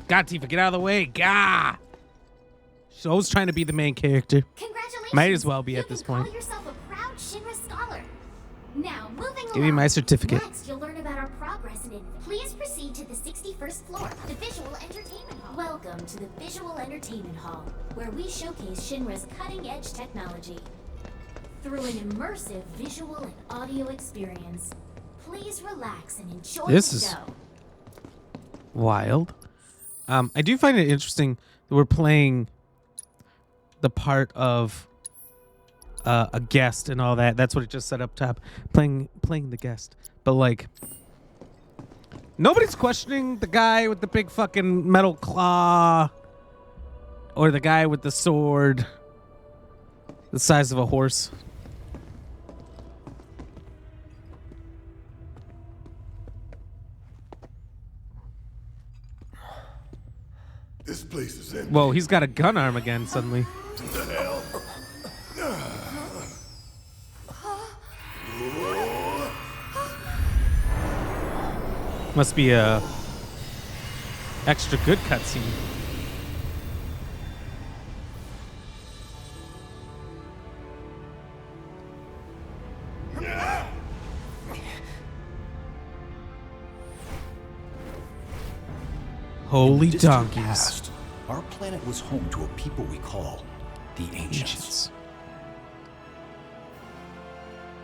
God, Tifa, get out of the way. Gah! She's always trying to be the main character. Congratulations! Might as well be at this point. Call yourself a proud Shinra scholar. Now, moving Give me my certificate. Next, you'll learn about our progress in it. Please proceed to the 61st floor, the Visual Entertainment Hall. Welcome to the Visual Entertainment Hall, where we showcase Shinra's cutting-edge technology. Through an immersive visual and audio experience, please relax and enjoy This the is show. Wild. I do find it interesting that we're playing the part of a guest and all that. That's what it just said up top. Playing the guest. But like, nobody's questioning the guy with the big fucking metal claw or the guy with the sword the size of a horse. This place is empty. Whoa, he's got a gun arm again suddenly. What the hell? Must be a extra good cutscene. Holy In the distant donkeys. past, our planet was home to a people we call the Ancients.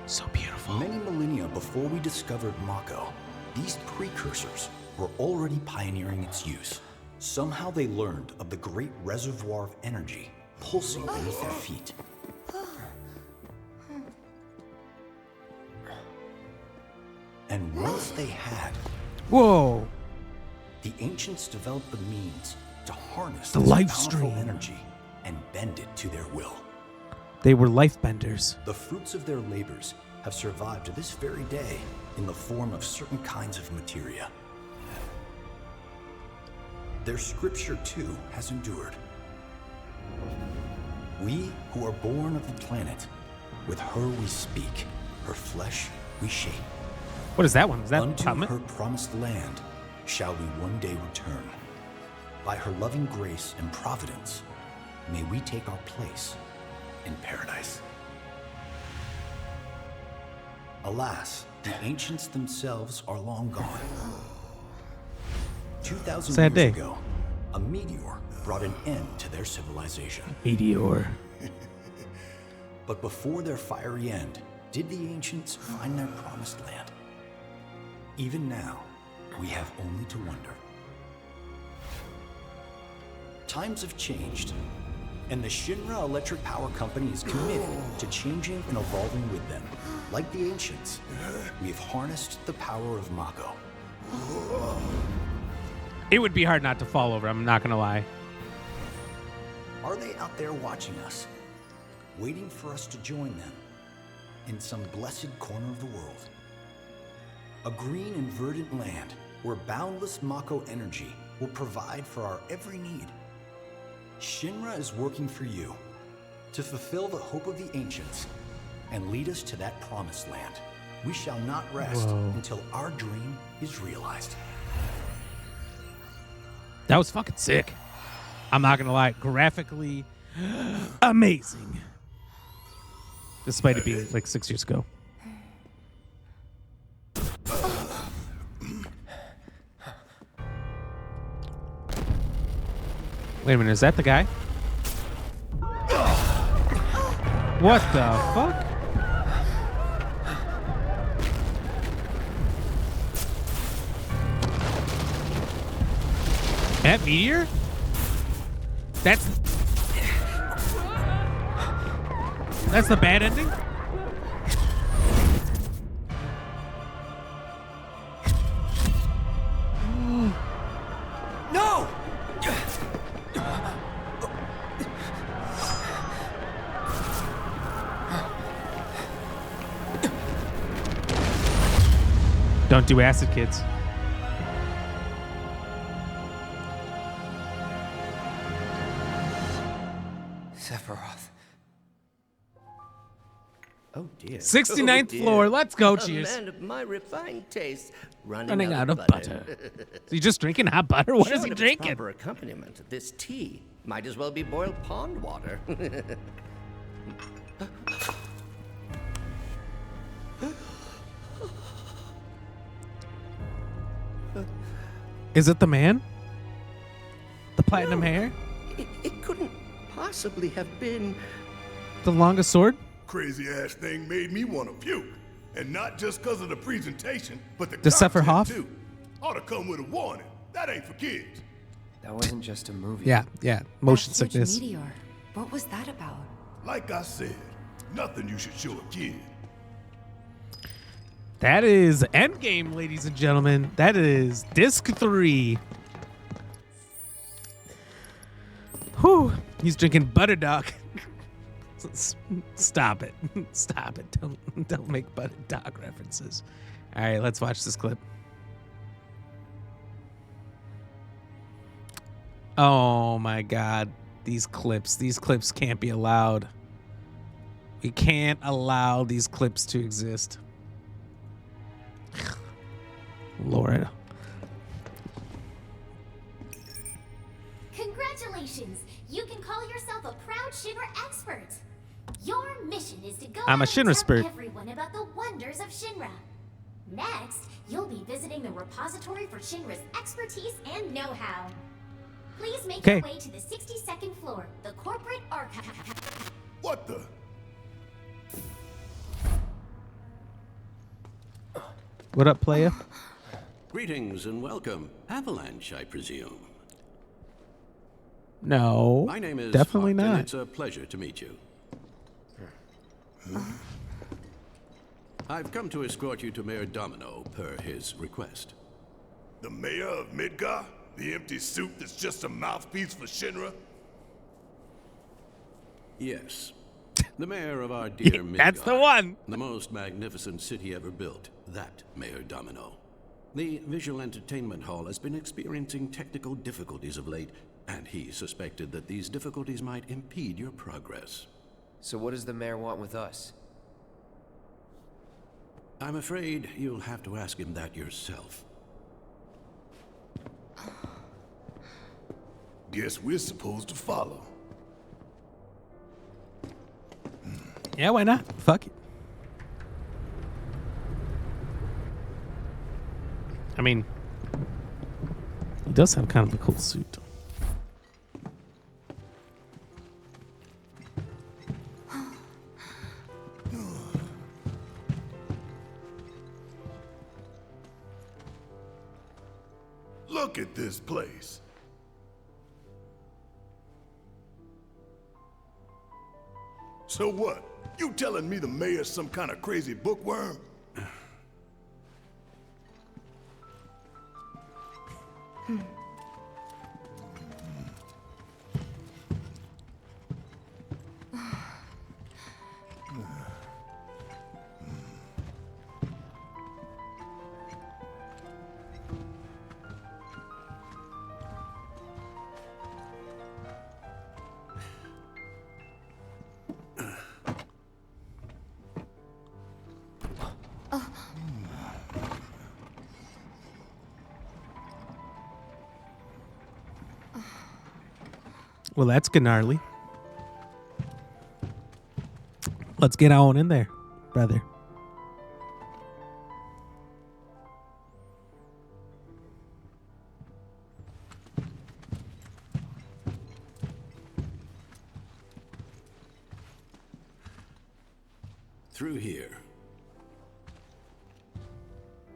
So beautiful. Many millennia before we discovered Mako, these precursors were already pioneering its use. Somehow they learned of the great reservoir of energy pulsing beneath their feet. And once they had, whoa, the Ancients developed the means to harness The this life powerful stream. energy and bend it to their will. They were life benders. The fruits of their labors have survived to this very day in the form of certain kinds of materia. Their scripture, too, has endured. We who are born of the planet, with her we speak, her flesh we shape. What is that one? Is that Unto Tubman? her promised land shall we one day return. By her loving grace and providence, may we take our place in paradise. Alas, the ancients themselves are long gone. 2,000 Sad years day. ago, a meteor brought an end to their civilization. Meteor. But before their fiery end, did the ancients find their promised land? Even now, we have only to wonder. Times have changed, and the Shinra Electric Power Company is committed to changing and evolving with them. Like the ancients, we have harnessed the power of Mako. It would be hard not to fall over, I'm not gonna lie. Are they out there watching us, waiting for us to join them in some blessed corner of the world? A green and verdant land where boundless Mako energy will provide for our every need. Shinra is working for you to fulfill the hope of the ancients and lead us to that promised land. We shall not rest until our dream is realized. That was fucking sick. I'm not gonna lie, graphically amazing. Despite it being like 6 years ago. Wait a minute, is that the guy? What the fuck? That meteor? That's the bad ending? No! Don't do acid, kids. Sephiroth. Oh dear. 69th floor. Let's go. Cheers. A man of my refined taste Running out of butter. Is he just drinking hot butter? What is he drinking? Proper accompaniment. This tea might as well be boiled pond water. Is it the man? The platinum hair? It couldn't possibly have been. The longest sword? Crazy ass thing made me want to puke. And not just because of the presentation, but the Does content Sephiroth? too. Ought to come with a warning. That ain't for kids. That wasn't just a movie. Yeah. Motion That huge sickness. meteor. What was that about? Like I said, nothing you should show a kid. That is Endgame, ladies and gentlemen. That is disc 3. Whew. He's drinking butter dog. Stop it. Stop it. Don't make butter dog references. All right, let's watch this clip. Oh my God. These clips can't be allowed. We can't allow these clips to exist. Laura. Congratulations! You can call yourself a proud Shinra expert. Your mission is to go I'm a out and Shinra tell expert. everyone about the wonders of Shinra. Next, you'll be visiting the repository for Shinra's expertise and know-how. Please make your way to the 62nd floor, the corporate archive. What the? What up, playa? Greetings and welcome. Avalanche, I presume. No. My name is definitely Hawk, and not. it's a pleasure to meet you. I've come to escort you to Mayor Domino per his request. The mayor of Midgar? The empty suit that's just a mouthpiece for Shinra? Yes. The mayor of our dear Midgar. That's the one. The most magnificent city ever built. That Mayor Domino. The visual entertainment hall has been experiencing technical difficulties of late, and he suspected that these difficulties might impede your progress. So what does the mayor want with us? I'm afraid you'll have to ask him that yourself. Guess we're supposed to follow. Yeah, why not? Fuck it. I mean, he does have kind of a cool suit. Look at this place. So what? You telling me the mayor's some kind of crazy bookworm? Well, that's gnarly. Let's get on in there, brother. Through here.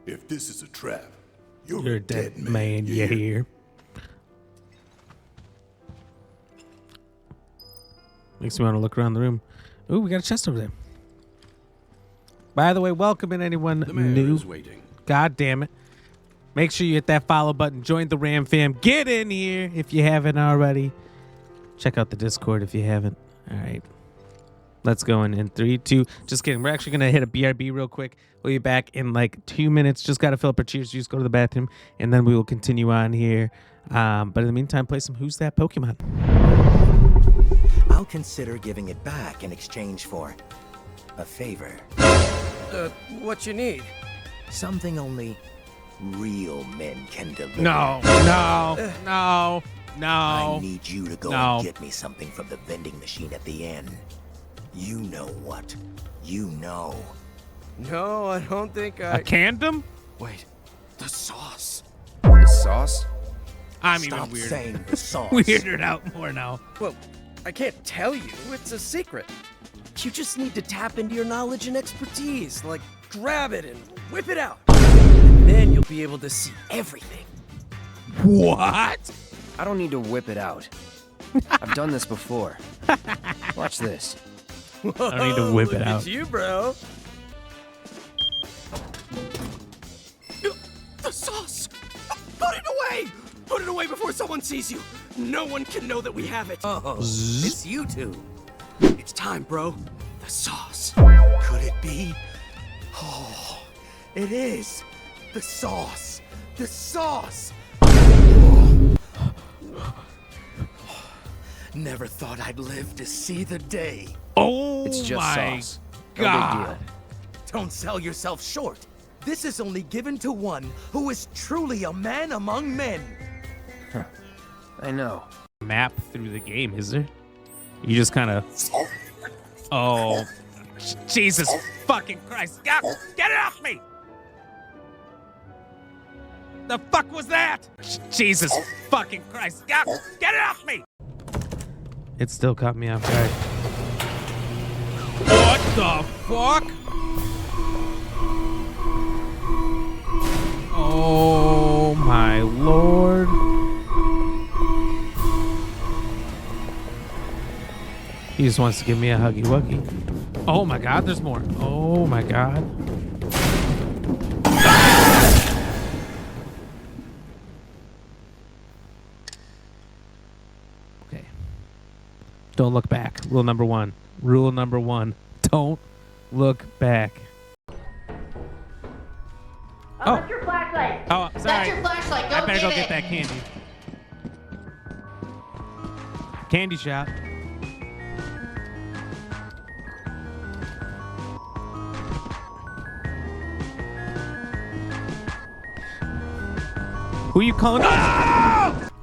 If this is a trap, you're a dead man. You hear? Makes me want to look around the room. Ooh, we got a chest over there. By the way, welcome in anyone new. Waiting. God damn it. Make sure you hit that follow button. Join the Ram fam. Get in here if you haven't already. Check out the Discord if you haven't. All right. Let's go in 3, 2. Just kidding. We're actually going to hit a BRB real quick. We'll be back in like 2 minutes. Just got to fill up our cheers juice, go to the bathroom, and then we will continue on here. But in the meantime, play some Who's That Pokemon. I'll consider giving it back in exchange for a favor. What you need? Something only real men can deliver. No. I need you to go and get me something from the vending machine at the end. You know what? You know. No, I don't think I... A Candom? Wait, the sauce. The sauce? I'm Stop even weird. saying the sauce. Weirded out more now. Well, I can't tell you. It's a secret. You just need to tap into your knowledge and expertise. Like, grab it and whip it out. And then you'll be able to see everything. What? I don't need to whip it out. I've done this before. Watch this. I don't need to whip it Look out. at you, bro. The sauce! Put it away! Put it away before someone sees you! No one can know that we have it! Oh, it's you two. It's time, bro. The sauce. Could it be? Oh, it is. The sauce. The sauce! Never thought I'd live to see the day. Oh, It's just my sauce. God. No big deal. Don't sell yourself short. This is only given to one who is truly a man among men. I know. Map through the game, is there? You just kind of... Oh. Jesus fucking Christ. God, get it off me! The fuck was that? Jesus fucking Christ. God, get it off me! It still caught me off guard. What the fuck? Oh my lord. He just wants to give me a huggy wuggy. Oh my god, there's more. Oh my god. Okay. Don't look back. Rule number 1. Rule number 1. Don't look back. Oh, that's your flashlight. Oh, sorry. That's your flashlight. Go I better get go it. get that candy. Candy shop. Who you calling? Oh,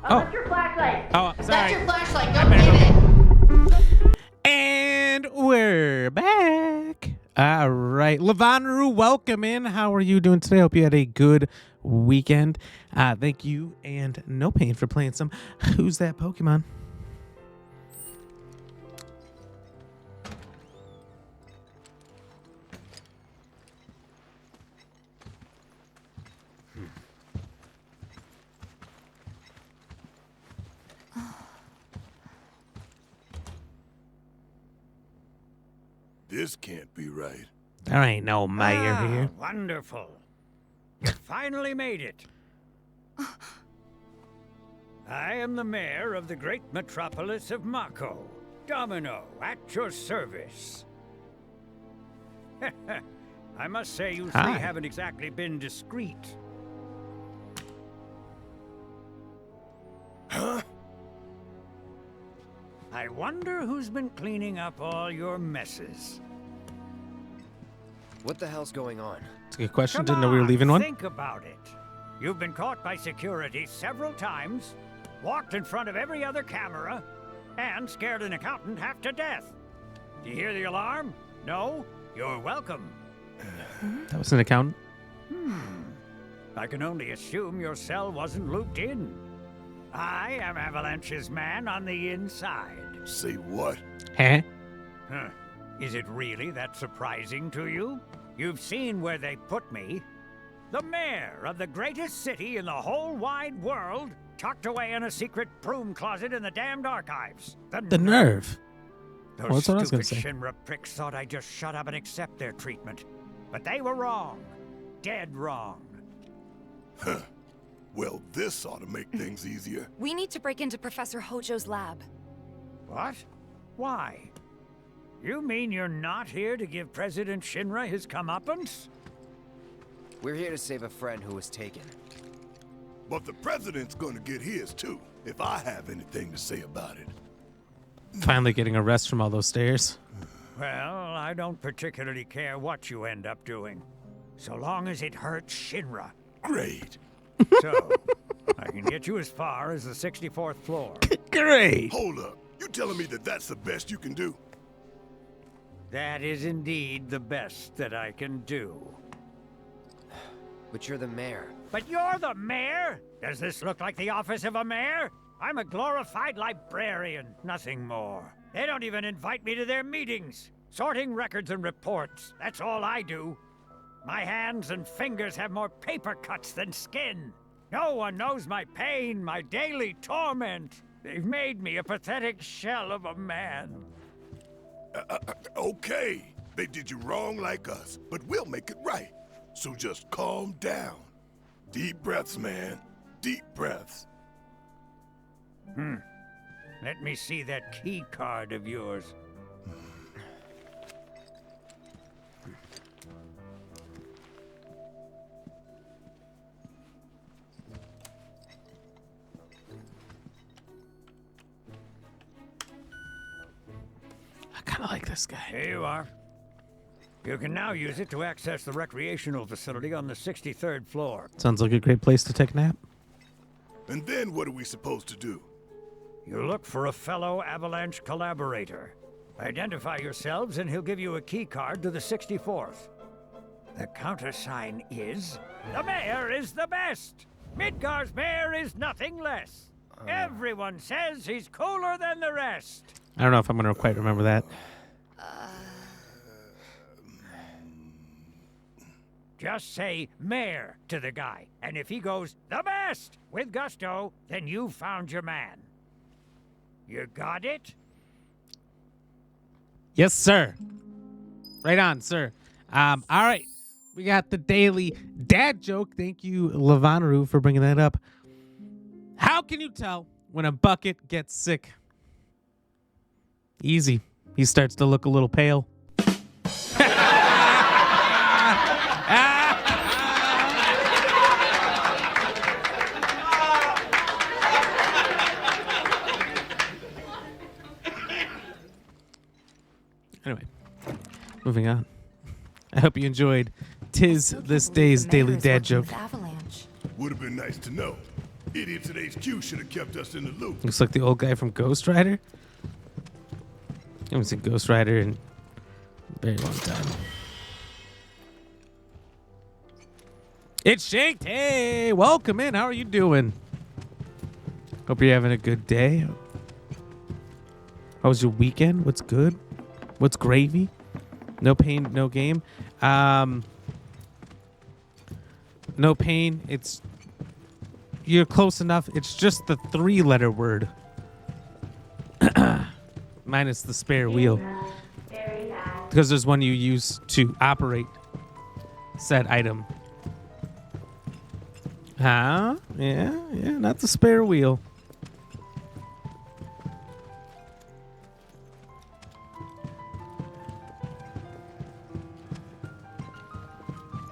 that's your flashlight. Oh, sorry. That's your flashlight. Go get it. And we're back. All right. Lavanaru, welcome in. How are you doing today? Hope you had a good weekend. Thank you and No Pain for playing some Who's That Pokemon? This can't be right. There ain't no mayor here. Wonderful. You finally made it. I am the mayor of the great metropolis of Mako. Domino, at your service. I must say you three haven't exactly been discreet. Huh? I wonder who's been cleaning up all your messes. What the hell's going on? It's a good question. Come Didn't know we were on, leaving one. Think about it. You've been caught by security several times, walked in front of every other camera, and scared an accountant half to death. Do you hear the alarm? No? You're welcome. That was an accountant. I can only assume your cell wasn't looped in. I am Avalanche's man on the inside. Say what? Huh? Huh. Is it really that surprising to you? You've seen where they put me. The mayor of the greatest city in the whole wide world, tucked away in a secret broom closet in the damned archives. The nerve. Those Well, that's what I was gonna stupid say. Shinra pricks thought I'd just shut up and accept their treatment. But they were wrong. Dead wrong. Huh. Well, this ought to make things easier. We need to break into Professor Hojo's lab. What? Why? You mean you're not here to give President Shinra his comeuppance? We're here to save a friend who was taken. But the president's gonna get his too, if I have anything to say about it. Finally getting a rest from all those stairs. Well, I don't particularly care what you end up doing, so long as it hurts Shinra. Great. So, I can get you as far as the 64th floor. Great. Hold up. You telling me that that's the best you can do? That is indeed the best that I can do. But you're the mayor. But you're the mayor? Does this look like the office of a mayor? I'm a glorified librarian, nothing more. They don't even invite me to their meetings. Sorting records and reports, that's all I do. My hands and fingers have more paper cuts than skin. No one knows my pain, my daily torment. They've made me a pathetic shell of a man. Okay, they did you wrong like us, but we'll make it right. So just calm down. Deep breaths, man. Deep breaths. Let me see that key card of yours. I kind of like this guy. Here you are. You can now use it to access the recreational facility on the 63rd floor. Sounds like a great place to take a nap. And then what are we supposed to do? You look for a fellow Avalanche collaborator. Identify yourselves and he'll give you a key card to the 64th. The countersign is, the mayor is the best. Midgar's mayor is nothing less. Everyone says he's cooler than the rest. I don't know if I'm going to quite remember that. Just say mayor to the guy, and if he goes the best with gusto, then you've found your man. You got it? Yes, sir. Right on, sir. All right. We got the daily dad joke. Thank you, Lavanaru, for bringing that up. How can you tell when a bucket gets sick? Easy. He starts to look a little pale. Anyway, moving on. I hope you enjoyed Tis This Day's Daily Dad Joke. Avalanche. Would have been nice to know. Idiots at HQ should have kept us in the loop. Looks like the old guy from Ghost Rider. I haven't seen Ghost Rider in a very long time. It's Shanked. Hey, welcome in. How are you doing? Hope you're having a good day. How was your weekend? What's good? What's gravy? No pain, no game. No pain. You're close enough. It's just the 3-letter word. Minus the spare wheel. Because there's one you use to operate said item. Huh? Yeah, not the spare wheel.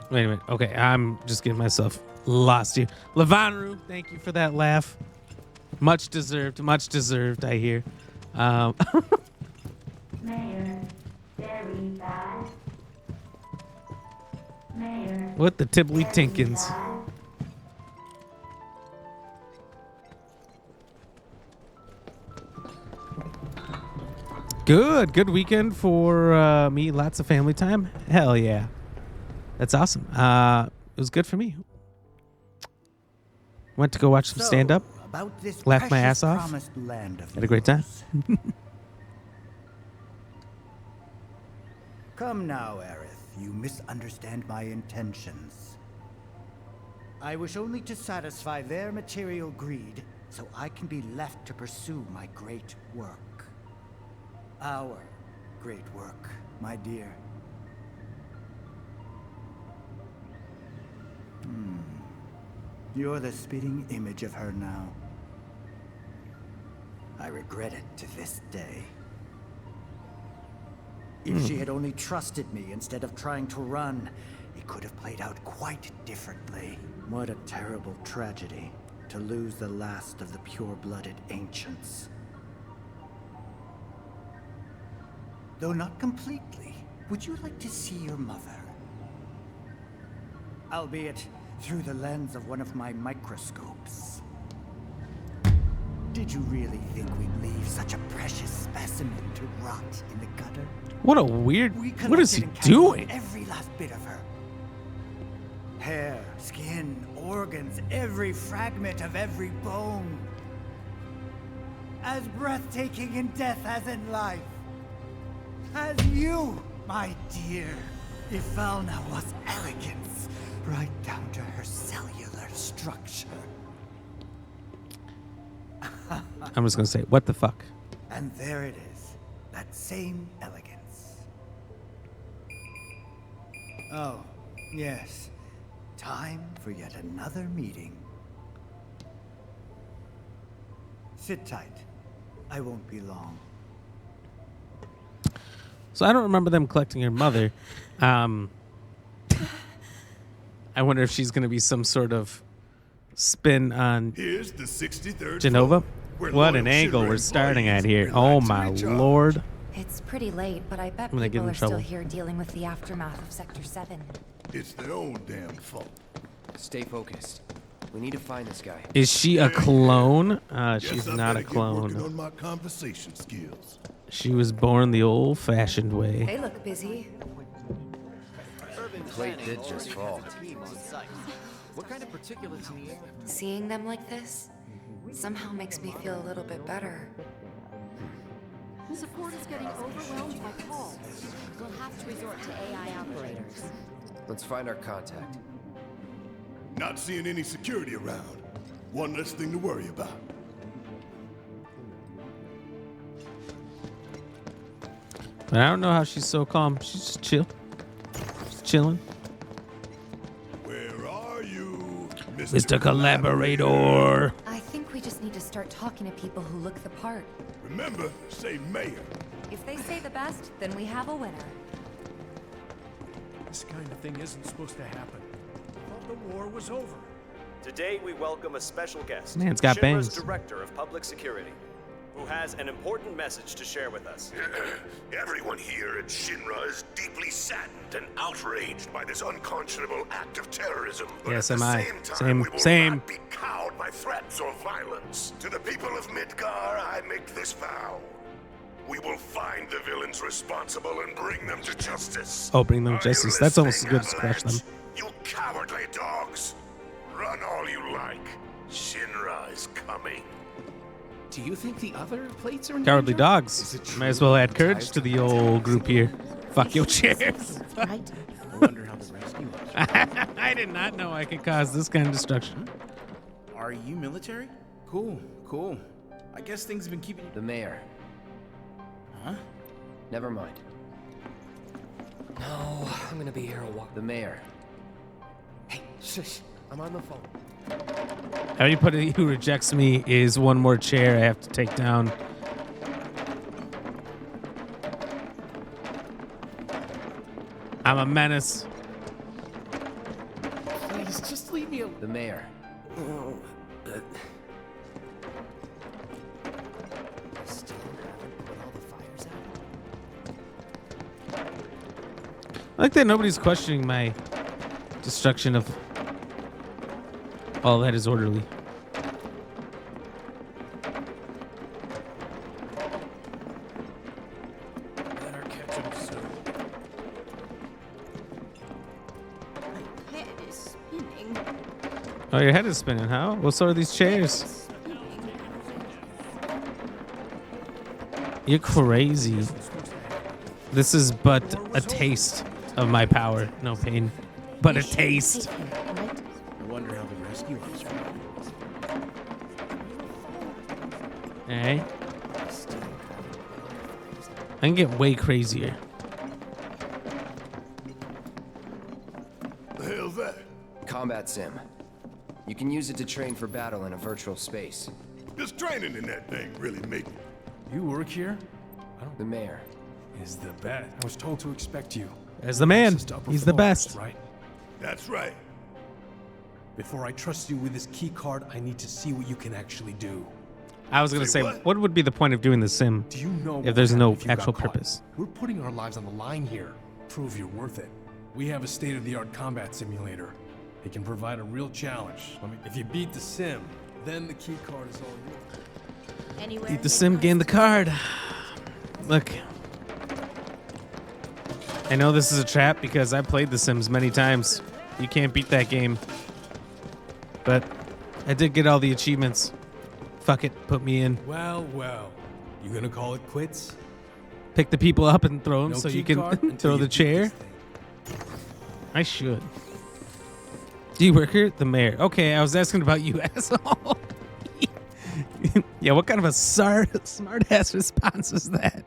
Wait a minute. Okay, I'm just getting myself lost here. Lavanru, thank you for that laugh. Much deserved, I hear. Mayor, very bad. Mayor. What the Tibbly Tinkins? Good weekend for me. Lots of family time. Hell yeah. That's awesome. It was good for me. Went to go watch some stand-up. Laughed my ass off. Had a great time. Come now, Aerith. You misunderstand my intentions. I wish only to satisfy their material greed, so I can be left to pursue my great work. Our great work, my dear. You're the spitting image of her now. I regret it to this day. If she had only trusted me instead of trying to run, it could have played out quite differently. What a terrible tragedy to lose the last of the pure-blooded ancients. Though not completely, would you like to see your mother? Albeit through the lens of one of my microscopes. Did you really think we'd leave such a precious specimen to rot in the gutter? What a weird... What is he doing? Every last bit of her. Hair, skin, organs, every fragment of every bone. As breathtaking in death as in life. As you, my dear. Ifalna was elegance, right down to her cellular structure. I'm just gonna say, what the fuck? And there it is, that same elegance. Oh, yes. Time for yet another meeting. Sit tight. I won't be long. So I don't remember them collecting her mother. I wonder if she's gonna be some sort of spin on Here's the 63rd Genova. floor, What an angle we're starting at here. Oh my lord. It's pretty late, but I bet I'm gonna get people in are still trouble. here dealing with the aftermath of Sector 7. It's their own damn fault. Stay focused. We need to find this guy. Is she a clone? Guess She's I not better a get working clone. on my conversation skills. She was born the old-fashioned way. They look busy. Plate did just fall. What kind of particulates in the air? Seeing them like this somehow makes me feel a little bit better. Support is getting overwhelmed by calls. We'll have to resort to AI operators. Let's find our contact. Not seeing any security around. One less thing to worry about. But I don't know how she's so calm. She's just chill. She's chilling. Where are you, Mr. Collaborator? I think we just need to start talking to people who look the part. Remember, say mayor. If they say the best, then we have a winner. This kind of thing isn't supposed to happen. I thought the war was over. Today we welcome a special guest, Man's got Shinra's bangs. Director of Public Security, who has an important message to share with us. Everyone here at Shinra is deeply saddened and outraged by this unconscionable act of terrorism. But Yes, at the am I. same time, Same, we will same. not be cowed by threats or violence. To the people of Midgar, I make this vow. We will find the villains responsible and bring them to justice. Oh, bring them Are justice. you That's almost as listening, good as crush them. Avalanche? You cowardly dogs! Run all you like. Shinra is coming. Do you think the other plates are in Cowardly danger? dogs. Might as well add courage to the old group here. Fuck your chairs. Right? I wonder how the rescue was. I did not know I could cause this kind of destruction. Are you military? Cool, cool. I guess things have been keeping you... The mayor. Huh? Never mind. No, I'm gonna be here a while. The mayor. Hey, shush. I'm on the phone. Everybody who rejects me is one more chair I have to take down. I'm a menace. Please, just leave me alone. The mayor. Oh, still haven't put all the fires out. I like that nobody's questioning my destruction of all that is orderly. Better catch him soon. My head is spinning. Oh, your head is spinning, huh? Well, so are these chairs. You're crazy. This is but a taste of my power. No pain, but a taste. I wonder how the rescue was. Alright. I can get way crazier. The hell's that? Combat sim. You can use it to train for battle in a virtual space. This training in that thing really make it. You work here? The mayor. Is the best. I was told to expect you. As the man, he's the best. Right? That's right. Before I trust you with this key card, I need to see what you can actually do. I was gonna say, what would be the point of doing the sim Do you know if there's what no happened if you got actual caught? purpose? We're putting our lives on the line here. Prove you're worth it. We have a state-of-the-art combat simulator. It can provide a real challenge. If you beat the sim, then the key card is all yours. Anywhere Beat the sim, gain the card. Look. I know this is a trap because I played The Sims many times. You can't beat that game. But I did get all the achievements. Fuck it, put me in. Well, well. You gonna call it quits? Pick the people up and throw them No so key you can card until throw you the beat chair. I should. Do you work here? The mayor. Okay, I was asking about you, asshole. Yeah, what kind of a smart-ass response is that?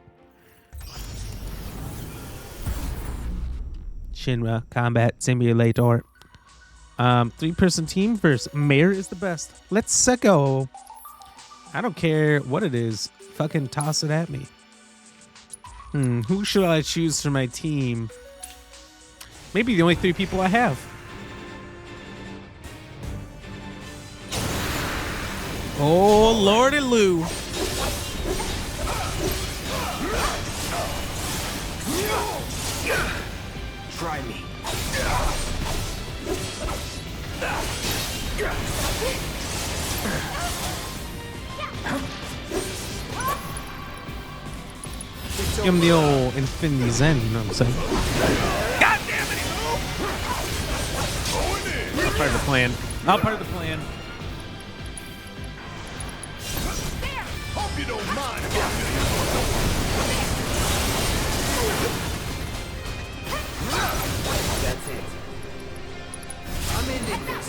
Shinra Combat Simulator. 3-person team versus mayor is the best. Let's go. I don't care what it is. Fucking toss it at me. Who should I choose for my team? Maybe the only 3 people I have. Oh, Lordy Lou. Try me. Give him the old Infinity Zen, you know what I'm saying? God damn it, he part of the plan. All part of the plan. Hope you don't mind if That's it. I'm ending this.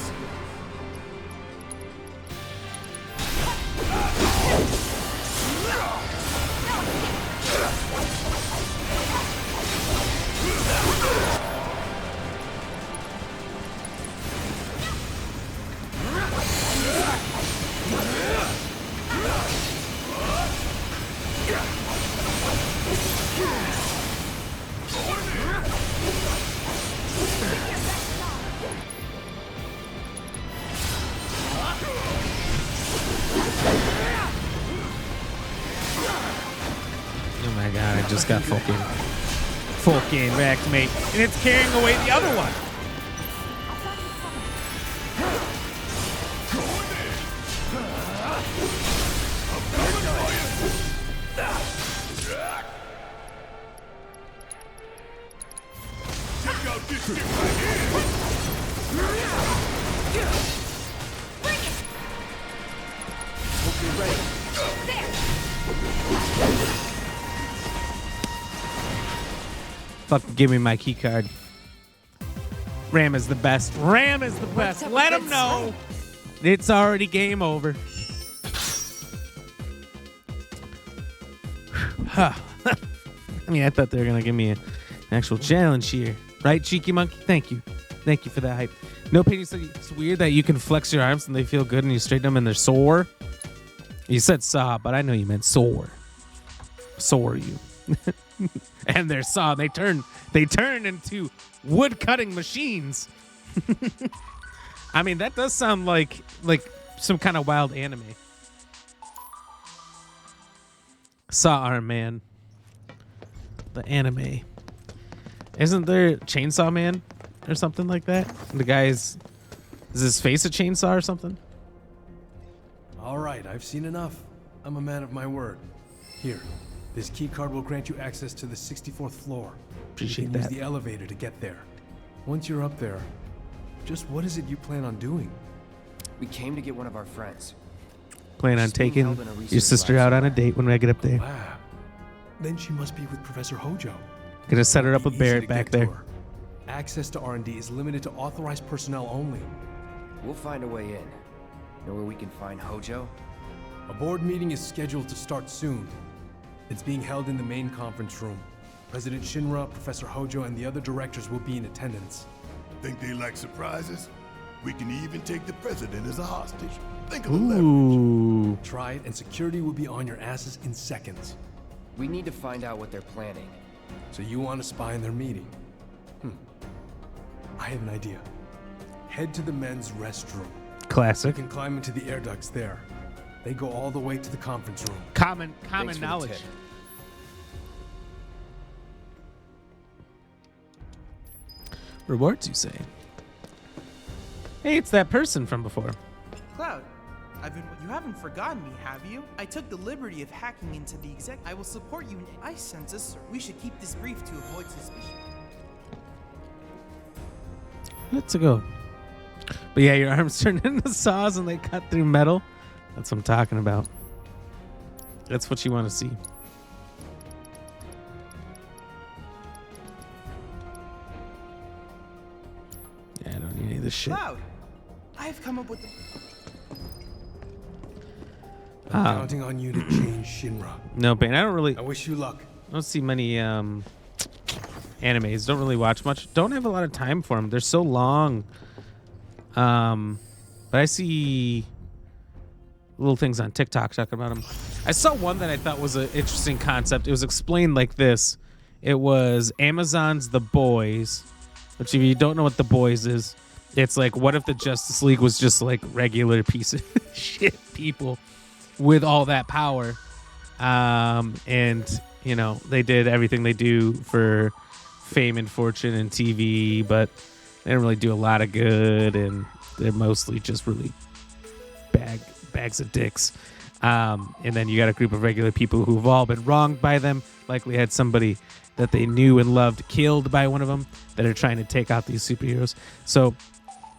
Oh my god, I just got fucking wrecked, mate. And it's carrying away the other one. check out this shit right here. Fucking give me my key card. Ram is the best. Ram is the best. Let him know. It's already game over. I mean, I thought they were going to give me an actual challenge here. Right, Cheeky Monkey? Thank you. Thank you for that hype. No pain, you said it's weird that you can flex your arms and they feel good and you straighten them and they're sore. You said saw, but I know you meant sore. Sore you. And they're saw. They turn into wood cutting machines. I mean, that does sound like some kind of wild anime. Saw Arm Man. The anime. Isn't there Chainsaw Man or something like that? The guy's... Is his face a chainsaw or something? All right, I've seen enough. I'm a man of my word. Here, this key card will grant you access to the 64th floor. Appreciate you can that. Use the elevator to get there. Once you're up there, just what is it you plan on doing? We came to get one of our friends. Plan on She's being taking held in a research your sister lab out on a somewhere. date when I get up there. Wow. Then she must be with Professor Hojo. Gonna set her up with It'll be easy Barrett to back get to there. her. Access to R&D is limited to authorized personnel only. We'll find a way in. Know where we can find Hojo? A board meeting is scheduled to start soon. It's being held in the main conference room. President Shinra, Professor Hojo, and the other directors will be in attendance. Think they like surprises? We can even take the president as a hostage. Think of the leverage. Ooh. Try it, and security will be on your asses in seconds. We need to find out what they're planning. So you want to spy in their meeting? I have an idea. Head to the men's restroom. Classic. You can climb into the air ducts there. They go all the way to the conference room. Common Thanks for the knowledge. tip. Rewards, you say? Hey, it's that person from before. Cloud, you haven't forgotten me, have you? I took the liberty of hacking into the exec. I will support you. I sense a sir. We should keep this brief to avoid suspicion. Let's go. But yeah, your arms turn into saws and they cut through metal. That's what I'm talking about. That's what you want to see. Yeah, I don't need any of this shit. Cloud, I have come up with the... I'm counting on you to change Shinra. No, Bane, I wish you luck. I don't see many animes. Don't really watch much. Don't have a lot of time for them. They're so long. But I see little things on TikTok talking about them. I saw one that I thought was an interesting concept. It was explained like this. It was Amazon's The Boys, which if you don't know what The Boys is, it's like, what if the Justice League was just like regular piece of shit people with all that power? And, you know, they did everything they do for fame and fortune and TV, but they don't really do a lot of good, and they're mostly just really bags of dicks. And then you got a group of regular people who've all been wronged by them, likely had somebody that they knew and loved killed by one of them, that are trying to take out these superheroes. So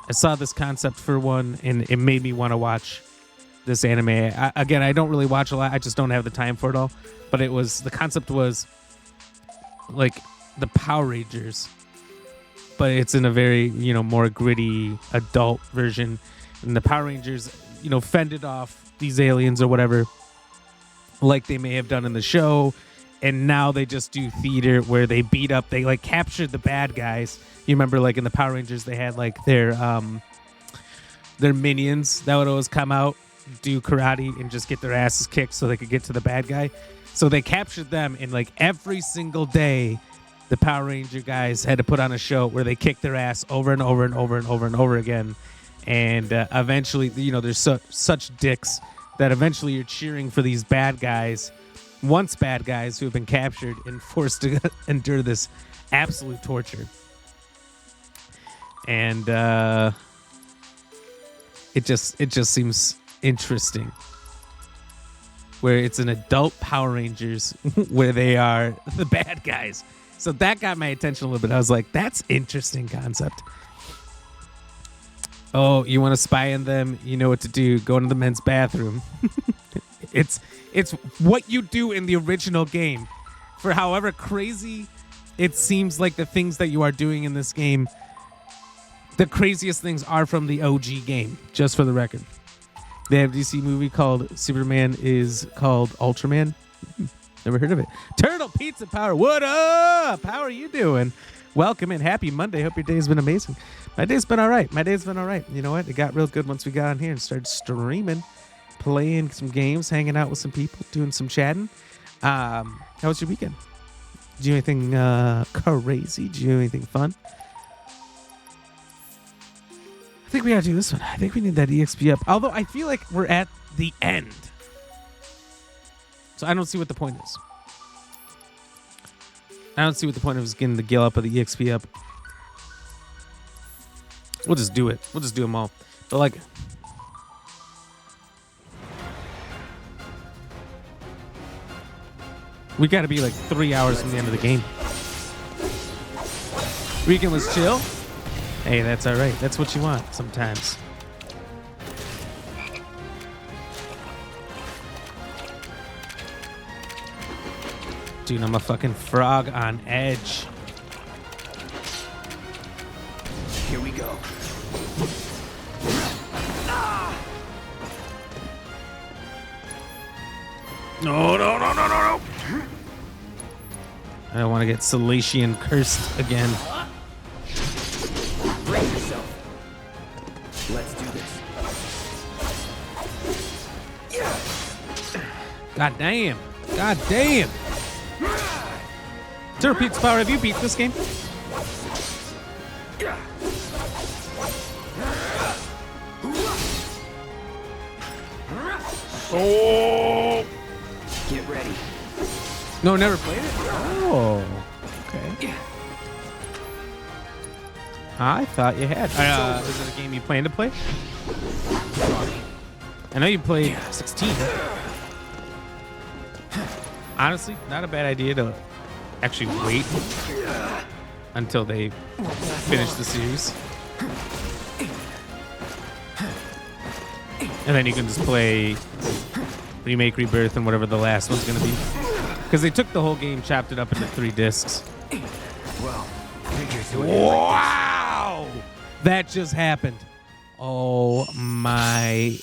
I saw this concept for one, and it made me want to watch this anime. Again, I don't really watch a lot. I just don't have the time for it all. But the concept was like the Power Rangers, but it's in a very, more gritty adult version. And the Power Rangers, fended off these aliens or whatever, like they may have done in the show. And now they just do theater where they beat up, they like captured the bad guys. You remember, like in the Power Rangers, they had like their minions that would always come out, do karate, and just get their asses kicked so they could get to the bad guy. So they captured them, and like every single day, the Power Ranger guys had to put on a show where they kicked their ass over and over and over and over and over again. And eventually, there's such dicks that eventually you're cheering for these bad guys, once bad guys who have been captured and forced to endure this absolute torture. And it just seems interesting, where it's an adult Power Rangers where they are the bad guys. So that got my attention a little bit. I was like, that's interesting concept. Oh, you want to spy on them? You know what to do. Go into the men's bathroom. It's what you do in the original game. For however crazy it seems like the things that you are doing in this game, the craziest things are from the OG game, just for the record. They have a DC movie called Superman is called Ultraman. Never heard of it. Turtle Pizza Power, what up? How are you doing? Welcome in. Happy Monday. Hope your day's been amazing. My day's been all right. You know what? It got real good once we got on here and started streaming, playing some games, hanging out with some people, doing some chatting. How was your weekend? Did you do anything crazy? Did you do anything fun? I think we gotta do this one. I think we need that EXP up. Although I feel like we're at the end. So I don't see what the point is. I don't see what the point of is getting the gil up or the EXP up. We'll just do it. We'll just do them all. But like, we got to be like 3 hours from the end of the game. Weekend was chill. Hey, that's all right. That's what you want sometimes. Dude, I'm a fucking frog on edge. Here we go. No. I don't want to get Salatian cursed again. Brace yourself. Let's do this. God damn. Turtle Pizza Power, have you beat this game? Oh! Get ready. No, never played it? Oh, okay. I thought you had. Is it a game you plan to play? I know you played 16. Honestly, not a bad idea to actually wait until they finish the series. And then you can just play Remake, Rebirth, and whatever the last one's going to be. Because they took the whole game, chopped it up into 3 discs. Well, wow! That just happened. Oh my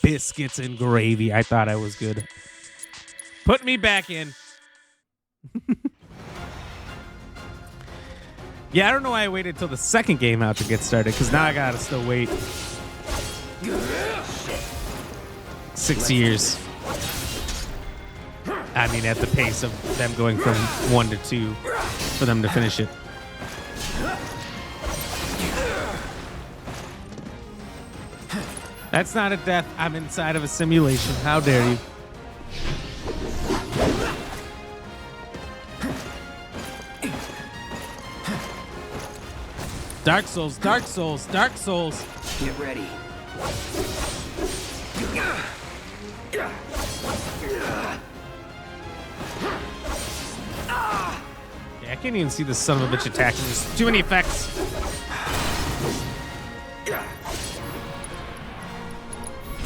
biscuits and gravy. I thought I was good. Put me back in. Yeah, I don't know why I waited till the second game out to get started, because now I gotta still wait 6 years. I mean, at the pace of them going from 1 to 2 for them to finish it. That's not a death. I'm inside of a simulation. How dare you? Dark Souls, Dark Souls, Dark Souls. Get ready. Yeah, I can't even see this son of a bitch attacking. There's too many effects.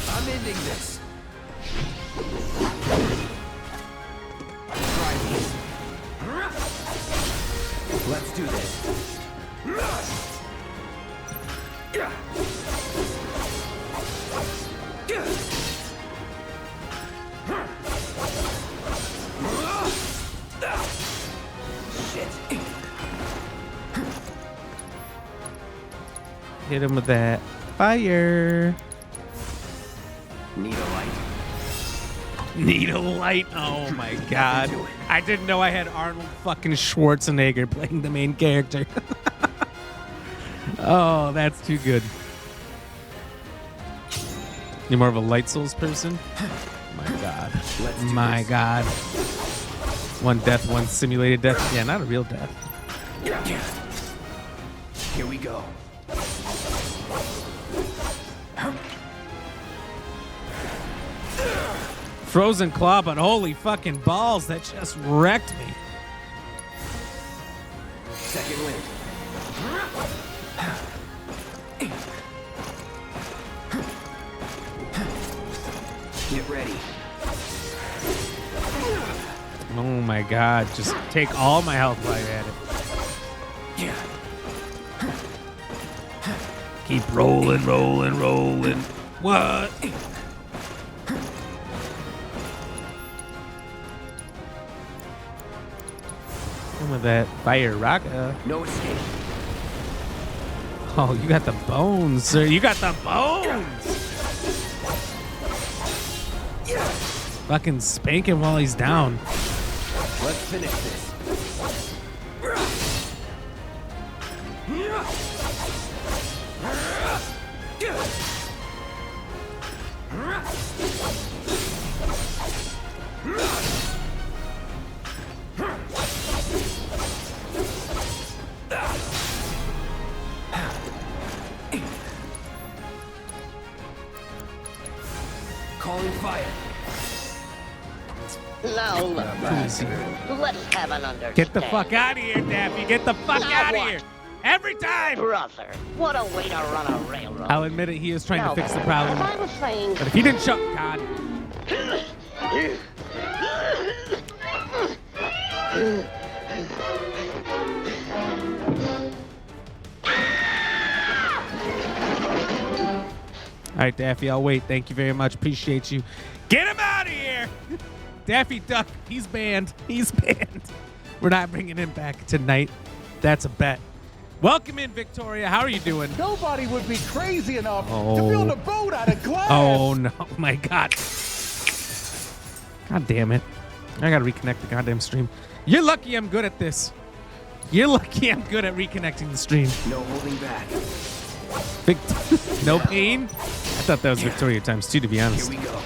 I'm ending this. Try these. Let's do this. Hit him with that fire. Need a light. Need a light. Oh my god. I didn't know I had Arnold fucking Schwarzenegger playing the main character. Oh, that's too good. You're more of a Light Souls person? My god. My god. One death, one simulated death. Yeah, not a real death. Here we go. Frozen Claw, but holy fucking balls, that just wrecked me. Second wind. Get ready. Oh my god, just take all my health while you're at it. Keep rolling, rolling, rolling. What? Some of that fire rocker. No escape. Oh, you got the bones, sir. You got the bones. Fucking spank him while he's down. Let's finish this. Calling fire. Now look, let's have an understanding. Get the fuck out of here, Daffy. Get the fuck Now out of what? here. Every time. Brother, what a way to run a railroad. I'll admit it, he is trying Now, to fix the problem. as I was saying... But if he didn't shut, God. All right, Daffy, I'll wait. Thank you very much. Appreciate you. Get him out of here. Daffy Duck, he's banned. He's banned. We're not bringing him back tonight. That's a bet. Welcome in, Victoria. How are you doing? Nobody would be crazy enough to Oh. build a boat out of glass. Oh, no. My God. God damn it. I got to reconnect the goddamn stream. You're lucky I'm good at this. You're lucky I'm good at reconnecting the stream. No holding back. No pain? I thought that was Victoria times 2, to be honest. Here we go.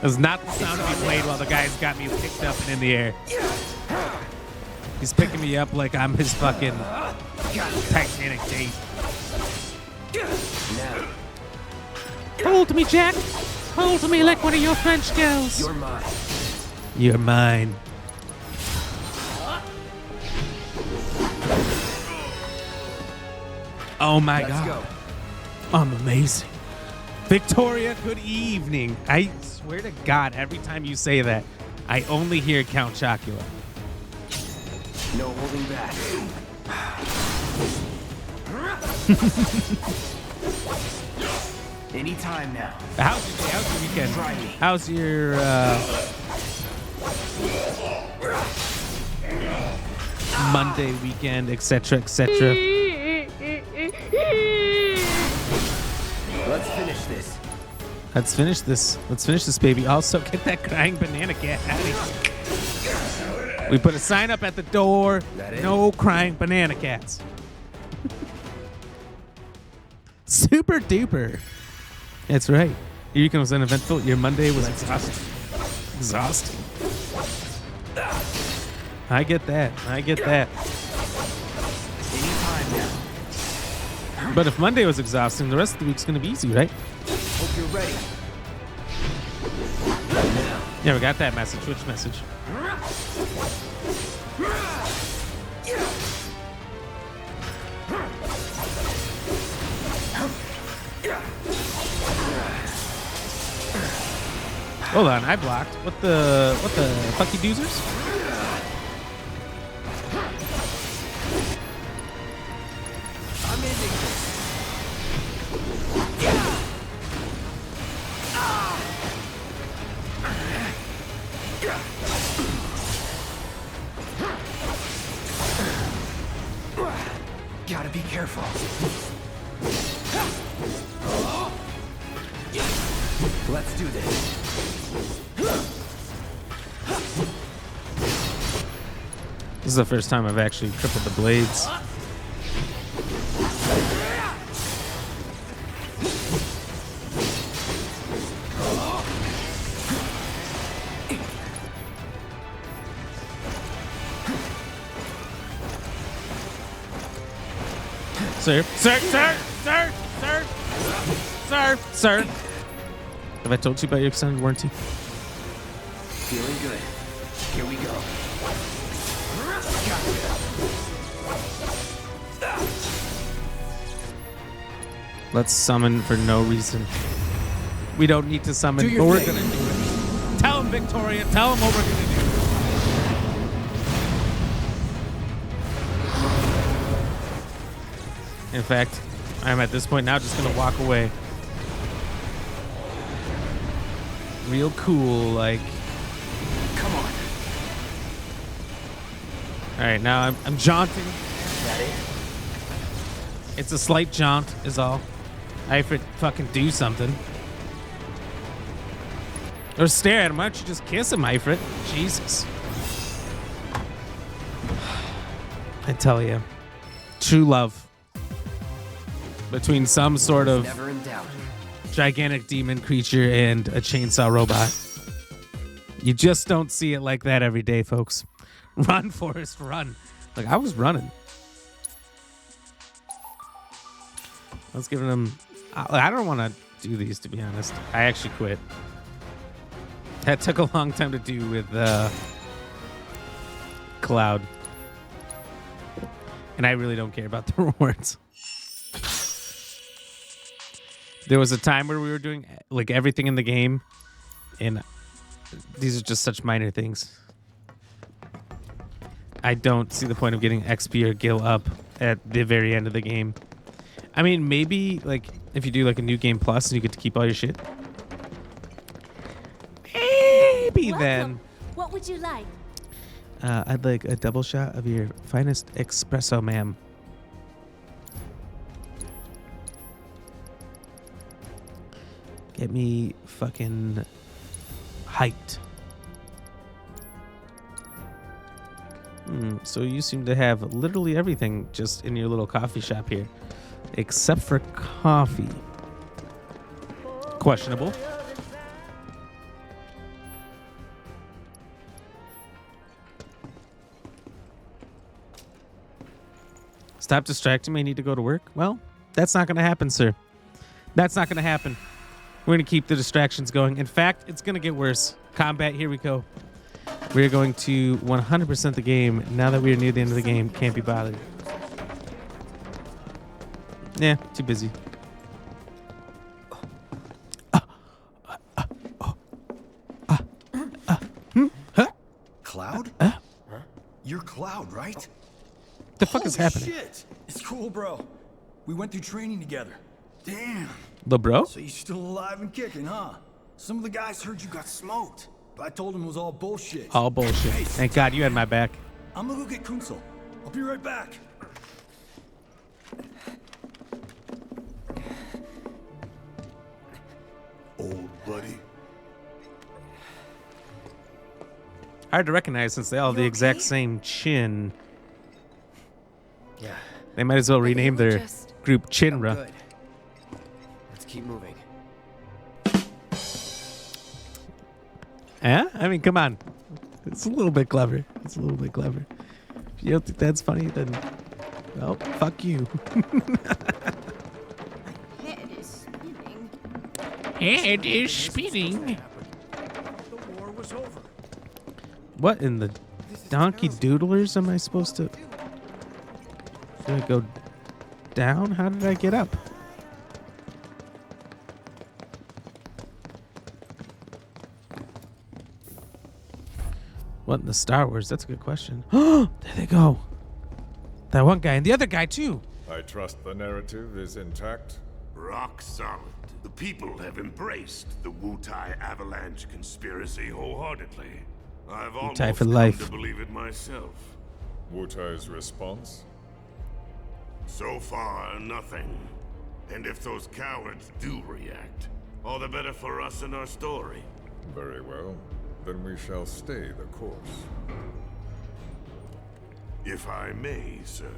That's not the sound he played while the guy's got me picked up and in the air. He's picking me up like I'm his fucking Titanic date. Now. Hold me, Jack. Hold me like one of your French girls. You're mine. You're mine. Oh my God. Go. I'm amazing. Victoria, good evening. I swear to God, every time you say that, I only hear Count Chocula. No holding back. Anytime now. How's your weekend? Try me. How's your Monday weekend, etc., etc.? Let's finish this. Let's finish this. Let's finish this, baby. Also, get that crying banana cat out of here. We put a sign up at the door. No crying banana cats. Super duper. That's right. Your weekend was uneventful. Your Monday was exhausting. Exhausting. I get that. I get that. Anytime now. But if Monday was exhausting, the rest of the week's going to be easy, right? Hope you're ready. Yeah, we got that message. Which message? Hold on, I blocked. What the fucky doozers? I'm ending this. Gotta be careful. Let's do this. This is the first time I've actually crippled the blades. Sir, sir, sir, sir, sir, sir, sir. Have I told you about your extended warranty? Feeling good. Here we go. Let's summon for no reason. We don't need to summon, but we're gonna do it. Tell him, Victoria. Tell him what we're gonna do. In fact, I'm at this point now just gonna walk away. Real cool, like. Come on. All right, now I'm jaunting. Is that it? It's a slight jaunt, is all. I have to fucking do something. Or stare at him. Why don't you just kiss him, Ifrit? Jesus. I tell you, true love between some sort of Never in doubt. gigantic demon creature and a chainsaw robot. You just don't see it like that every day, folks. Run, Forrest, run. Like, I was running. I was giving him... I don't want to do these, to be honest. I actually quit. That took a long time to do with Cloud. And I really don't care about the rewards. There was a time where we were doing like everything in the game, and these are just such minor things. I don't see the point of getting XP or gil up at the very end of the game. I mean, maybe like if you do like a new game plus and you get to keep all your shit. Maybe then. What would you like? I'd like a double shot of your finest espresso, ma'am. Get me fucking hyped. So you seem to have literally everything just in your little coffee shop here. Except for coffee. Questionable. Stop distracting me. I need to go to work. Well, that's not going to happen, sir. That's not going to happen. We're going to keep the distractions going. In fact, it's going to get worse. Combat, here we go. We're going to 100% the game. Now that we are near the end of the game, can't be bothered. Yeah, too busy. Cloud? You're Cloud, right? The fuck is happening? Shit! It's cool, bro. We went through training together. Damn. The bro? So you're still alive and kicking, huh? Some of the guys heard you got smoked, but I told them it was all bullshit. All bullshit. Hey, Thank God you had my back. I'm gonna go get Kunsel. I'll be right back. Old buddy. Hard to recognize since they all have the exact same chin. Yeah. They might as well rename their group Shinra. Good. Let's keep moving. Yeah? I mean, come on. It's a little bit clever. It's a little bit clever. If you don't think that's funny, then, well, fuck you. Head is spinning. Head is spinning. The war was over. What in the donkey doodlers am I supposed to... Did I go down? How did I get up? What in the Star Wars? That's a good question. There they go. That one guy and the other guy too. I trust the narrative is intact. Rock solid. The people have embraced the Wutai Avalanche conspiracy wholeheartedly. I've almost for come life. to believe it myself. Wutai's response? So far, nothing. And if those cowards do react, all the better for us and our story. Very well. Then we shall stay the course. If I may, sir,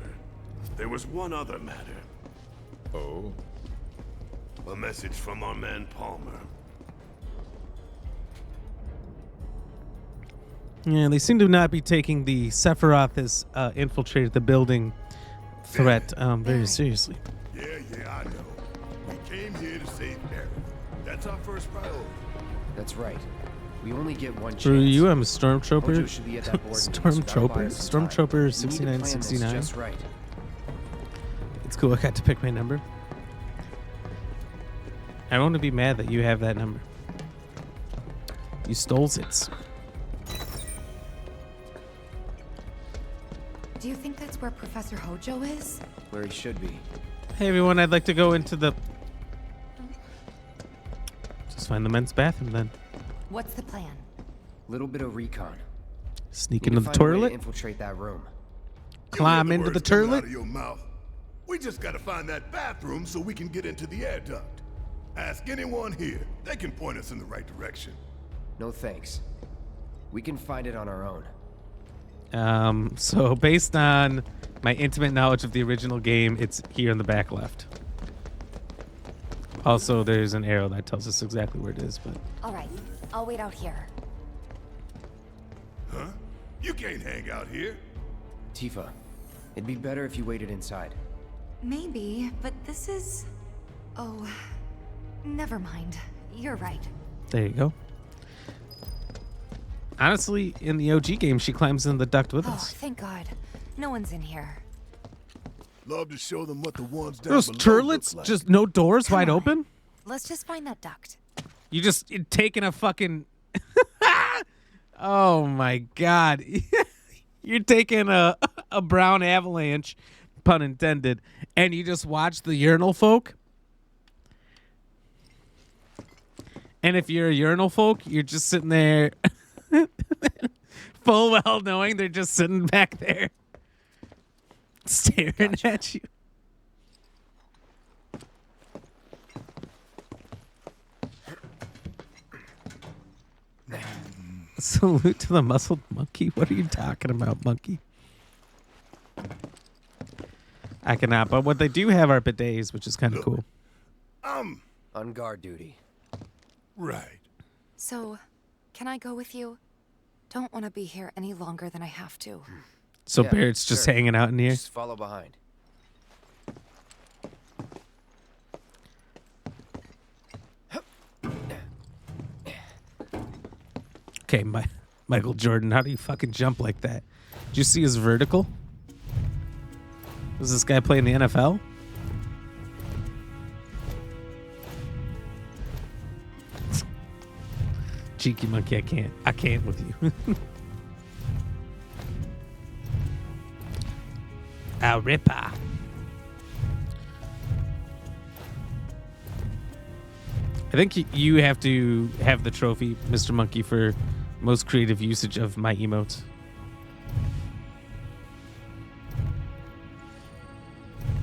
there was one other matter. Oh? A message from our man Palmer. Yeah, they seem to not be taking the Sephiroth has infiltrated the building threat very seriously. Yeah, I know. We came here to save Aerith. That's our first priority. That's right. We only get one chance. For you, I'm a Stormtrooper. Hojo should be at that board meeting, so that'll buy us some time. Stormtrooper We need to plan 6969. this just right. It's cool. I got to pick my number. I want to be mad that you have that number. You stole it. Do you think that's where Professor Hojo is? Where he should be. Hey everyone, I'd like to go into the... Just find the men's bathroom then. What's the plan? Little bit of recon. Sneak Need to into the find a way to toilet. infiltrate that room. Climb You hear into the words coming toilet. out of your mouth. We just gotta find that bathroom so we can get into the air duct. Ask anyone here. They can point us in the right direction. No thanks. We can find it on our own. So based on my intimate knowledge of the original game, it's here in the back left. Also, there's an arrow that tells us exactly where it is, but... All right, I'll wait out here. Huh? You can't hang out here. Tifa, it'd be better if you waited inside. Maybe, but this is... Oh, never mind. You're right. There you go. Honestly, in the OG game, she climbs in the duct with Oh, us. thank God. No one's in here. Love to show them what the ones down Those below turlets, look like. just no doors, wide open? Let's just find that duct. You just taking a fucking... Oh my God. You're taking a brown avalanche, pun intended, and you just watch the urinal folk. And if you're a urinal folk, you're just sitting there full well knowing they're just sitting back there staring at you. Salute to the muscled monkey. What are you talking about, monkey? I cannot, but what they do have are bidets, which is kind of cool. On guard duty. Right. So, can I go with you? Don't want to be here any longer than I have to. So Yeah, Barrett's just sure. hanging out in here. Just follow behind. Okay, Michael Jordan, how do you fucking jump like that? Did you see his vertical? Was this guy playing the NFL? Cheeky monkey, I can't with you. A ripper. I think you have to have the trophy, Mr. Monkey, for most creative usage of my emotes.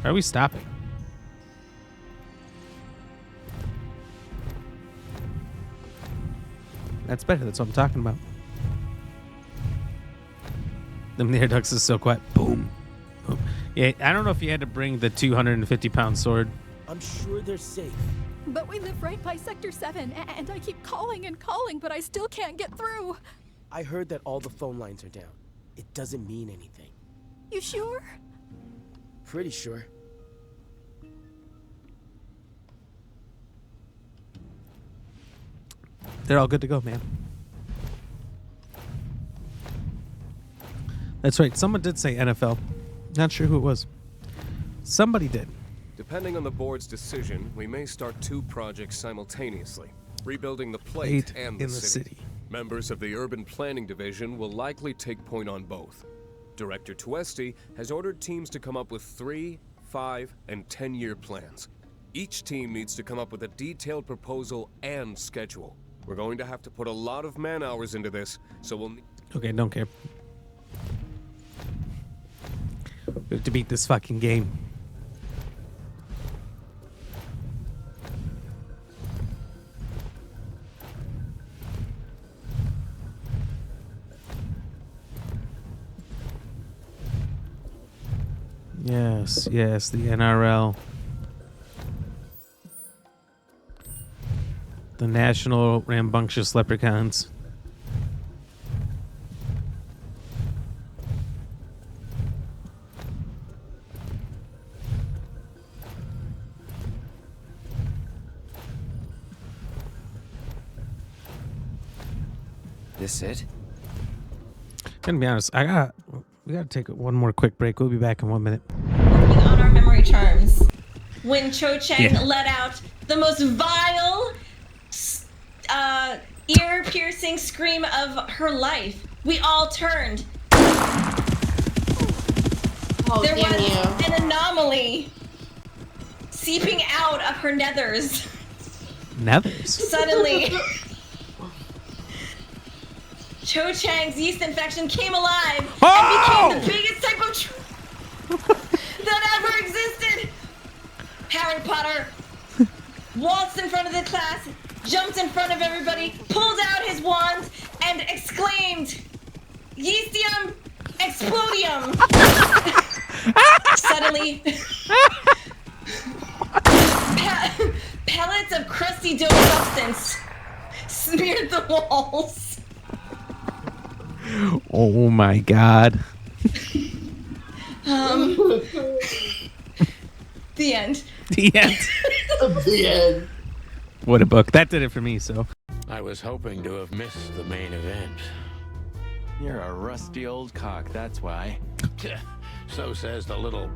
Are we stopping? That's better. That's what I'm talking about. Them air ducts is so quiet. Boom. Boom. Yeah, I don't know if you had to bring the 250-pound sword. I'm sure they're safe. But we live right by Sector 7, and I keep calling and calling, but I still can't get through. I heard that all the phone lines are down. It doesn't mean anything. You sure? Pretty sure. They're all good to go, man. That's right. Someone did say NFL. Not sure who it was. Somebody did. Depending on the board's decision, we may start 2 projects simultaneously, rebuilding the plate and the city. Members of the Urban Planning Division will likely take point on both. Director Tuesti has ordered teams to come up with 3, 5, and 10-year plans. Each team needs to come up with a detailed proposal and schedule. We're going to have to put a lot of man-hours into this, so we'll need... Okay, don't care. We have to beat this fucking game. Yes, yes, the NRL. The National Rambunctious Leprechauns. This it? Gonna be honest, we gotta take one more quick break. We'll be back in 1 minute. On our memory charms. When Cho Chang Yeah. let out the most vile, ear-piercing scream of her life, we all turned. Oh, There damn was you. an anomaly. seeping out of her nethers. Nethers? Suddenly, Cho Chang's yeast infection came alive and became the biggest type of that ever existed. Harry Potter waltzed in front of the class, jumped in front of everybody, pulled out his wand, and exclaimed, "Yeastium explodium!" Suddenly, pellets of crusty dough substance smeared the walls. Oh my god. The end. The end. The end. What a book. That did it for me, so. I was hoping to have missed the main event. You're a rusty old cock, that's why. So says the little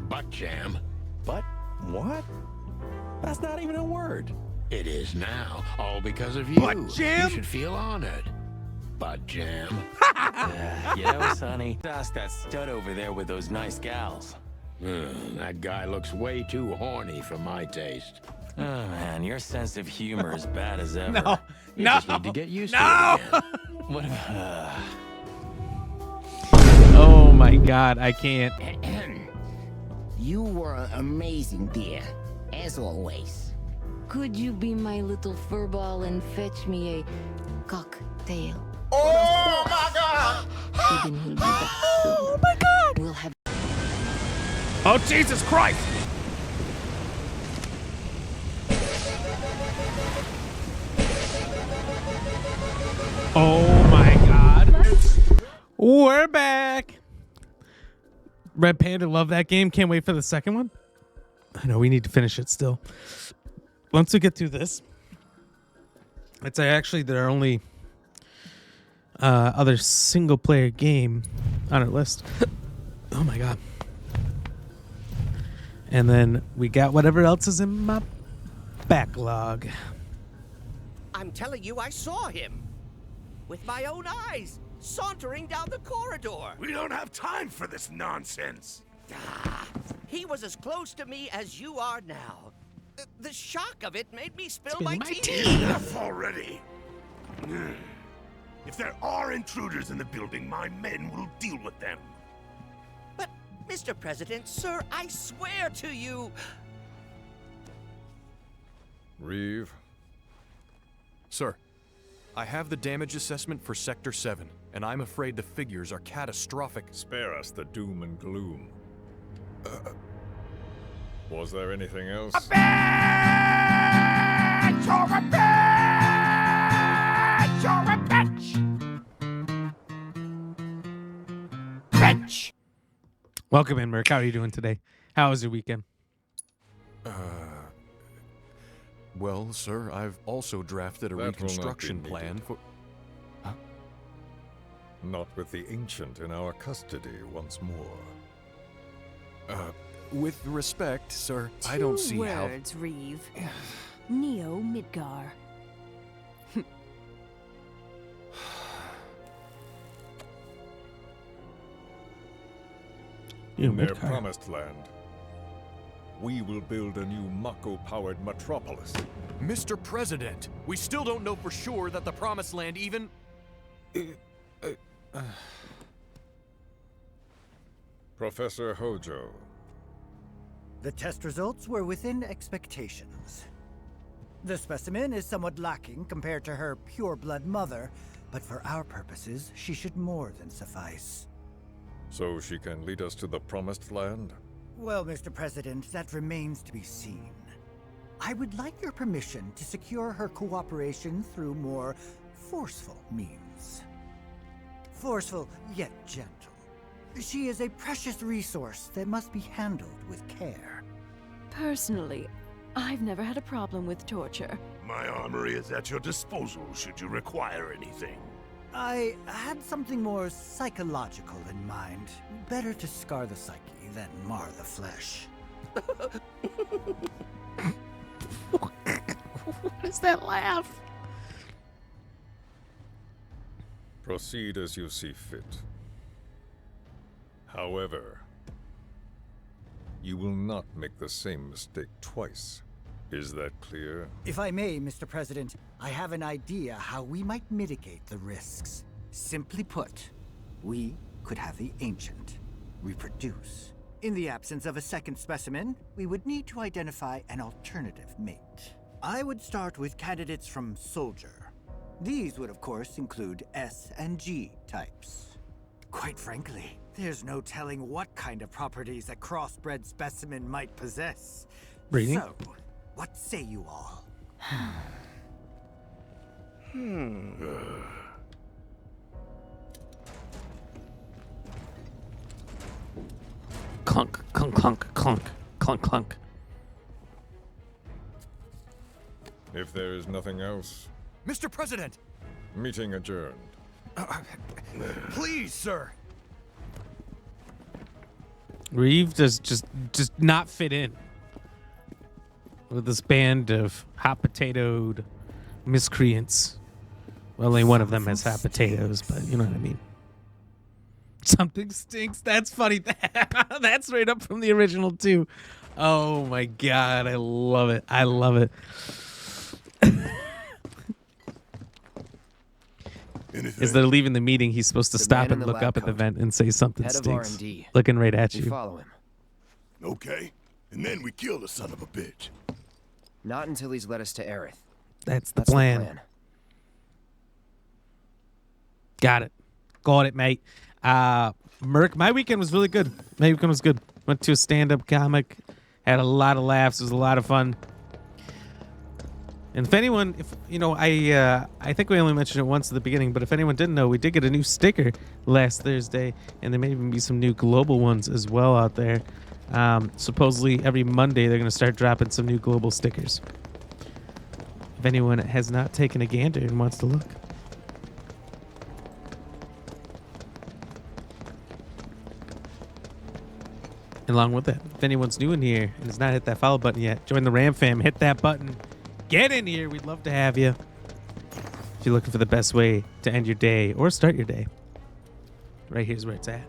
butt jam. But what? That's not even a word. It is now, all because of you. Butt jam? You should feel honored. Butt jam. You know, Sonny, ask that stud over there with those nice gals. That guy looks way too horny for my taste. Oh man, your sense of humor is bad as ever. No. You No. just need to get used to it again. What Oh my god, I can't. You were amazing, dear, as always. Could you be my little furball and fetch me a cocktail? Oh my god! Even he'll be back soon. Oh my god! We'll have. Oh, Jesus Christ! Oh my god. We're back. Red Panda, love that game. Can't wait for the second one. I know we need to finish it still. Once we get through this, it's actually their only other single player game on our list. Oh my god. And then we got whatever else is in my backlog. I'm telling you, I saw him. With my own eyes, sauntering down the corridor. We don't have time for this nonsense. He was as close to me as you are now. The shock of it made me spill my tea. Enough already. If there are intruders in the building, my men will deal with them. But, Mr. President, sir, I swear to you. Reeve. Sir, I have the damage assessment for Sector 7, and I'm afraid the figures are catastrophic. Spare us the doom and gloom. Was there anything else? A bitch! You're a bitch! You're a bitch! Bitch! Welcome in, Merc. How are you doing today? How was your weekend? Well, sir, I've also drafted a That will not be reconstruction needed. plan for... Not with the Ancient in our custody once more. With respect, sir, I don't see how... Two words, Reeve. Neo Midgar. In their promised land, we will build a new Mako-powered metropolis. Mr. President, we still don't know for sure that the Promised Land even... Professor Hojo. The test results were within expectations. The specimen is somewhat lacking compared to her pure-blood mother, but for our purposes, she should more than suffice. So she can lead us to the Promised Land? Well, Mr. President, that remains to be seen. I would like your permission to secure her cooperation through more forceful means. Forceful, yet gentle. She is a precious resource that must be handled with care. Personally, I've never had a problem with torture. My armory is at your disposal should you require anything. I had something more psychological in mind. Better to scar the psyche than mar the flesh. What is that laugh? Proceed as you see fit. However, You will not make the same mistake twice. Is that clear? If I may, Mr. President, I have an idea how we might mitigate the risks. Simply put, we could have the Ancient reproduce. In the absence of a second specimen, we would need to identify an alternative mate. I would start with candidates from Soldier. These would, of course, include S and G types. Quite frankly, there's no telling what kind of properties a crossbred specimen might possess. Breeding? So, what say you all? Clunk, clunk, clunk, clunk, clunk, clunk. If there is nothing else, Mr. President! meeting adjourned. Please, sir! Reeve does just not fit in with this band of hot potatoed miscreants. Well, only one of them has hot potatoes, but you know what I mean. Something stinks. That's funny. That's right up from the original too. Oh my god, I love it. I love it. As they're leaving the meeting, he's supposed to stop and look up at the vent and say something Head of stinks. R&D. Looking right at We you. follow him. Okay, and then we kill the son of a bitch. Not until he's led us to Aerith. That's the plan. Got it. Got it, mate. Merc, my weekend was really good. My weekend was good. Went to a stand-up comic. Had a lot of laughs. It was a lot of fun. And if anyone, I think we only mentioned it once at the beginning, but if anyone didn't know, we did get a new sticker last Thursday, and there may even be some new global ones as well out there. Supposedly every Monday they're going to start dropping some new global stickers. If anyone has not taken a gander and wants to look. And along with that, if anyone's new in here and has not hit that follow button yet, join the Ram Fam, hit that button. Get in here. We'd love to have you. If you're looking for the best way to end your day or start your day, right here's where it's at.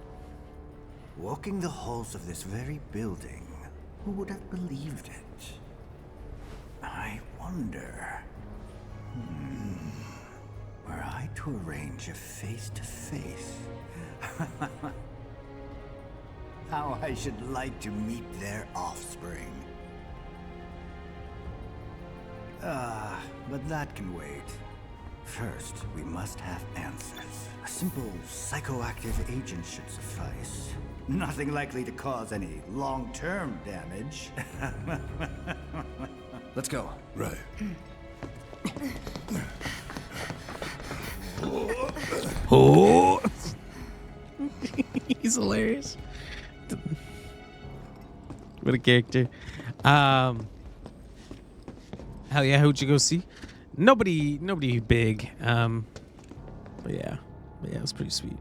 Walking the halls of this very building, who would have believed it? I wonder. Were I to arrange a face-to-face, how I should like to meet their offspring. But that can wait. First, we must have answers. A simple psychoactive agent should suffice. Nothing likely to cause any long-term damage. Let's go. Right. Oh, he's hilarious. What a character. Hell yeah, who'd you go see? Nobody big. But yeah, it was pretty sweet.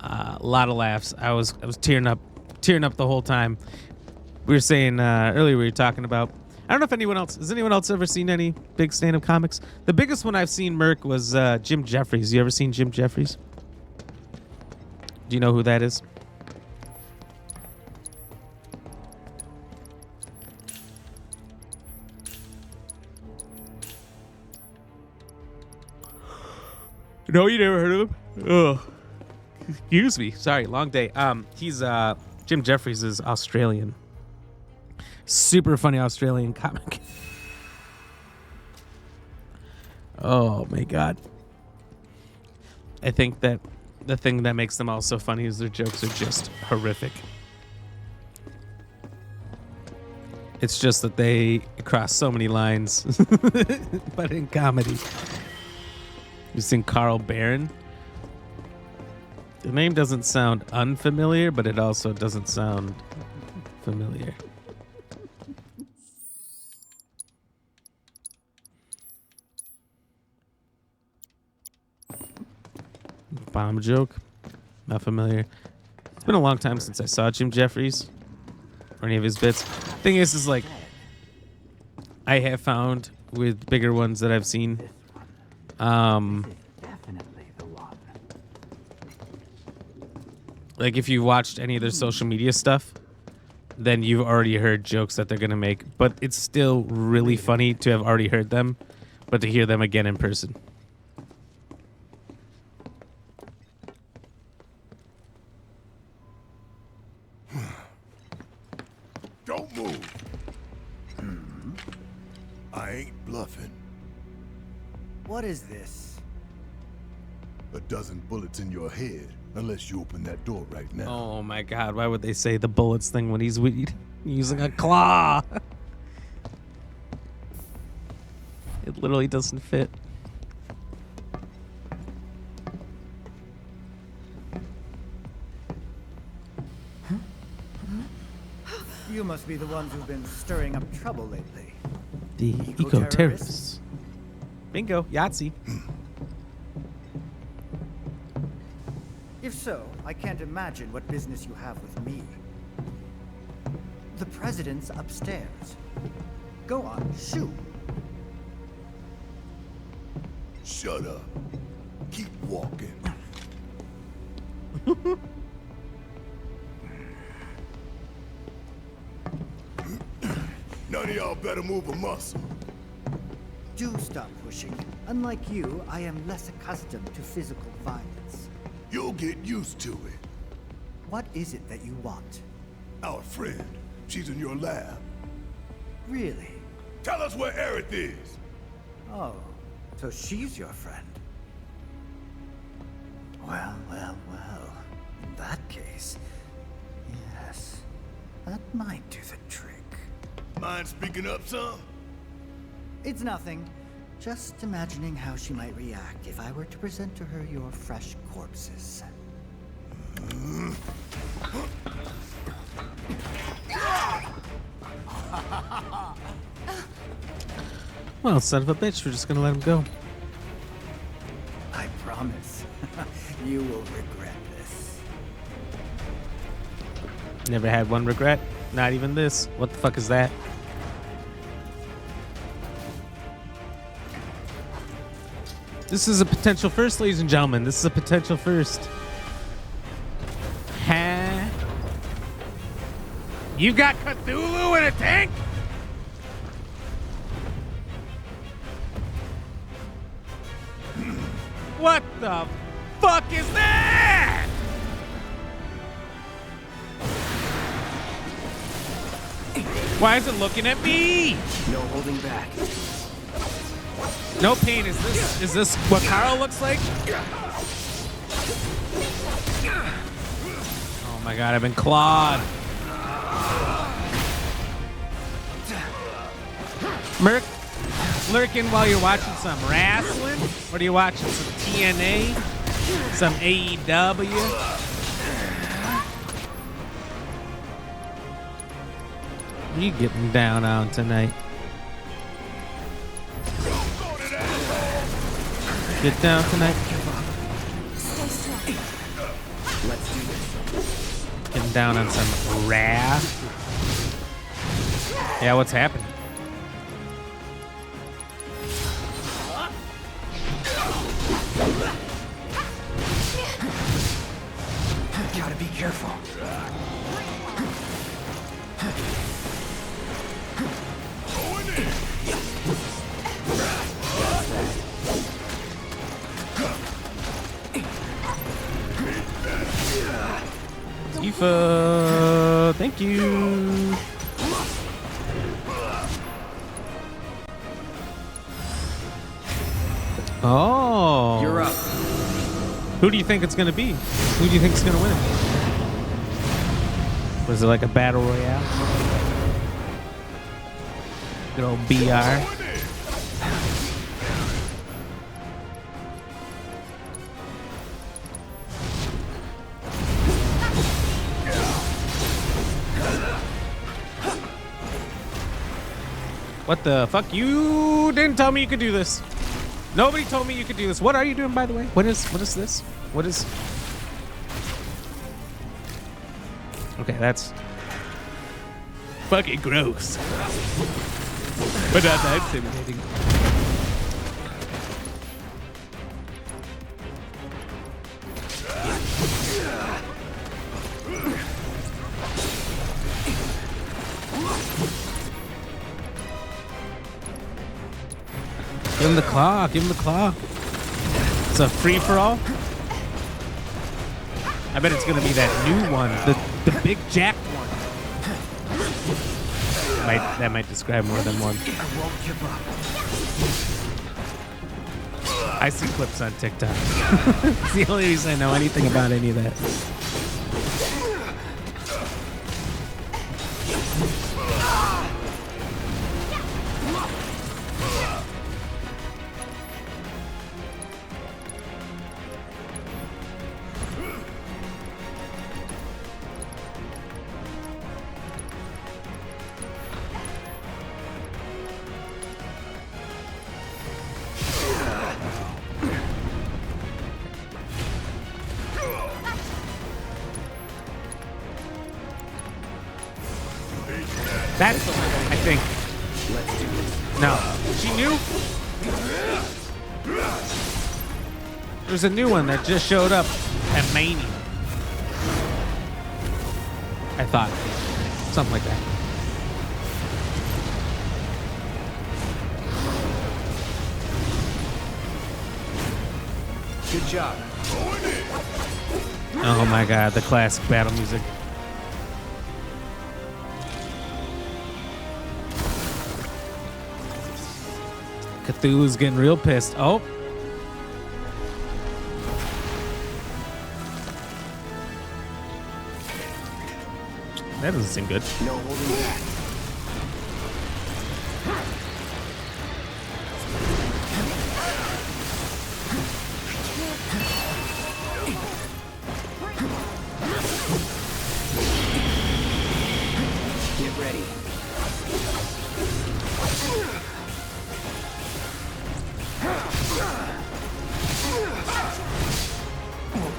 A lot of laughs. I was tearing up the whole time. We were saying earlier, we were talking about, I don't know if has anyone else ever seen any big stand-up comics? The biggest one I've seen, Merc, was Jim Jeffries. You ever seen Jim Jeffries? Do you know who that is? No, you never heard of him? Oh, excuse me. Sorry, long day. He's Jim Jeffries is Australian. Super funny Australian comic. Oh my god. I think that the thing that makes them all so funny is their jokes are just horrific. It's just that they cross so many lines, but in comedy. You've seen Carl Barron? The name doesn't sound unfamiliar, but it also doesn't sound familiar. Bomb joke? Not familiar. It's been a long time since I saw Jim Jeffries or any of his bits. Thing is like, I have found with bigger ones that I've seen, like if you watched any of their social media stuff, then you've already heard jokes that they're gonna make. But it's still really funny to have already heard them, but to hear them again in person. Don't move. I ain't bluffing. What is this? A dozen bullets in your head, unless you open that door right now. Oh my god, why would they say the bullets thing when he's using a claw? It literally doesn't fit. You must be the ones who've been stirring up trouble lately. The eco-terrorists. Bingo, Yahtzee. If so, I can't imagine what business you have with me. The president's upstairs. Go on, shoot. Shut up. Keep walking. None of y'all better move a muscle. Do stop pushing. Unlike you, I am less accustomed to physical violence. You'll get used to it. What is it that you want? Our friend. She's in your lab. Really? Tell us where Aerith is. Oh, so she's your friend. Well. In that case, yes, that might do the trick. Mind speaking up some? It's nothing. Just imagining how she might react if I were to present to her your fresh corpses. Well, son of a bitch, we're just gonna let him go. I promise. You will regret this. Never had one regret. Not even this. What the fuck is that? This is a potential first, ladies and gentlemen. This is a potential first. Huh? You got Cthulhu in a tank? What the fuck is that? Why is it looking at me? No holding back. No pain. Is this what Carl looks like? Oh my god, I've been clawed. Merc, lurking while you're watching some wrestling? What are you watching? Some TNA? Some AEW? What are you getting down on tonight? Get down tonight. Let's do this. Getting down on some wrath. Yeah, what's happening? Gotta be careful. Tifa, thank you. Oh. You're up. Who do you think it's going to be? Who do you think is going to win? Was it like a battle royale? Good old BR. What the fuck? You didn't tell me you could do this. Nobody told me you could do this. What are you doing, by the way? What is this? What is... Okay, that's fucking gross. But not that intimidating. Give him the claw. Give him the claw. It's a free-for-all. I bet it's going to be that new one. The big jack one. That might describe more than one. I won't give up. I see clips on TikTok. It's the only reason I know anything about any of that. That's the one, I think. Let's do this. No. She knew? There's a new one that just showed up at Mania. I thought. Something like that. Good job. Oh my god, the classic battle music. Cthulhu's getting real pissed. Oh. That doesn't seem good. No holding back. Get ready.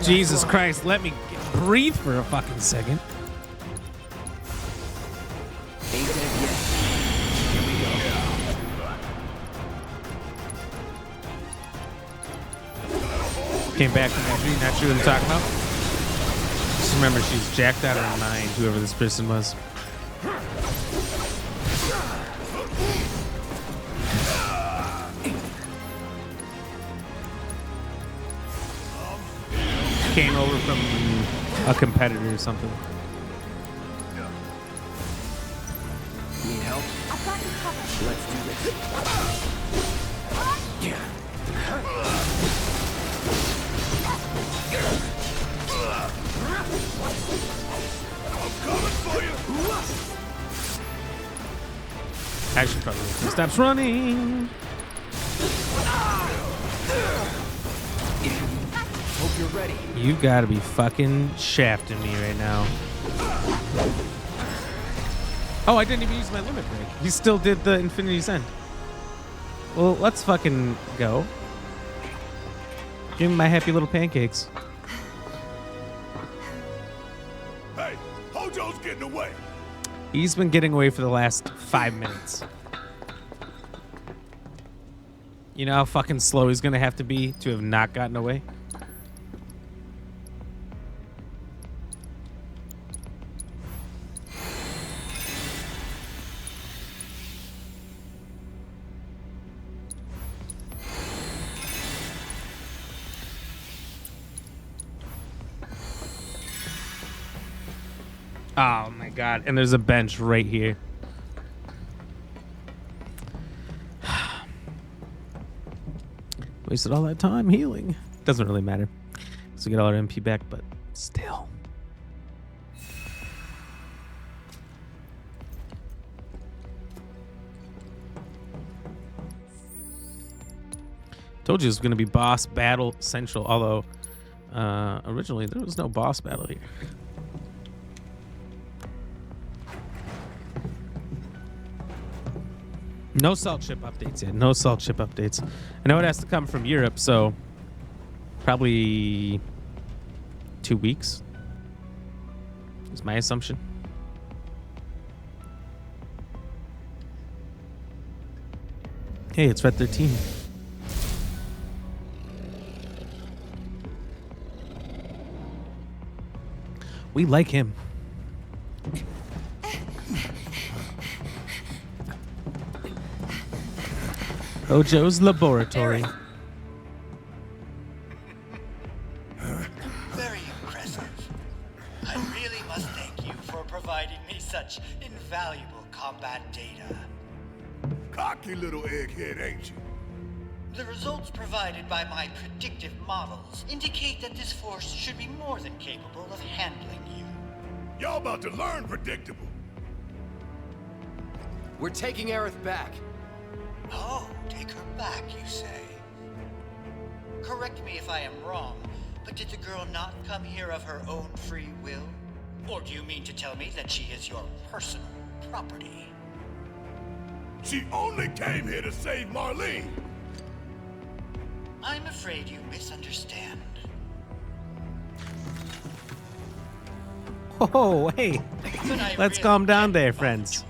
Jesus Christ, let me breathe for a fucking second. Ain't dead yet. Here we go. Came back from that dream, not sure what I'm talking about. Just remember she's jacked out of her mind, whoever this person was. Came over from a competitor or something. Need help? I've got you covered. Let's do this. Yeah. I'm coming for you. I should probably wait till he stops running. Hope you're ready. You gotta be fucking shafting me right now. Oh, I didn't even use my limit break. He still did the Infinity's End. Well, let's fucking go. Give me my happy little pancakes. Hey, Hojo's getting away. He's been getting away for the last 5 minutes. You know how fucking slow he's gonna have to be to have not gotten away? Oh my god, and there's a bench right here. Wasted all that time healing. Doesn't really matter. So we get all our MP back, but still. Told you it was going to be boss battle central, although originally there was no boss battle here. No salt ship updates yet. No salt ship updates. I know it has to come from Europe, so probably 2 weeks is my assumption. Hey, it's Red 13. We like him. Hojo's laboratory. Very impressive. I really must thank you for providing me such invaluable combat data. Cocky little egghead, ain't you? The results provided by my predictive models indicate that this force should be more than capable of handling you. Y'all about to learn predictable. We're taking Aerith back. Oh, take her back, you say? Correct me if I am wrong, but did the girl not come here of her own free will? Or do you mean to tell me that she is your personal property? She only came here to save Marlene. I'm afraid you misunderstand. Oh, hey. Let's calm down there, friends.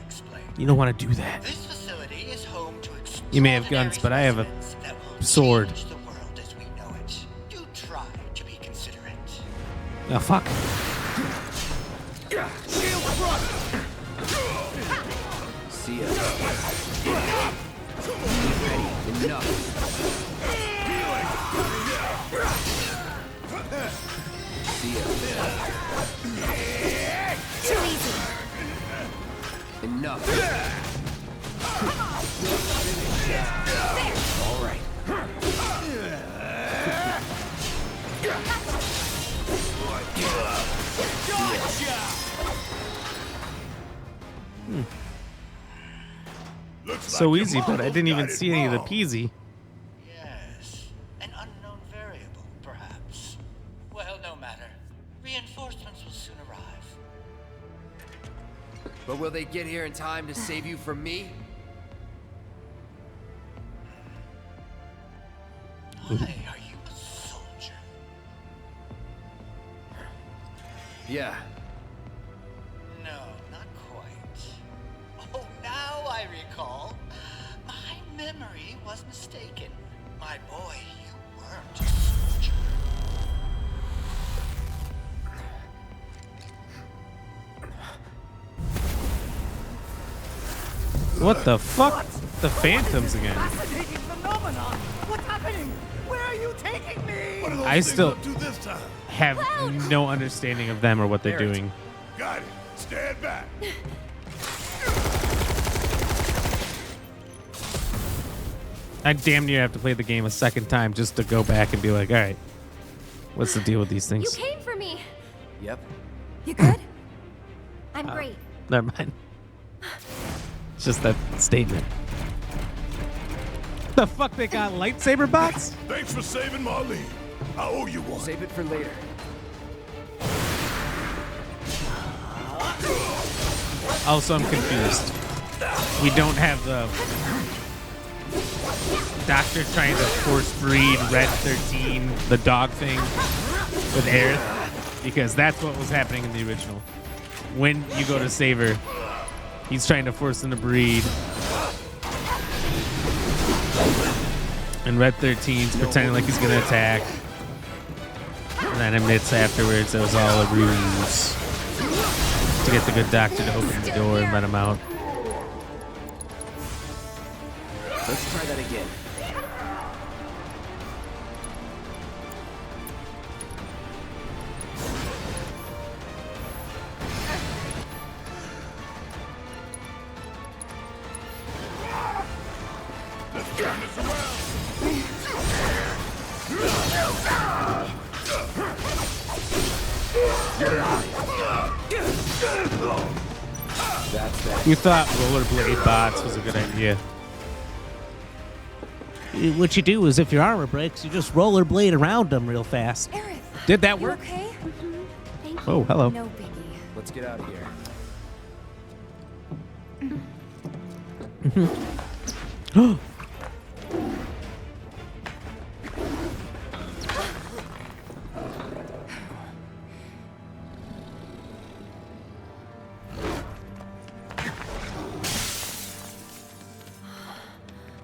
You don't want to do that. This facility is home to You may have guns, but I have a sword. the world as we know it. Do try to be considerate. Oh, fuck. See ya. Ready. Enough. See ya. Too easy. Enough. All right. So easy, but I didn't even see any of the peasy. Yes, an unknown variable, perhaps. Well, no matter. Reinforcements will soon arrive. But will they get here in time to save you from me? Why are you a soldier? Yeah. No, not quite. Oh, now I recall. My memory was mistaken. My boy, you weren't a soldier. What the fuck? The Phantoms again. Fascinating phenomenon. What's happening? Where are you taking me? I still have no understanding of them or what they're doing. Got it. Stand back. I damn near have to play the game a second time just to go back and be like, all right, what's the deal with these things? You came for me. Yep. You good? I'm great. Never mind. It's just that statement. The fuck, they got lightsaber bots? Thanks for saving Marlene. I owe you one. Save it for later. Also, I'm confused. We don't have the doctor trying to force breed Red 13, the dog thing, with Aerith, because that's what was happening in the original. When you go to save her, he's trying to force them to breed. And Red 13's pretending like he's gonna attack. And then admits afterwards it was all a ruse to get the good doctor to open the door and let him out. Let's try that again. Let's turn this around. That's that. You thought rollerblade bots was a good idea. What you do is if your armor breaks, you just rollerblade around them real fast. Aerith, Did that you work? okay? Thank Oh, you. hello. No biggie. Let's get out of here.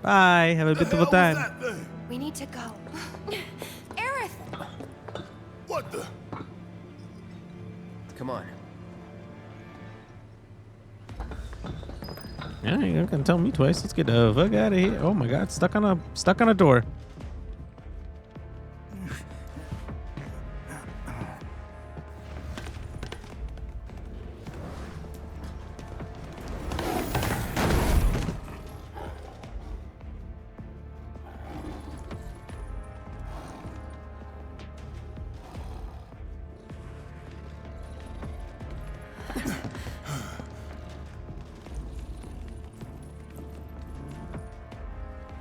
Bye. Have a beautiful time. We need to go. Aerith! What the? Come on. Yeah, you're not gonna tell me twice. Let's get the fuck out of here. Oh my god, stuck on a door.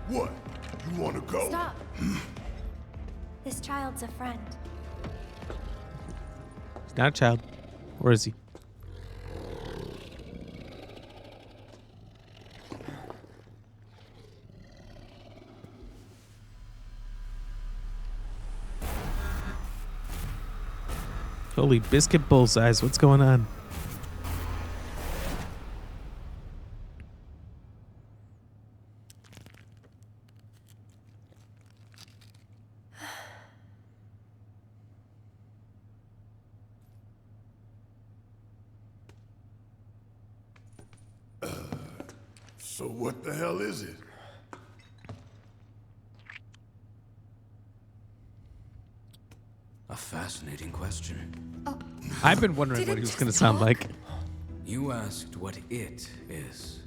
What? You want to go? Stop. This child's a friend. He's not a child. Where is he? Holy biscuit bullseyes. What's going on? So what the hell is it? A fascinating question. I've been wondering what he was going to sound like. You asked what it is.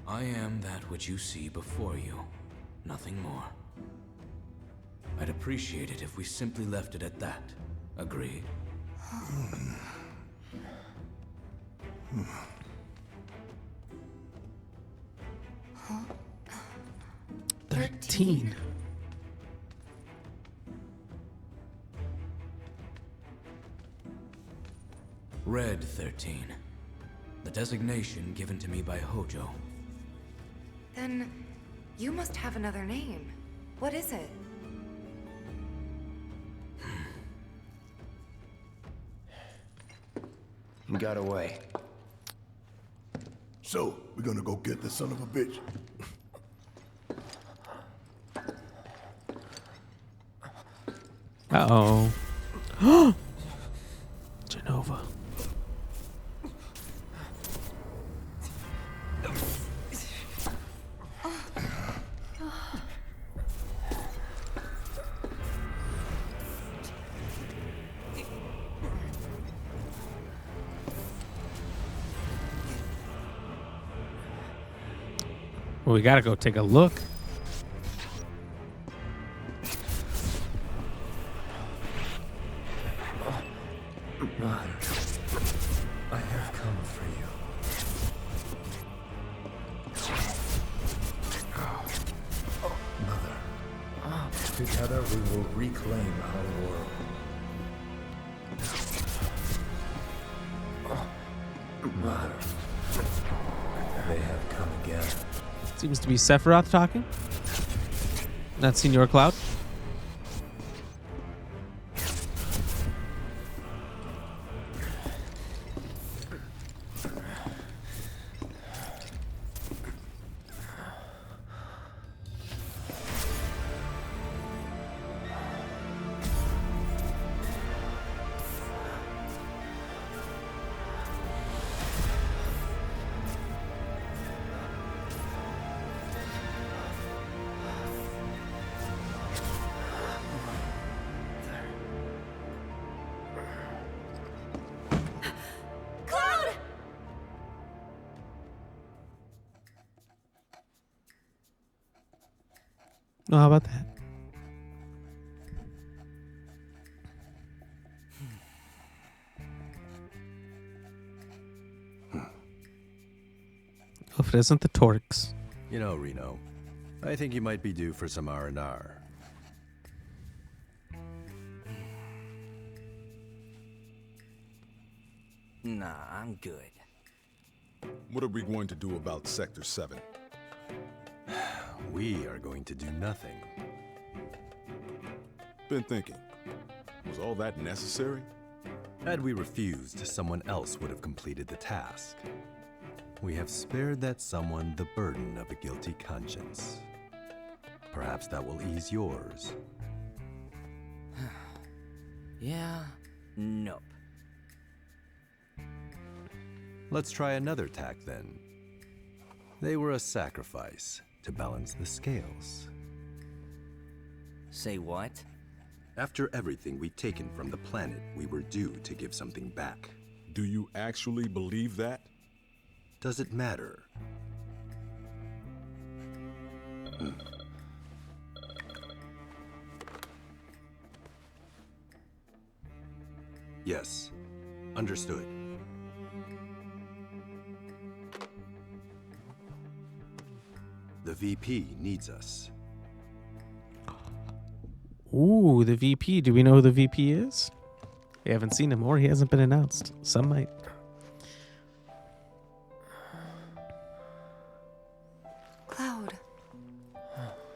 I am that which you see before you, nothing more. I'd appreciate it if we simply left it at that. Agreed? 13. Red 13. The designation given to me by Hojo. Then you must have another name. What is it? He got away. So, we're gonna go get the son of a bitch. Uh-oh. Genova. Well, we gotta go take a look. Mother, I have come for you. Mother, together we will reclaim our world. Mother, they have come again. Seems to be Sephiroth talking. Not Senor Cloud. Oh, how about that? If it isn't the Torx. You know, Reno, I think you might be due for some R&R. Nah, I'm good. What are we going to do about Sector 7? We are going to do nothing. Been thinking, was all that necessary? Had we refused, someone else would have completed the task. We have spared that someone the burden of a guilty conscience. Perhaps that will ease yours. Yeah, nope. Let's try another tack then. They were a sacrifice to balance the scales. Say what? After everything we'd taken from the planet, we were due to give something back. Do you actually believe that? Does it matter? Yes, understood. The VP needs us. Ooh, the VP. Do we know who the VP is? We haven't seen him, or he hasn't been announced. Some might. Cloud.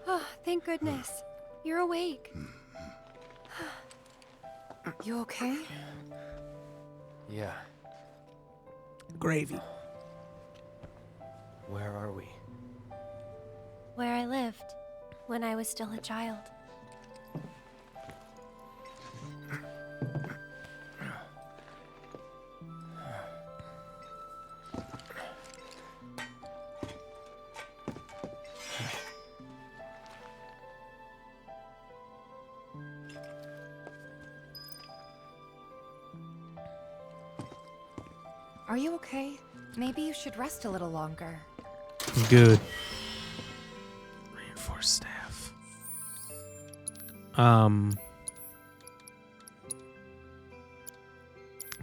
Oh, thank goodness. You're awake. You okay? Yeah. Gravy. Where are we? Where I lived when I was still a child. Are you okay? Maybe you should rest a little longer. Good. Reinforced staff.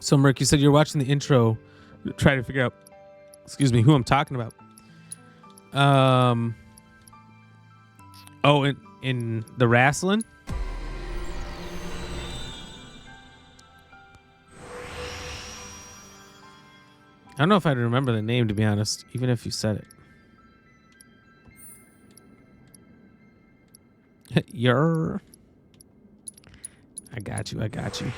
So Merc, you said you're watching the intro, try to figure out, excuse me, who I'm talking about. Oh, in the wrestling. I don't know if I'd remember the name, to be honest, even if you said it. You're. I got you. I got you.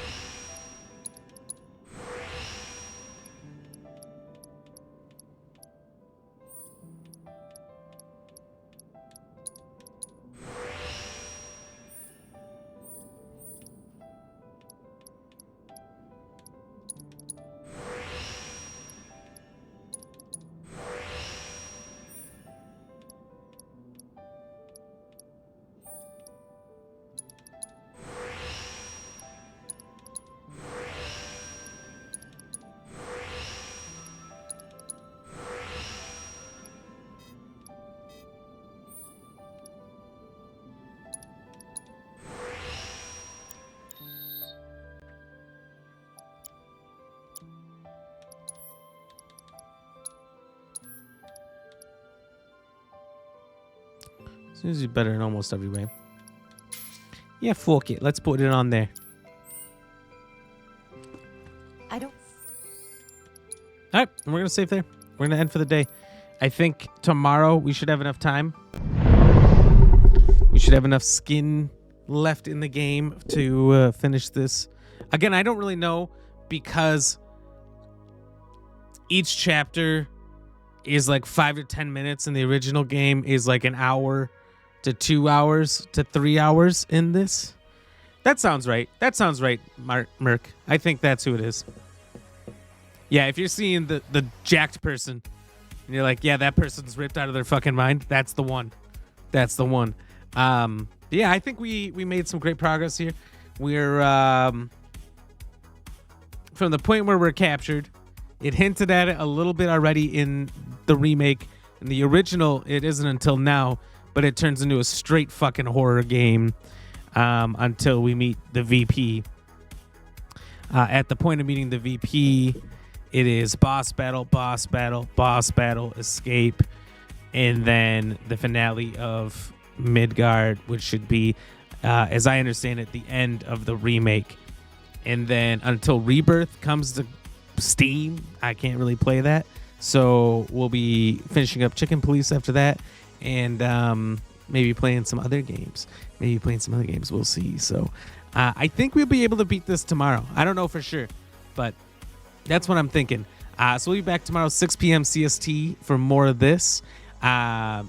Seems better in almost every way. Yeah, fuck it. Let's put it on there. I don't. All right, and we're gonna save there. We're gonna end for the day. I think tomorrow we should have enough time. We should have enough skin left in the game to finish this. Again, I don't really know because each chapter is like 5 to 10 minutes, and the original game is like an hour to 2 hours to 3 hours in this. That sounds right. That sounds right, Merc. I think that's who it is. Yeah, if you're seeing the jacked person and you're like, yeah, that person's ripped out of their fucking mind, that's the one. That's the one. Yeah, I think we made some great progress here. We're from the point where we're captured. It hinted at it a little bit already in the remake. In the original, it isn't until now, but it turns into a straight fucking horror game until we meet the VP. At the point of meeting the VP, it is boss battle, boss battle, boss battle, escape, and then the finale of Midgard, which should be, as I understand it, the end of the remake. And then until Rebirth comes to Steam, I can't really play that. So we'll be finishing up Chicken Police after that, and maybe playing some other games. We'll see. So I think we'll be able to beat this tomorrow. I don't know for sure, but that's what I'm thinking. So we'll be back tomorrow, 6 p.m. CST for more of this. Yeah,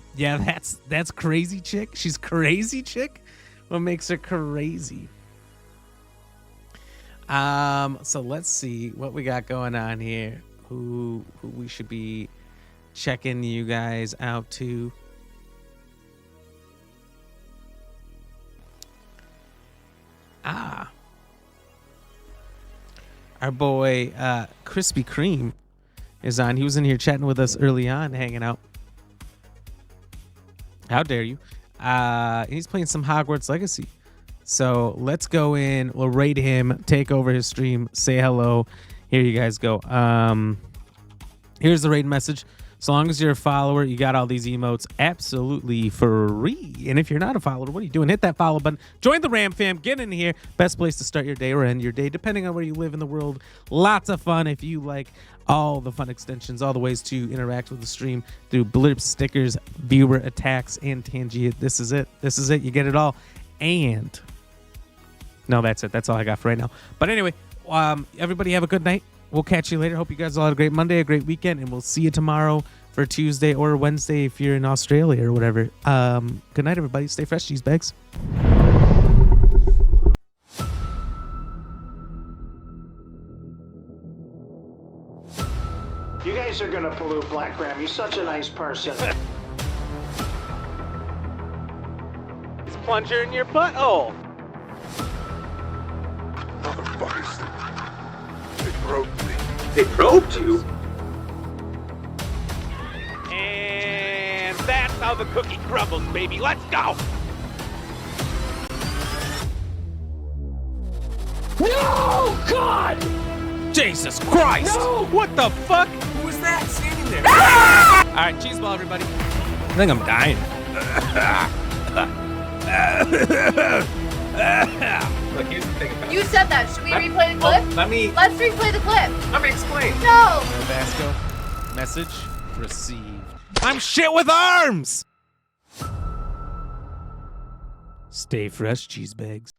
that's Crazy Chick. She's Crazy Chick. What makes her crazy? So let's see what we got going on here. who we should be checking you guys out to. Our boy Krispy Kreme is on. He was in here chatting with us early on, hanging out. How dare you? He's playing some Hogwarts Legacy. So let's go in. We'll raid him, take over his stream, say hello. Here you guys go. Here's the raid message. So long as you're a follower, you got all these emotes absolutely free. And if you're not a follower, what are you doing? Hit that follow button. Join the Ram fam. Get in here. Best place to start your day or end your day, depending on where you live in the world. Lots of fun if you like all the fun extensions, all the ways to interact with the stream through blips, stickers, viewer attacks, and Tangia. This is it. This is it. You get it all. And no, that's it. That's all I got for right now. But anyway, everybody have a good night. We'll catch you later. Hope you guys all had a great Monday, a great weekend, and we'll see you tomorrow for Tuesday or Wednesday if you're in Australia or whatever. Good night, everybody. Stay fresh, cheese bags. You guys are gonna pollute Black Ram. You're such a nice person. It's plunger in your butthole. Motherfuckers. They probed me. They probed you? And that's how the cookie crumbles, baby. Let's go! No! God! Jesus Christ! No! What the fuck? Who was that standing there? Ah! All right, cheese ball, everybody. I think I'm dying. Look, here's the thing about You said that. Should we replay the clip? Let's replay the clip. Let me explain. No! Vasco, message received. I'm shit with arms! Stay fresh, cheese bags.